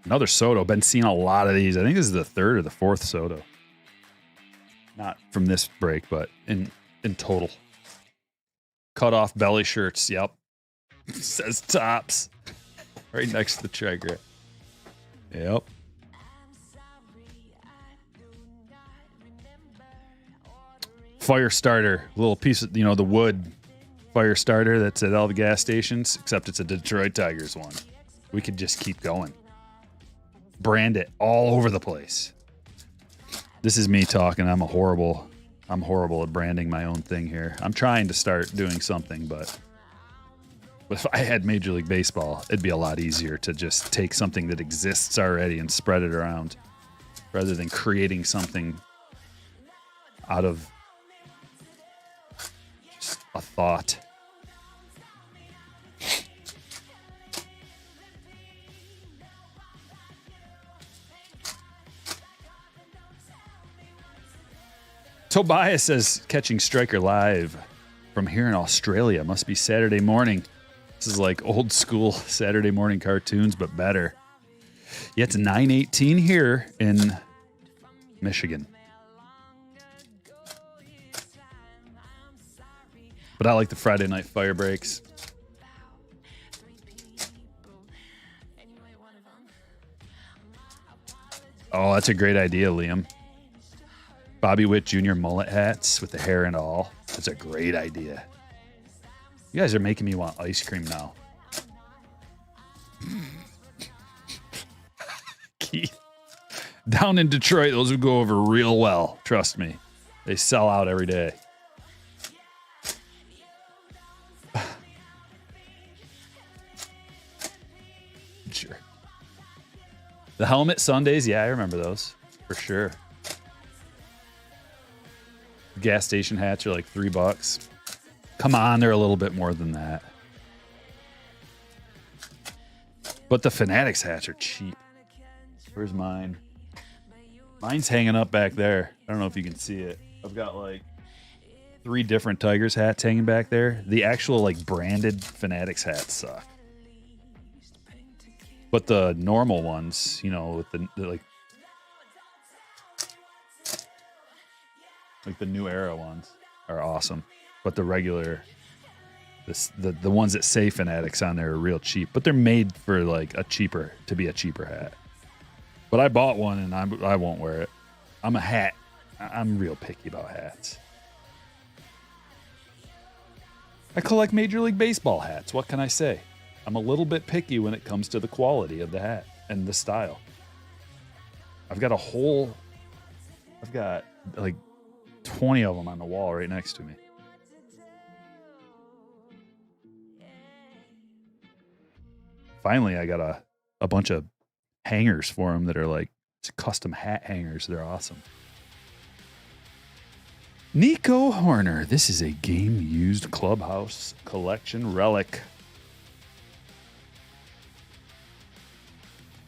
S1: Another Soto. Been seeing a lot of these. I think this is the 3rd or the 4th Soto. Not from this break, but in total. Cut off belly shirts. Yep. Says Tops. Right next to the trigger. Yep. Fire starter. Little piece of, the wood fire starter that's at all the gas stations, except it's a Detroit Tigers one. We could just keep going. Brand it all over the place. This is me talking. I'm horrible at branding my own thing here. I'm trying to start doing something, but if I had Major League Baseball, it'd be a lot easier to just take something that exists already and spread it around rather than creating something out of just a thought. Tobias says, catching Striker live from here in Australia. Must be Saturday morning. This is like old school Saturday morning cartoons, but better. Yeah, it's 9:18 here in Michigan. But I like the Friday night fire breaks. Oh, that's a great idea, Liam. Bobby Witt Jr. mullet hats with the hair and all. That's a great idea. You guys are making me want ice cream now. Keith. Down in Detroit, those would go over real well. Trust me. They sell out every day. Sure. The helmet Sundays, yeah, I remember those for sure. Gas station hats are like $3. Come on, they're a little bit more than that. But the Fanatics hats are cheap. Where's mine? Mine's hanging up back there. I don't know if you can see it. I've got like 3 different Tigers hats hanging back there. The actual like branded Fanatics hats suck. But the normal ones, with the like the new era ones are awesome. But the The ones that say Fanatics on there are real cheap, but they're made for like a cheaper hat. But I bought one and I won't wear it. I'm real picky about hats. I collect Major League Baseball hats. What can I say? I'm a little bit picky when it comes to the quality of the hat and the style. I've got like 20 of them on the wall right next to me. Finally, I got a bunch of hangers for them that are like custom hat hangers. They're awesome. Nico Horner. This is a game-used Clubhouse Collection relic.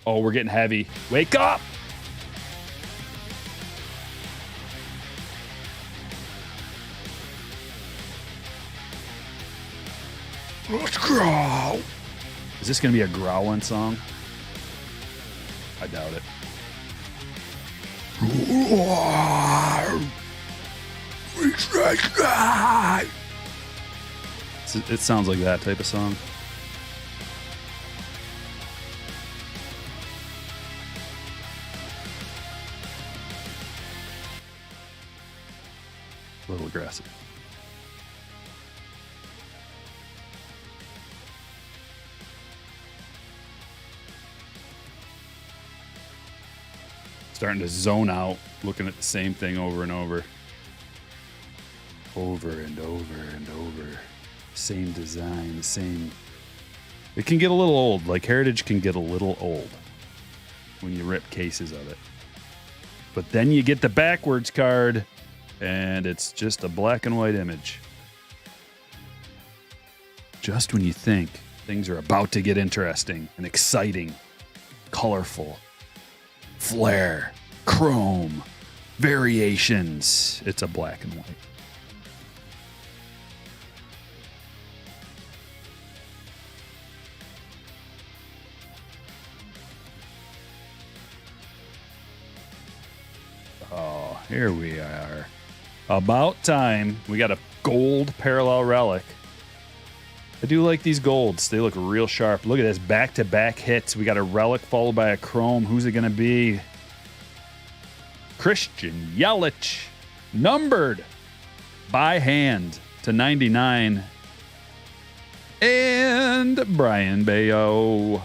S1: Oh, we're getting heavy. Wake up! Let's growl. Is this going to be a growling song? I doubt it. It sounds like that type of song. A little aggressive. Starting to zone out, looking at the same thing over and over. Over and over and over. Same design, same. It can get a little old. Like Heritage can get a little old when you rip cases of it. But then you get the backwards card, and it's just a black and white image. Just when you think things are about to get interesting and exciting, colorful, flare, chrome, variations, it's a black and white. Oh, here we are. About time. We got a gold parallel relic. I do like these golds. They look real sharp. Look at this. Back-to-back hits. We got a relic followed by a chrome. Who's it going to be? Christian Yelich. Numbered by hand to 99. And Brian Bayo.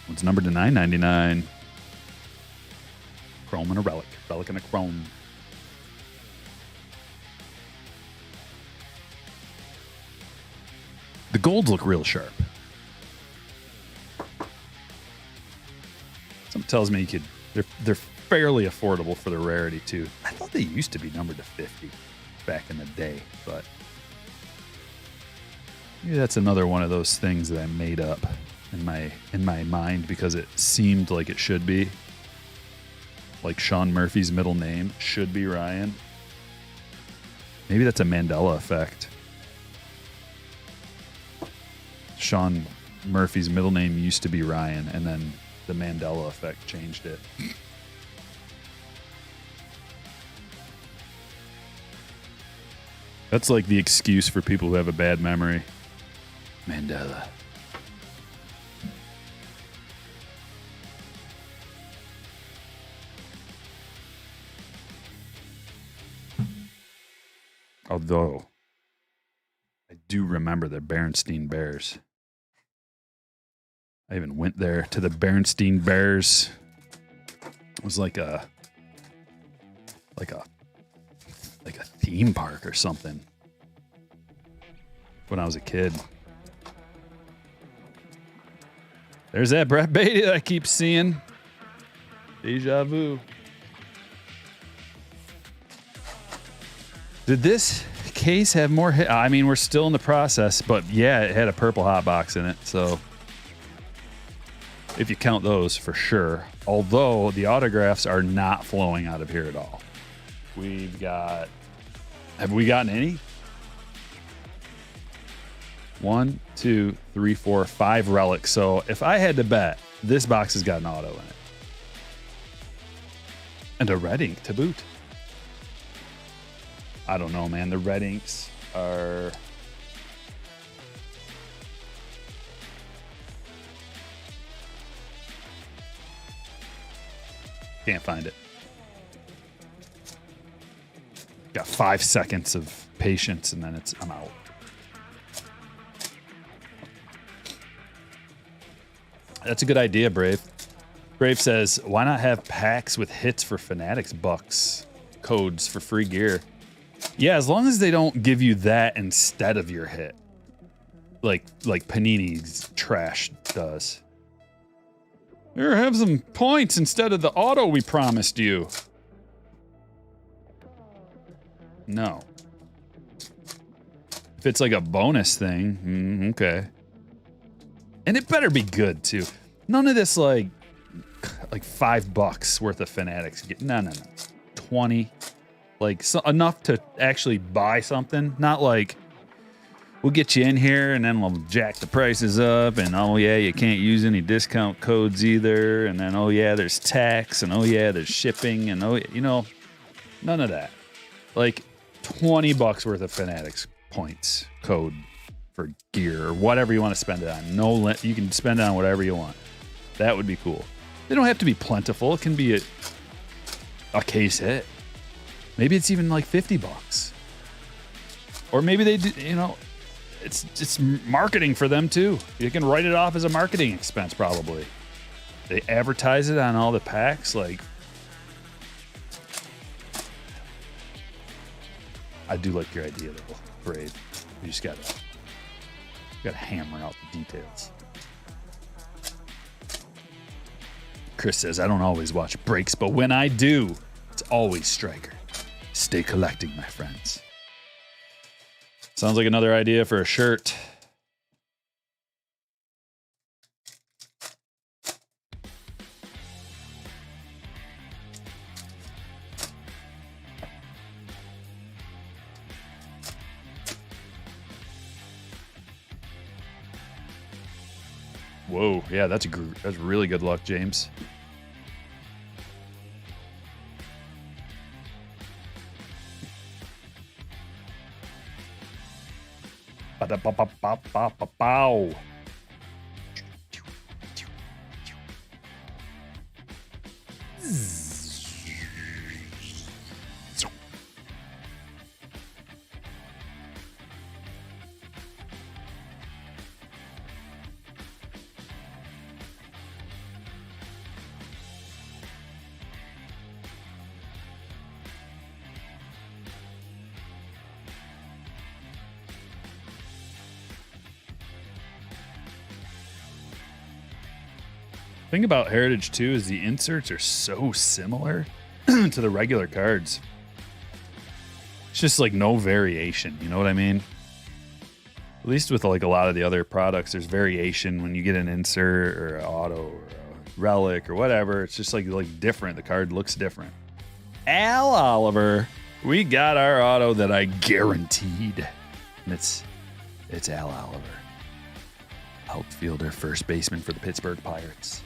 S1: What's numbered to 999? Chrome and a relic. Relic and a chrome. The golds look real sharp. Something tells me they're fairly affordable for the rarity too. I thought they used to be numbered to 50 back in the day, but maybe that's another one of those things that I made up in my mind because it seemed like it should be. Like Sean Murphy's middle name should be Ryan. Maybe that's a Mandela effect. Sean Murphy's middle name used to be Ryan, and then the Mandela effect changed it. That's like the excuse for people who have a bad memory. Mandela. Although, I do remember the Berenstein Bears. I even went there to the Berenstein Bears. It was like a theme park or something when I was a kid. There's that Brett Beatty that I keep seeing. Deja vu. Did this case have more hit? I mean, we're still in the process, but yeah, it had a purple hot box in it. So if you count those, for sure. Although the autographs are not flowing out of here at all. Have we gotten any? 1, 2, 3, 4, 5 relics. So if I had to bet, this box has got an auto in it. And a red ink to boot. I don't know, man. The red inks are... Can't find it. Got 5 seconds of patience and then I'm out. That's a good idea, Brave. Brave says, why not have packs with hits for Fanatics bucks, codes for free gear? Yeah, as long as they don't give you that instead of your hit. Like Panini's trash does. Here, have some points instead of the auto we promised you. No. If it's like a bonus thing, okay. And it better be good too. None of this like $5 worth of Fanatics. No. 20. Like enough to actually buy something. Not like we'll get you in here and then we'll jack the prices up and oh yeah, you can't use any discount codes either. And then oh yeah, there's tax and oh yeah, there's shipping and oh, you know, none of that. Like $20 worth of Fanatics points code for gear or whatever you want to spend it on. You can spend it on whatever you want. That would be cool. They don't have to be plentiful. It can be a case hit. Maybe it's even like $50. Or maybe they do, you know, it's marketing for them too. You can write it off as a marketing expense probably. They advertise it on all the packs like I do like your idea though, Brave. You just gotta hammer out the details. Chris says, I don't always watch breaks, but when I do, it's always Striker. Stay collecting, my friends. Sounds like another idea for a shirt. Whoa, yeah, that's really good luck, James. Ba-da-ba-ba-ba-ba-bow. Thing about Heritage 2 is the inserts are so similar to the regular cards. It's just like no variation, you know what I mean? At least with like a lot of the other products, there's variation when you get an insert or an auto or a relic or whatever. It's just like different. The card looks different. Al Oliver, we got our auto that I guaranteed. And it's Al Oliver. Outfielder, first baseman for the Pittsburgh Pirates.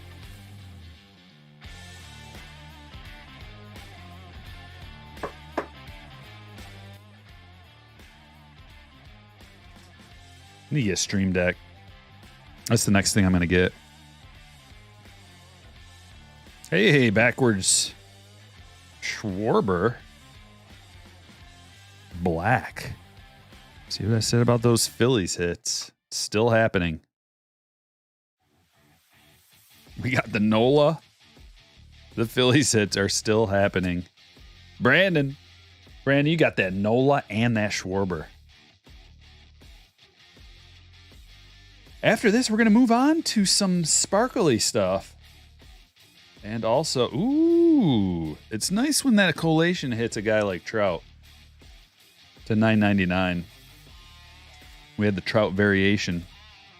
S1: I need to get a Stream Deck. That's the next thing I'm going to get. Hey, backwards. Schwarber. Black. See what I said about those Phillies hits? It's still happening. We got the Nola. The Phillies hits are still happening. Brandon, you got that Nola and that Schwarber. After this, we're going to move on to some sparkly stuff. And also, ooh, it's nice when that collation hits a guy like Trout to $9.99. We had the Trout variation.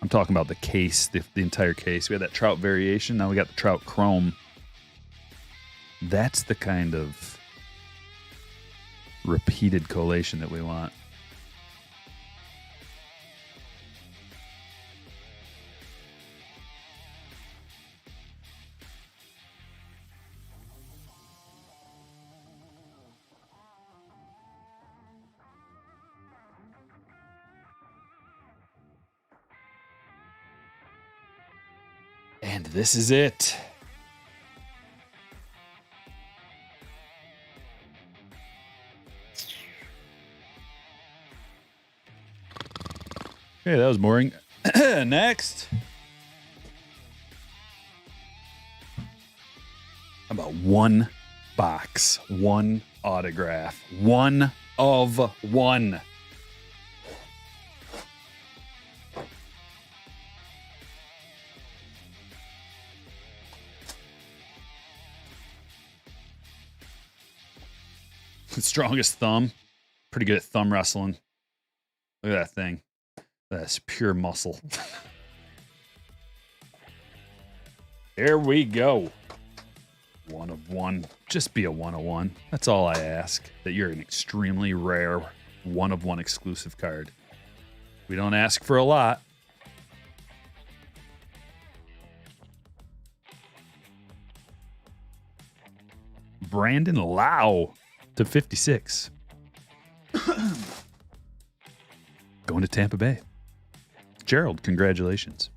S1: I'm talking about the case, the entire case. We had that Trout variation. Now we got the Trout Chrome. That's the kind of repeated collation that we want. And this is it. Okay, that was boring. Next. How about one box, one autograph, one of one. Strongest thumb. Pretty good at thumb wrestling. Look at that thing. That's pure muscle. There we go. One of one. Just be a 101. That's all I ask. That you're an extremely rare one of one exclusive card. We don't ask for a lot. Brandon Lau to 56. Going to Tampa Bay. Gerald, congratulations.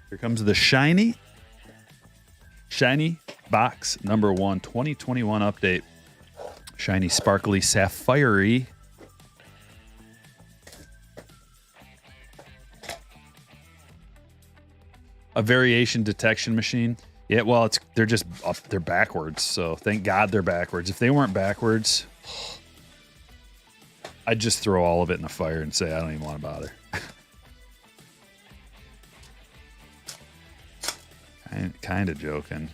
S1: Here comes the shiny box number 1, 2021 update. Shiny, sparkly, sapphire-y. A variation detection machine. Yeah, well, they're just up, they're backwards. So thank God they're backwards. If they weren't backwards, I'd just throw all of it in the fire and say I don't even want to bother. Kind of joking.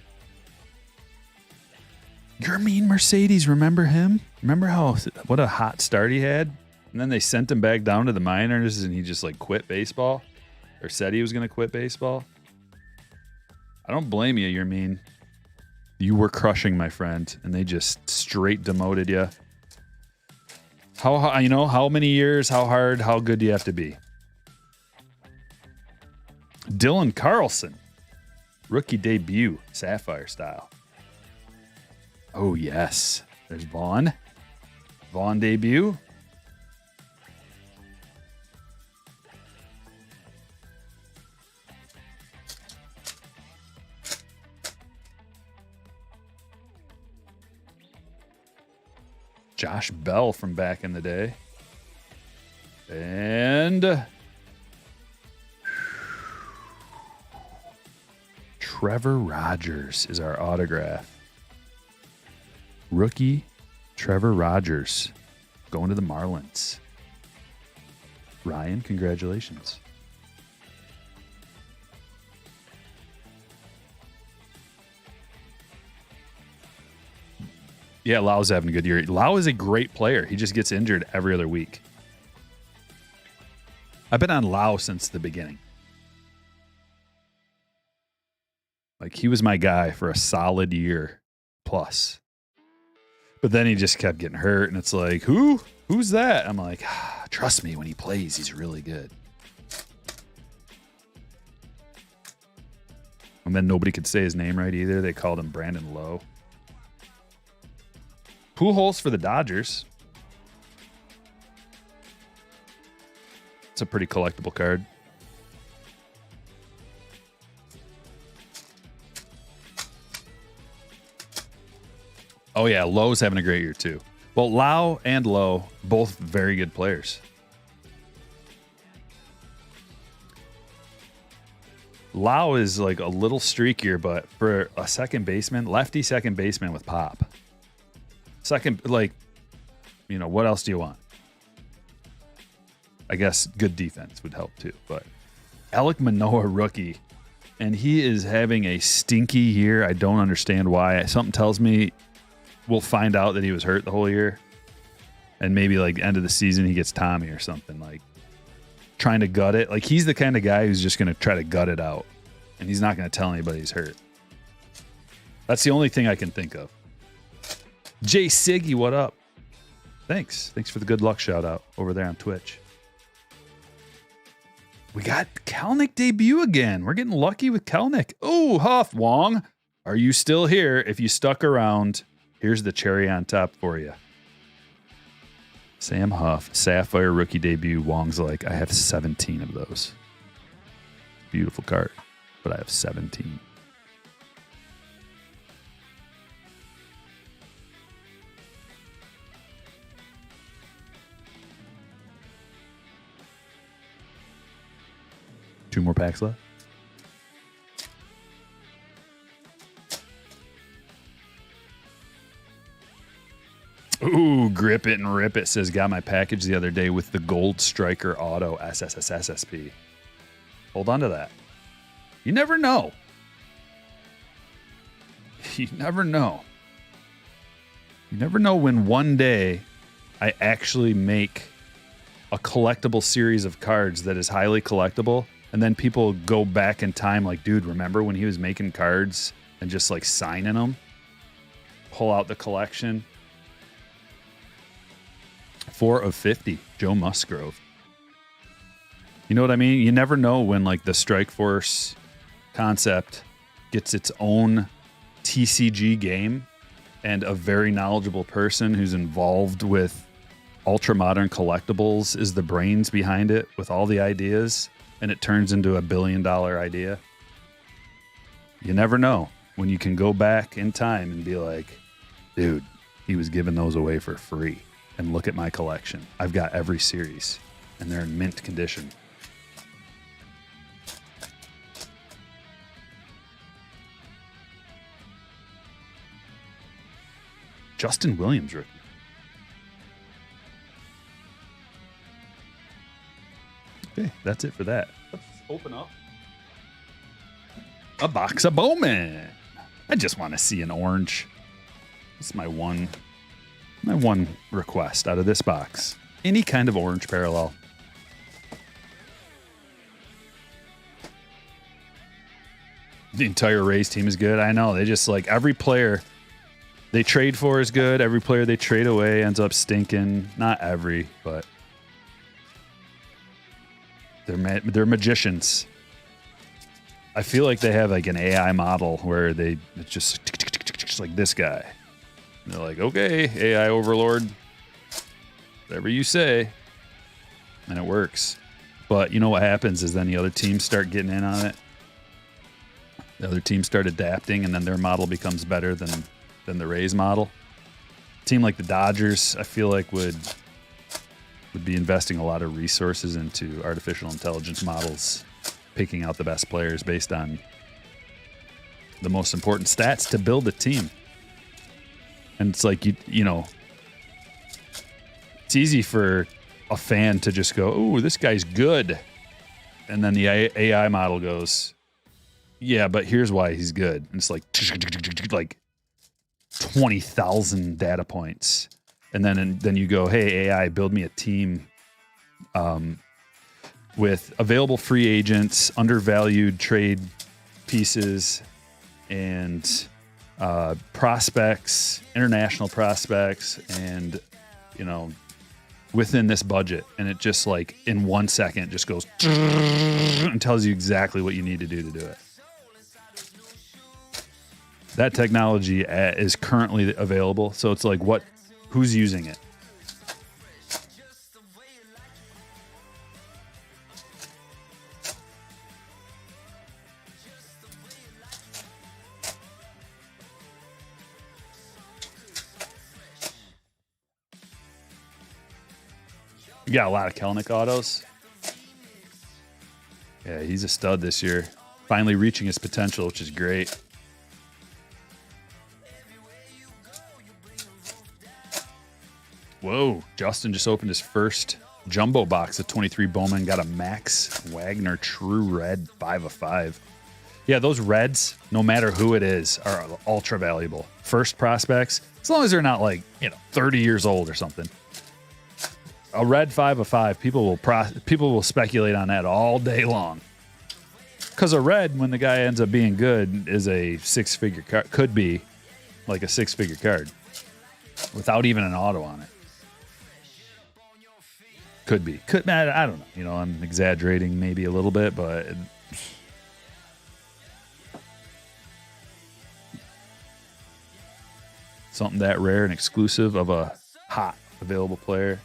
S1: Your mean Mercedes, remember him? Remember what a hot start he had? And then they sent him back down to the minors and he just like quit baseball or said he was going to quit baseball. I don't blame you, you're mean. You were crushing, my friend, and they just straight demoted you. How many years, how hard, how good do you have to be? Dylan Carlson. Rookie debut, Sapphire style. Oh, yes. There's Vaughn. Vaughn debut. Josh Bell from back in the day. And Trevor Rogers is our autograph. Rookie Trevor Rogers going to the Marlins. Ryan, congratulations. Yeah, Lau's having a good year. Lau is a great player. He just gets injured every other week. I've been on Lau since the beginning. Like, he was my guy for a solid year plus. But then he just kept getting hurt, and it's like, who's that? I'm like, trust me, when he plays, he's really good. And then nobody could say his name right either. They called him Brandon Lowe. Pujols for the Dodgers. It's a pretty collectible card. Oh, yeah, Lowe's having a great year, too. Well, Lau and Lowe, both very good players. Lau is like a little streakier, but for a second baseman, lefty second baseman with pop. Second, like, what else do you want? I guess good defense would help, too. But Alek Manoah, rookie, and he is having a stinky year. I don't understand why. Something tells me we'll find out that he was hurt the whole year. And maybe, like, end of the season, he gets Tommy or something, like, trying to gut it. Like, he's the kind of guy who's just going to try to gut it out. And he's not going to tell anybody he's hurt. That's the only thing I can think of. Jay Siggy, what up? Thanks. Thanks for the good luck shout out over there on Twitch. We got Kelnick debut again. We're getting lucky with Kelnick. Oh, Huff Wong. Are you still here? If you stuck around, here's the cherry on top for you. Sam Huff, Sapphire rookie debut. Wong's like, I have 17 of those. Beautiful card, but I have 17. Two more packs left. Ooh, grip it and rip it says, got my package the other day with the Gold Striker Auto SSSSSP. Hold on to that. You never know. You never know. You never know when one day I actually make a collectible series of cards that is highly collectible, and then people go back in time like, dude, remember when he was making cards and just like signing them? Pull out the collection. 4 of 50, Joe Musgrove. You know what I mean? You never know when like the Strike Force concept gets its own TCG game and a very knowledgeable person who's involved with ultra modern collectibles is the brains behind it with all the ideas, and it turns into $1 billion idea. You never know when you can go back in time and be like, dude, he was giving those away for free. And look at my collection. I've got every series, and they're in mint condition. Justin Williams rookie. Okay, that's it for that. Let's open up a box of Bowman. I just want to see an orange. That's my one request out of this box. Any kind of orange parallel. The entire Rays team is good. I know. They just like every player they trade for is good. Every player they trade away ends up stinking. Not every, but they're magicians. I feel like they have like an AI model where it's just like this guy. And they're like, okay, AI overlord, whatever you say, and it works. But you know what happens is then the other teams start getting in on it. The other teams start adapting, and then their model becomes better than the Rays model. A team like the Dodgers, I feel like would be investing a lot of resources into artificial intelligence models, picking out the best players based on the most important stats to build a team. And it's like, you know, it's easy for a fan to just go, oh, this guy's good. And then the AI model goes, yeah, but here's why he's good. And it's like 20,000 data points. And then you go, hey, AI, build me a team with available free agents, undervalued trade pieces, and prospects, international prospects, and, you know, within this budget. And it just like in 1 second just goes and tells you exactly what you need to do it. That technology is currently available. So it's like, who's using it? We got a lot of Kelnick autos. Yeah, he's a stud this year. Finally reaching his potential, which is great. Whoa, Justin just opened his first jumbo box of 23 Bowman. Got a Max Wagner True Red 5 of 5. Yeah, those reds, no matter who it is, are ultra valuable. First prospects, as long as they're not like, 30 years old or something. A red 5 of 5, people will speculate on that all day long. Because a red, when the guy ends up being good, is a six-figure card. Could be like a six-figure card without even an auto on it. Could be. I don't know. I'm exaggerating maybe a little bit, but something that rare and exclusive of a hot available player.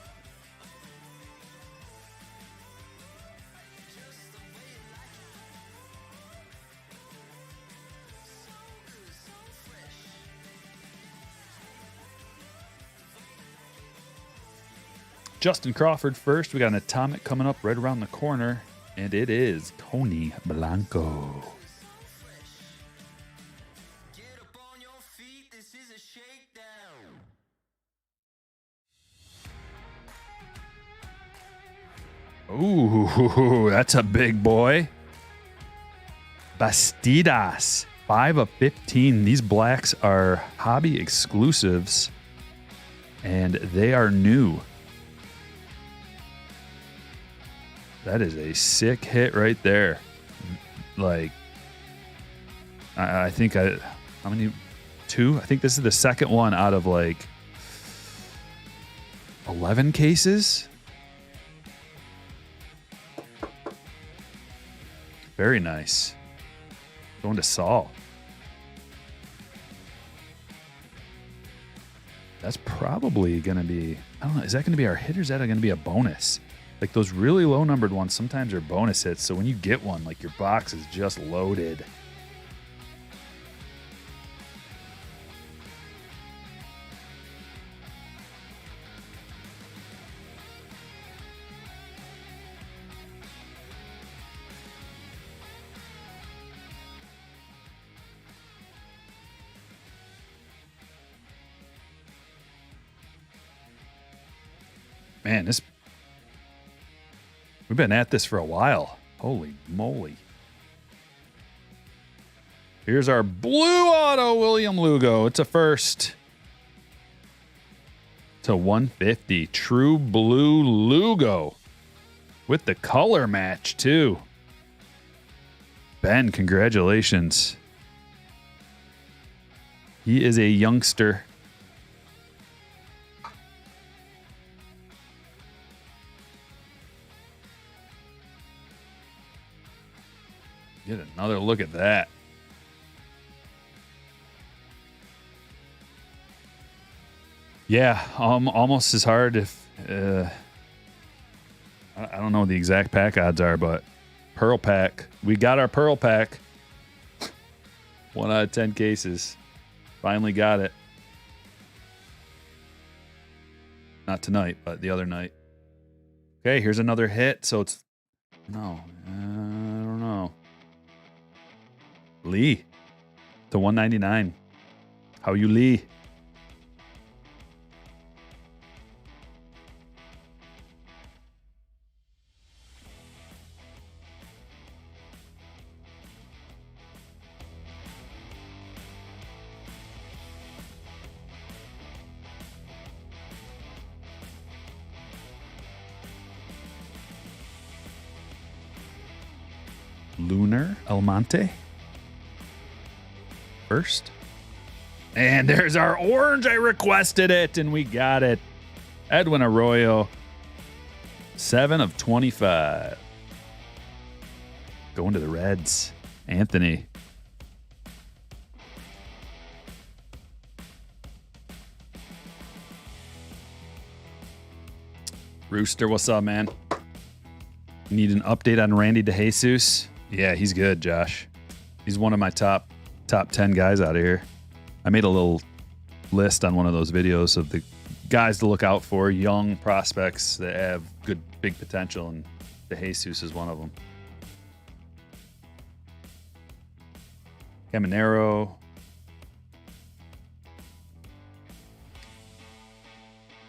S1: Justin Crawford first. We got an atomic coming up right around the corner, and it is Tony Blanco. Ooh, that's a big boy. Bastidas, 5 of 15. These blacks are hobby exclusives, and they are new. That is a sick hit right there. Like, I think how many? 2? I think this is the second one out of like 11 cases. Very nice. Going to Saul. That's probably going to be, I don't know, is that going to be our hit or is that going to be a bonus? Like those really low numbered ones sometimes are bonus hits. So when you get one, like your box is just loaded. Man, we've been at this for a while. Holy moly. Here's our blue auto, William Lugo. It's a first to 150. True blue Lugo with the color match, too. Ben, congratulations. He is a youngster. Get another look at that. Yeah, almost as hard if I don't know what the exact pack odds are, but Pearl pack. We got our Pearl pack. 1 out of 10 cases. Finally got it. Not tonight, but the other night. Okay, here's another hit. So it's no, I don't know. Lee to 199. How you, Lee? Lunar Almonte. First. And there's our orange. I requested it, and we got it. Edwin Arroyo. 7 of 25. Going to the Reds. Anthony. Rooster, what's up, man? Need an update on Randy DeJesus? Yeah, he's good, Josh. He's one of my top 10 guys out of here. I made a little list on one of those videos of the guys to look out for, young prospects that have good, big potential, and DeJesus is one of them. Caminero.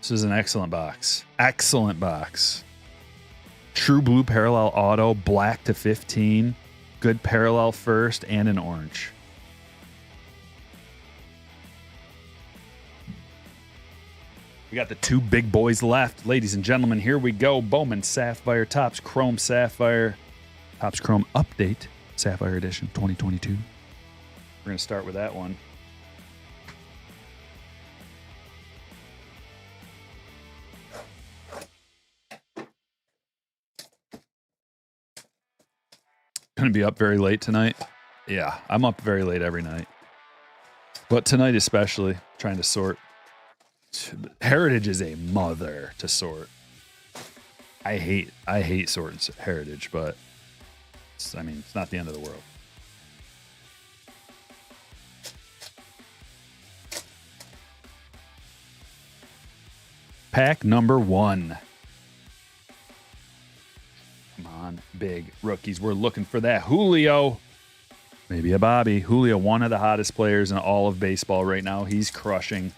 S1: This is an excellent box. Excellent box. True blue parallel auto, black to 15. Good parallel first and an orange. We got the 2 big boys left. Ladies and gentlemen, here we go. Bowman Sapphire, Topps Chrome Sapphire. Topps Chrome Update, Sapphire Edition 2022. We're going to start with that one. Going to be up very late tonight. Yeah, I'm up very late every night. But tonight especially, trying to sort. Heritage is a mother to sort. I hate sorting Heritage, but it's not the end of the world. Pack number 1. on big rookies. We're looking for that Julio. Maybe a Bobby. Julio, one of the hottest players in all of baseball right now. He's crushing.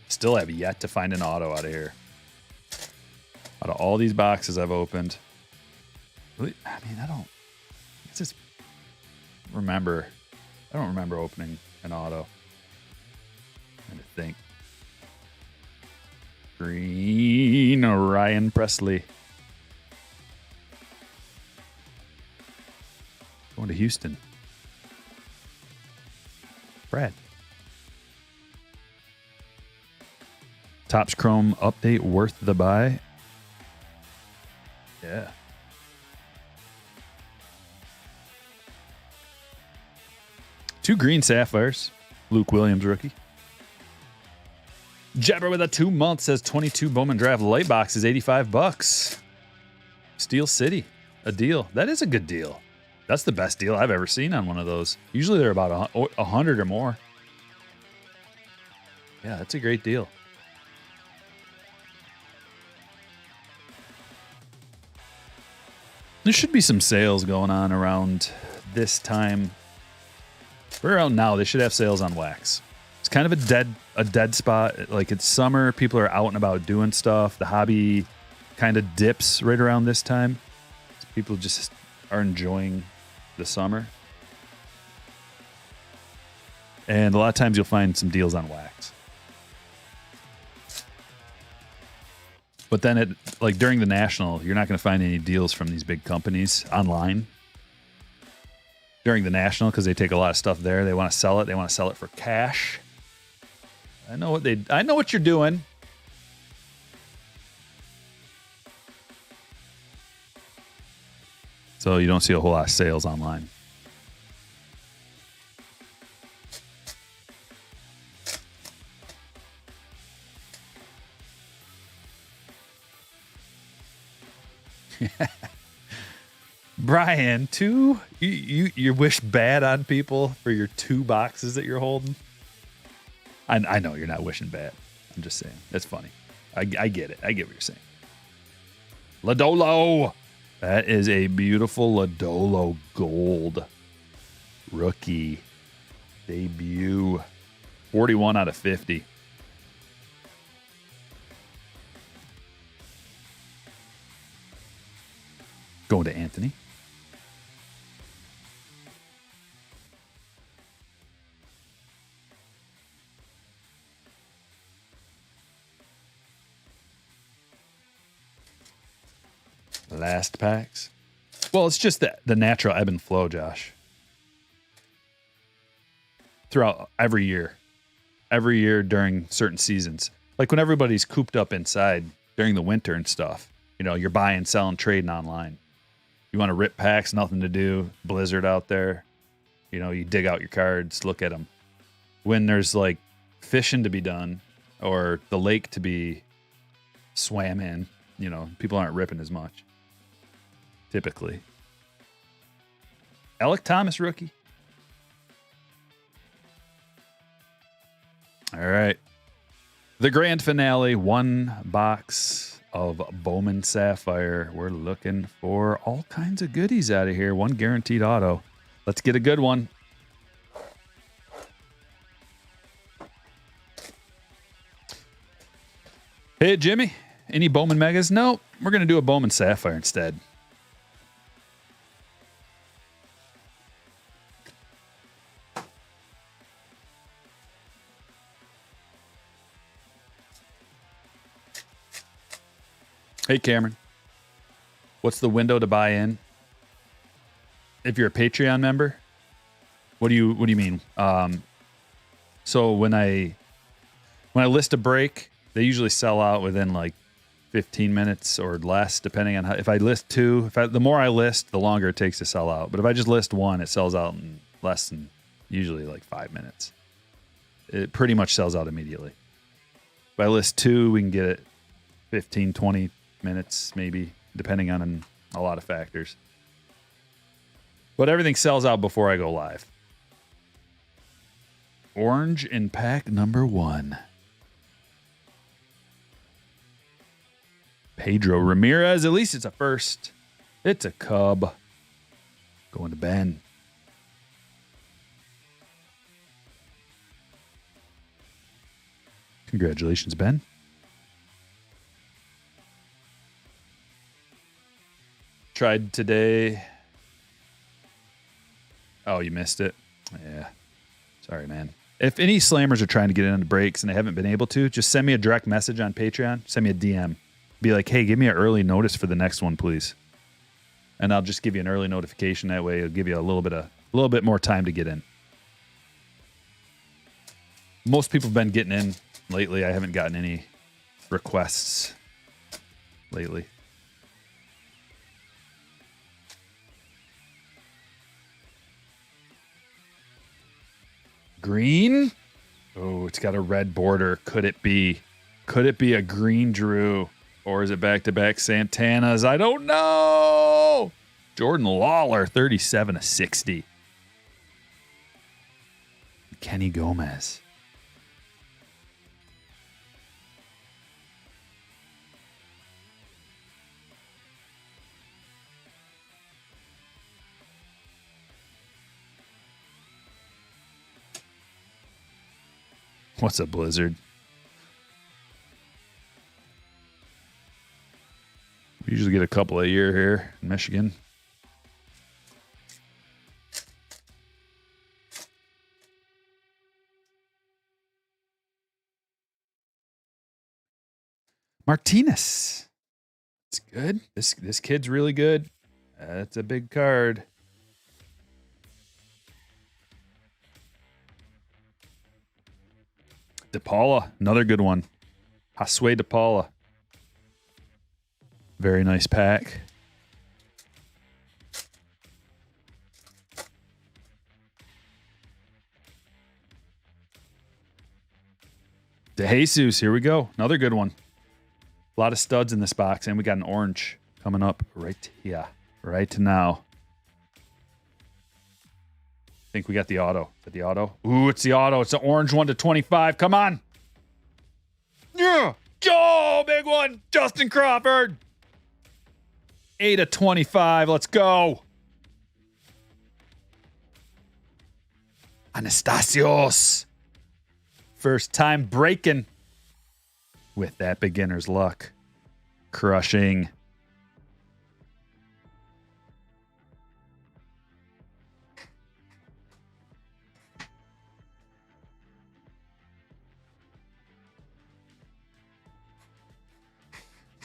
S1: Still have yet to find an auto out of here. Out of all these boxes I've opened. Really, I mean, I don't remember opening an auto. I think. Green Ryan Presley. Going to Houston. Brad. Topps Chrome update worth the buy. Yeah. Two green sapphires. Luke Williams rookie. Jabber with a 2 month says 22 Bowman draft light box is $85. Steel City. A deal. That is a good deal. That's the best deal I've ever seen on one of those. Usually they're about 100 or more. Yeah, that's a great deal. There should be some sales going on around this time. We're around now. They should have sales on wax. It's kind of a dead spot. Like it's summer, people are out and about doing stuff. The hobby kind of dips right around this time. People just are enjoying the summer. And a lot of times you'll find some deals on wax. But then like during the National, you're not going to find any deals from these big companies online. During the National, because they take a lot of stuff there. They want to sell it. They want to sell it for cash. I know what you're doing. So you don't see a whole lot of sales online. Brian, you wish bad on people for your 2 boxes that you're holding? I know you're not wishing bad. I'm just saying. That's funny. I get it. I get what you're saying. Lodolo. That is a beautiful Lodolo gold rookie debut. 41 out of 50. Going to Anthony. Last packs. Well, it's just the natural ebb and flow, Josh. Throughout every year during certain seasons. Like when everybody's cooped up inside during the winter and stuff. You know, you're buying, selling, trading online. You want to rip packs, nothing to do, blizzard out there. You know, you dig out your cards, look at them. When there's like fishing to be done or the lake to be swam in, you know, people aren't ripping as much. Typically. Alec Thomas rookie. All right. The grand finale, 1 box of Bowman Sapphire. We're looking for all kinds of goodies out of here. 1 guaranteed auto. Let's get a good one. Hey, Jimmy. Any Bowman Megas? Nope. We're going to do a Bowman Sapphire instead. Hey, Cameron. What's the window to buy in? If you're a Patreon member? What do you mean? So when I list a break, they usually sell out within like 15 minutes or less, depending on how. If I list 2, the more I list, the longer it takes to sell out. But if I just list 1, it sells out in less than usually like 5 minutes. It pretty much sells out immediately. If I list 2, we can get it 15, 20 minutes maybe, depending on a lot of factors. But everything sells out before I go live. Orange in pack number 1. Pedro Ramirez. At least it's a first. It's a Cub. Going to Ben. Congratulations, Ben. Tried today. Oh, you missed it. Yeah. Sorry, man. If any slammers are trying to get into breaks and they haven't been able to, just send me a direct message on Patreon. Send me a DM. Be like, hey, give me an early notice for the next one, please. And I'll just give you an early notification. That way, it'll give you a little bit more time to get in. Most people have been getting in lately. I haven't gotten any requests lately. Green? Oh, it's got a red border. Could it be? Could it be a green Drew? Or is it back-to-back Santanas? I don't know. Jordan Lawler, 37/60. Kenny Gomez. What's a blizzard? We usually get a couple a year here in Michigan. Martinez. It's good. This kid's really good. That's a big card. DePaula, another good one. Josue DePaula. Very nice pack. DeJesus, here we go. Another good one. A lot of studs in this box, and we got an orange coming up right here, right now. I think we got the auto. Is it the auto? Ooh, it's the auto. It's the orange 1/25. Come on. Yeah. Go, big one. Justin Crawford. 8/25. Let's go. Anastasios. First time breaking with that beginner's luck. Crushing.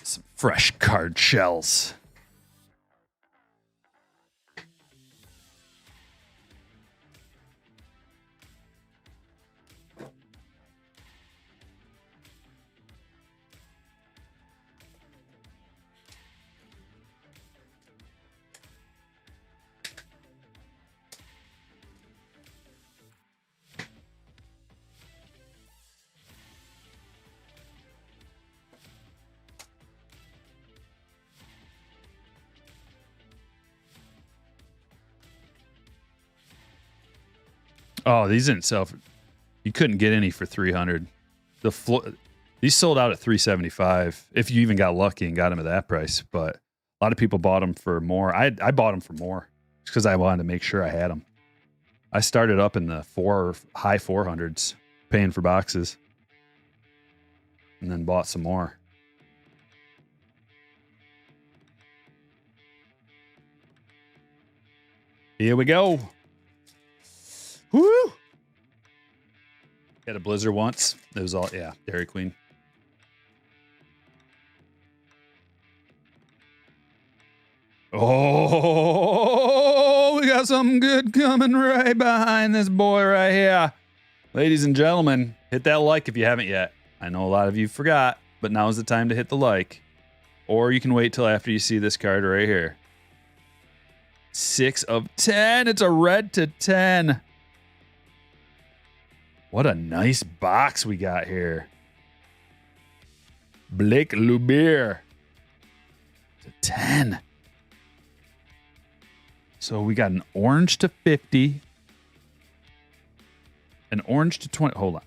S1: Some fresh card shells. Oh, these didn't sell. You couldn't get any for 300. These sold out at 375. If you even got lucky and got them at that price, but a lot of people bought them for more. I bought them for more because I wanted to make sure I had them. I started up in the high 400s, paying for boxes, and then bought some more. Here we go. Woo! Had a blizzard once. It was all, yeah, Dairy Queen. Oh, we got something good coming right behind this boy right here. Ladies and gentlemen, hit that like if you haven't yet. I know a lot of you forgot, but now is the time to hit the like. Or you can wait till after you see this card right here. 6/10. It's a red to 10. What a nice box we got here. Blake Lapeer. To 10. So we got an orange to 50. An orange to 20. Hold on.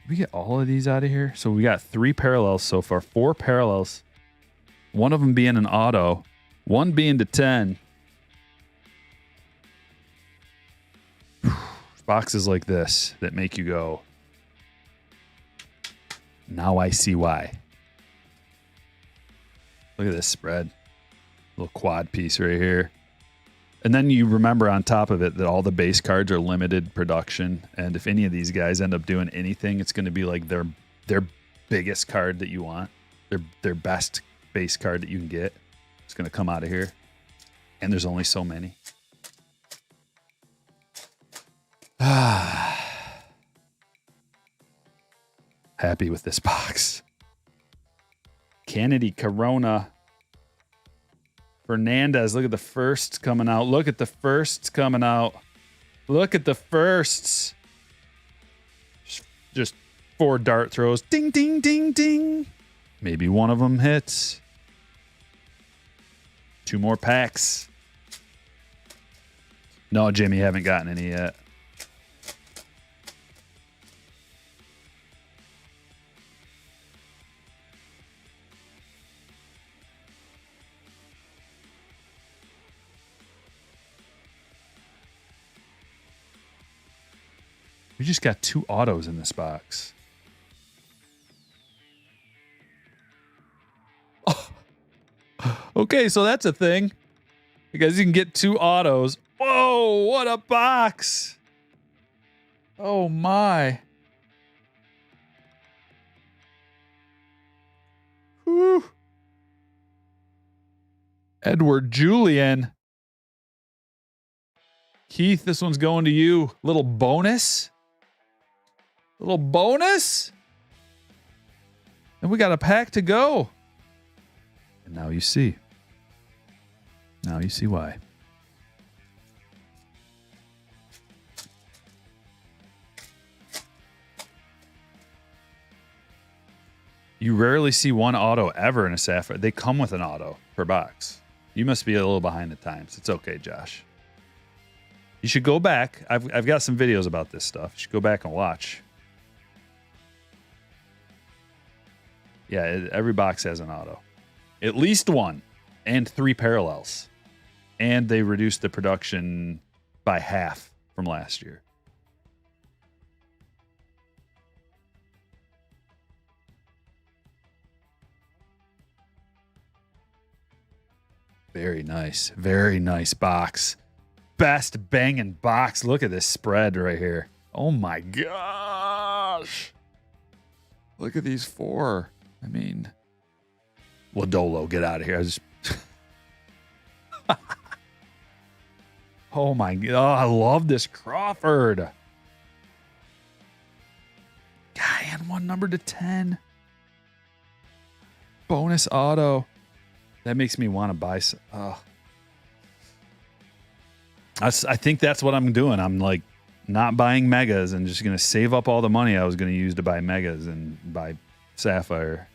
S1: Did we get all of these out of here? So we got 3 parallels so far. 4 parallels. One of them being an auto. One being to 10. Boxes like this that make you go, now I see why. Look at this spread. Little quad piece right here. And then you remember on top of it that all the base cards are limited production. And if any of these guys end up doing anything, it's going to be like their biggest card that you want. Their best base card that you can get. It's going to come out of here. And there's only so many. Happy with this box. Kennedy, Corona, Fernandez. Look at the firsts coming out. Look at the firsts coming out. Look at the firsts. Just 4 dart throws. Ding, ding, ding, ding. Maybe one of them hits. 2 more packs. No, Jimmy, haven't gotten any yet. We just got 2 autos in this box. Oh. Okay, so that's a thing. Because you can get 2 autos. Whoa, what a box. Oh my. Whew. Edward Julian. Keith, this one's going to you. Little bonus. Little bonus. And we got a pack to go. And now you see. Now you see why. You rarely see one auto ever in a Sapphire. They come with an auto per box. You must be a little behind the times. It's okay, Josh. You should go back. I've got some videos about this stuff. You should go back and watch. Yeah, every box has an auto. At least one. And 3 parallels. And they reduced the production by half from last year. Very nice. Very nice box. Best banging box. Look at this spread right here. Oh my gosh. Look at these 4. I mean, Lodolo, get out of here. I just. Oh my God. Oh, I love this Crawford. God, and one number to 10. Bonus auto. That makes me want to buy some. I think that's what I'm doing. I'm like not buying megas and just going to save up all the money I was going to use to buy megas and buy Sapphire.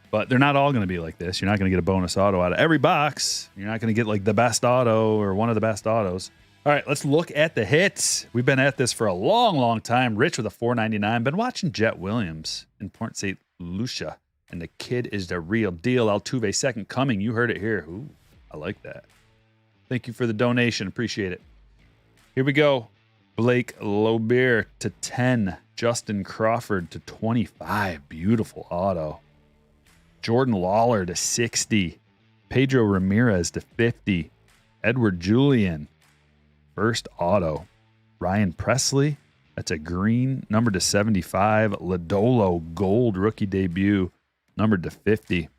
S1: But they're not all going to be like this. You're not going to get a bonus auto out of every box. You're not going to get like the best auto or one of the best autos. All right, let's look at the hits. We've been at this for a long, long time. Rich with a $4.99. Been watching Jet Williams in Port St. Lucia. And the kid is the real deal. Altuve second coming. You heard it here. Ooh, I like that. Thank you for the donation. Appreciate it. Here we go. Blake Lapeer to 10. Justin Crawford to 25. Beautiful auto. Jordan Lawler to 60. Pedro Ramirez to 50. Edward Julian. First auto. Ryan Presley. That's a green. Number to 75. Lodolo gold rookie debut. Numbered to 50.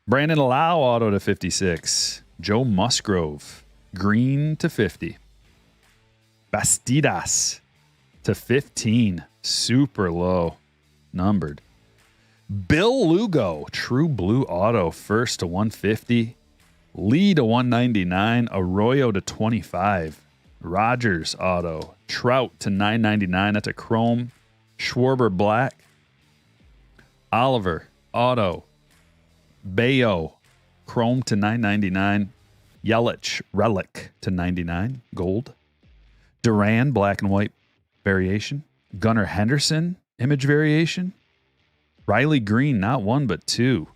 S1: Brandon Lau auto to 56. Joe Musgrove. Green to 50. Bastidas to 15. Super low. Numbered. Bill Lugo. True blue auto. First to 150. Lee to 199. Arroyo to 25. Rogers auto. Trout to 999. That's a chrome. Schwarber black. Oliver auto. Bayo, chrome to $9.99. Yelich, relic to $99, gold. Duran, black and white variation. Gunnar Henderson, image variation. Riley Green, not one but two.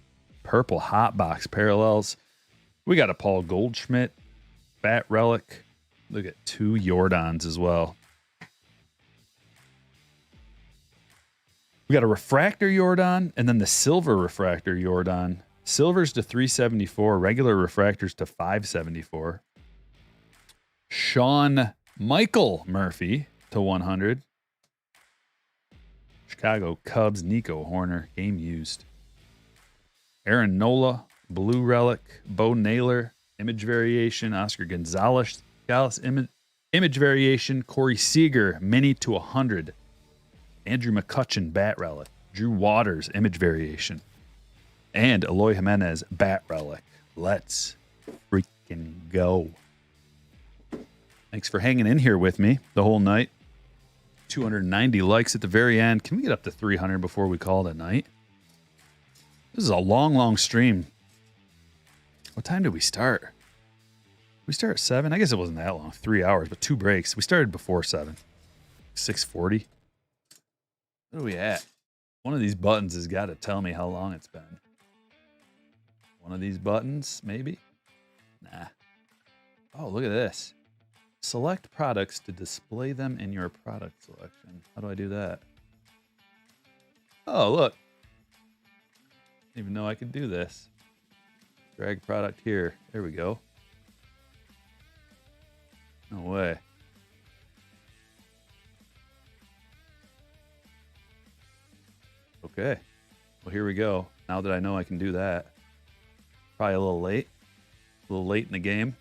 S1: Purple hot box parallels. We got a Paul Goldschmidt, bat relic. Look at two Jordans as well. We got a refractor Jordan and then the silver refractor Jordan. Silver's to 374, regular refractors to 574. Sean Michael Murphy to 100. Chicago Cubs, Nico Horner, game used. Aaron Nola, blue relic. Bo Naylor, image variation. Oscar Gonzalez, image variation. Corey Seager, mini to 100. Andrew McCutchen, bat relic. Drew Waters, image variation. And Eloy Jimenez, bat relic. Let's freaking go. Thanks for hanging in here with me the whole night. 290 likes at the very end. Can we get up to 300 before we call it a night? This is a long, long stream. What time did we start? We start at 7? I guess it wasn't that long. 3 hours, but 2 breaks. We started before 7. 6:40. What are we at? One of these buttons has got to tell me how long it's been. One of these buttons, maybe? Nah. Oh, look at this. Select products to display them in your product selection. How do I do that? Oh, look. Didn't even know I could do this. Drag product here. There we go. No way. Okay. Well, here we go. Now that I know I can do that. Probably a little late. A little late in the game.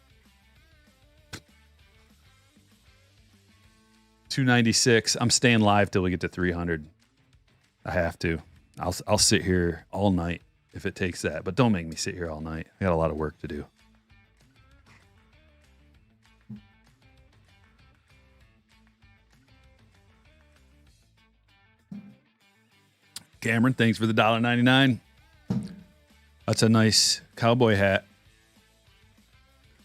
S1: 296. I'm staying live till we get to 300. I have to. I'll sit here all night if it takes that. But don't make me sit here all night. I got a lot of work to do. Cameron, thanks for the $1.99. That's a nice cowboy hat.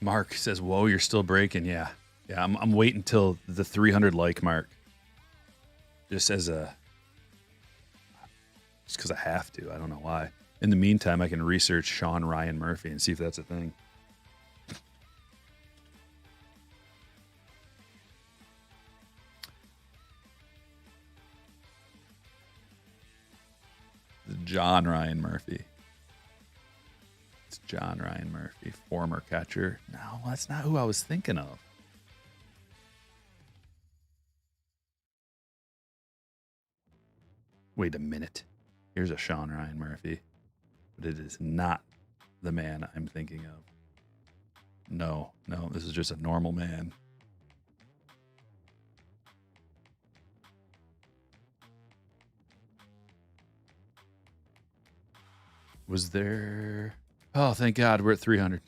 S1: Mark says, whoa, you're still breaking. Yeah. Yeah, I'm waiting till the 300 like mark. Just because I have to. I don't know why. In the meantime, I can research Sean Ryan Murphy and see if that's a thing. John Ryan Murphy. It's John Ryan Murphy, former catcher. No, that's not who I was thinking of. Wait a minute. Here's a Sean Ryan Murphy. But it is not the man I'm thinking of. No, this is just a normal man. Was there... Oh, thank God, we're at 300.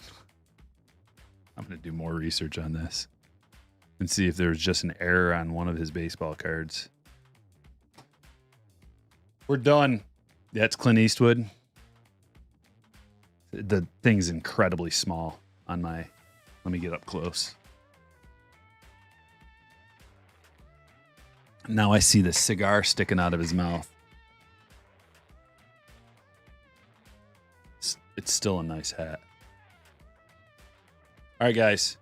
S1: I'm going to do more research on this and see if there was just an error on one of his baseball cards. We're done. That's Clint Eastwood. The thing's incredibly small on my... Let me get up close. Now I see the cigar sticking out of his mouth. It's still a nice hat. All right, guys.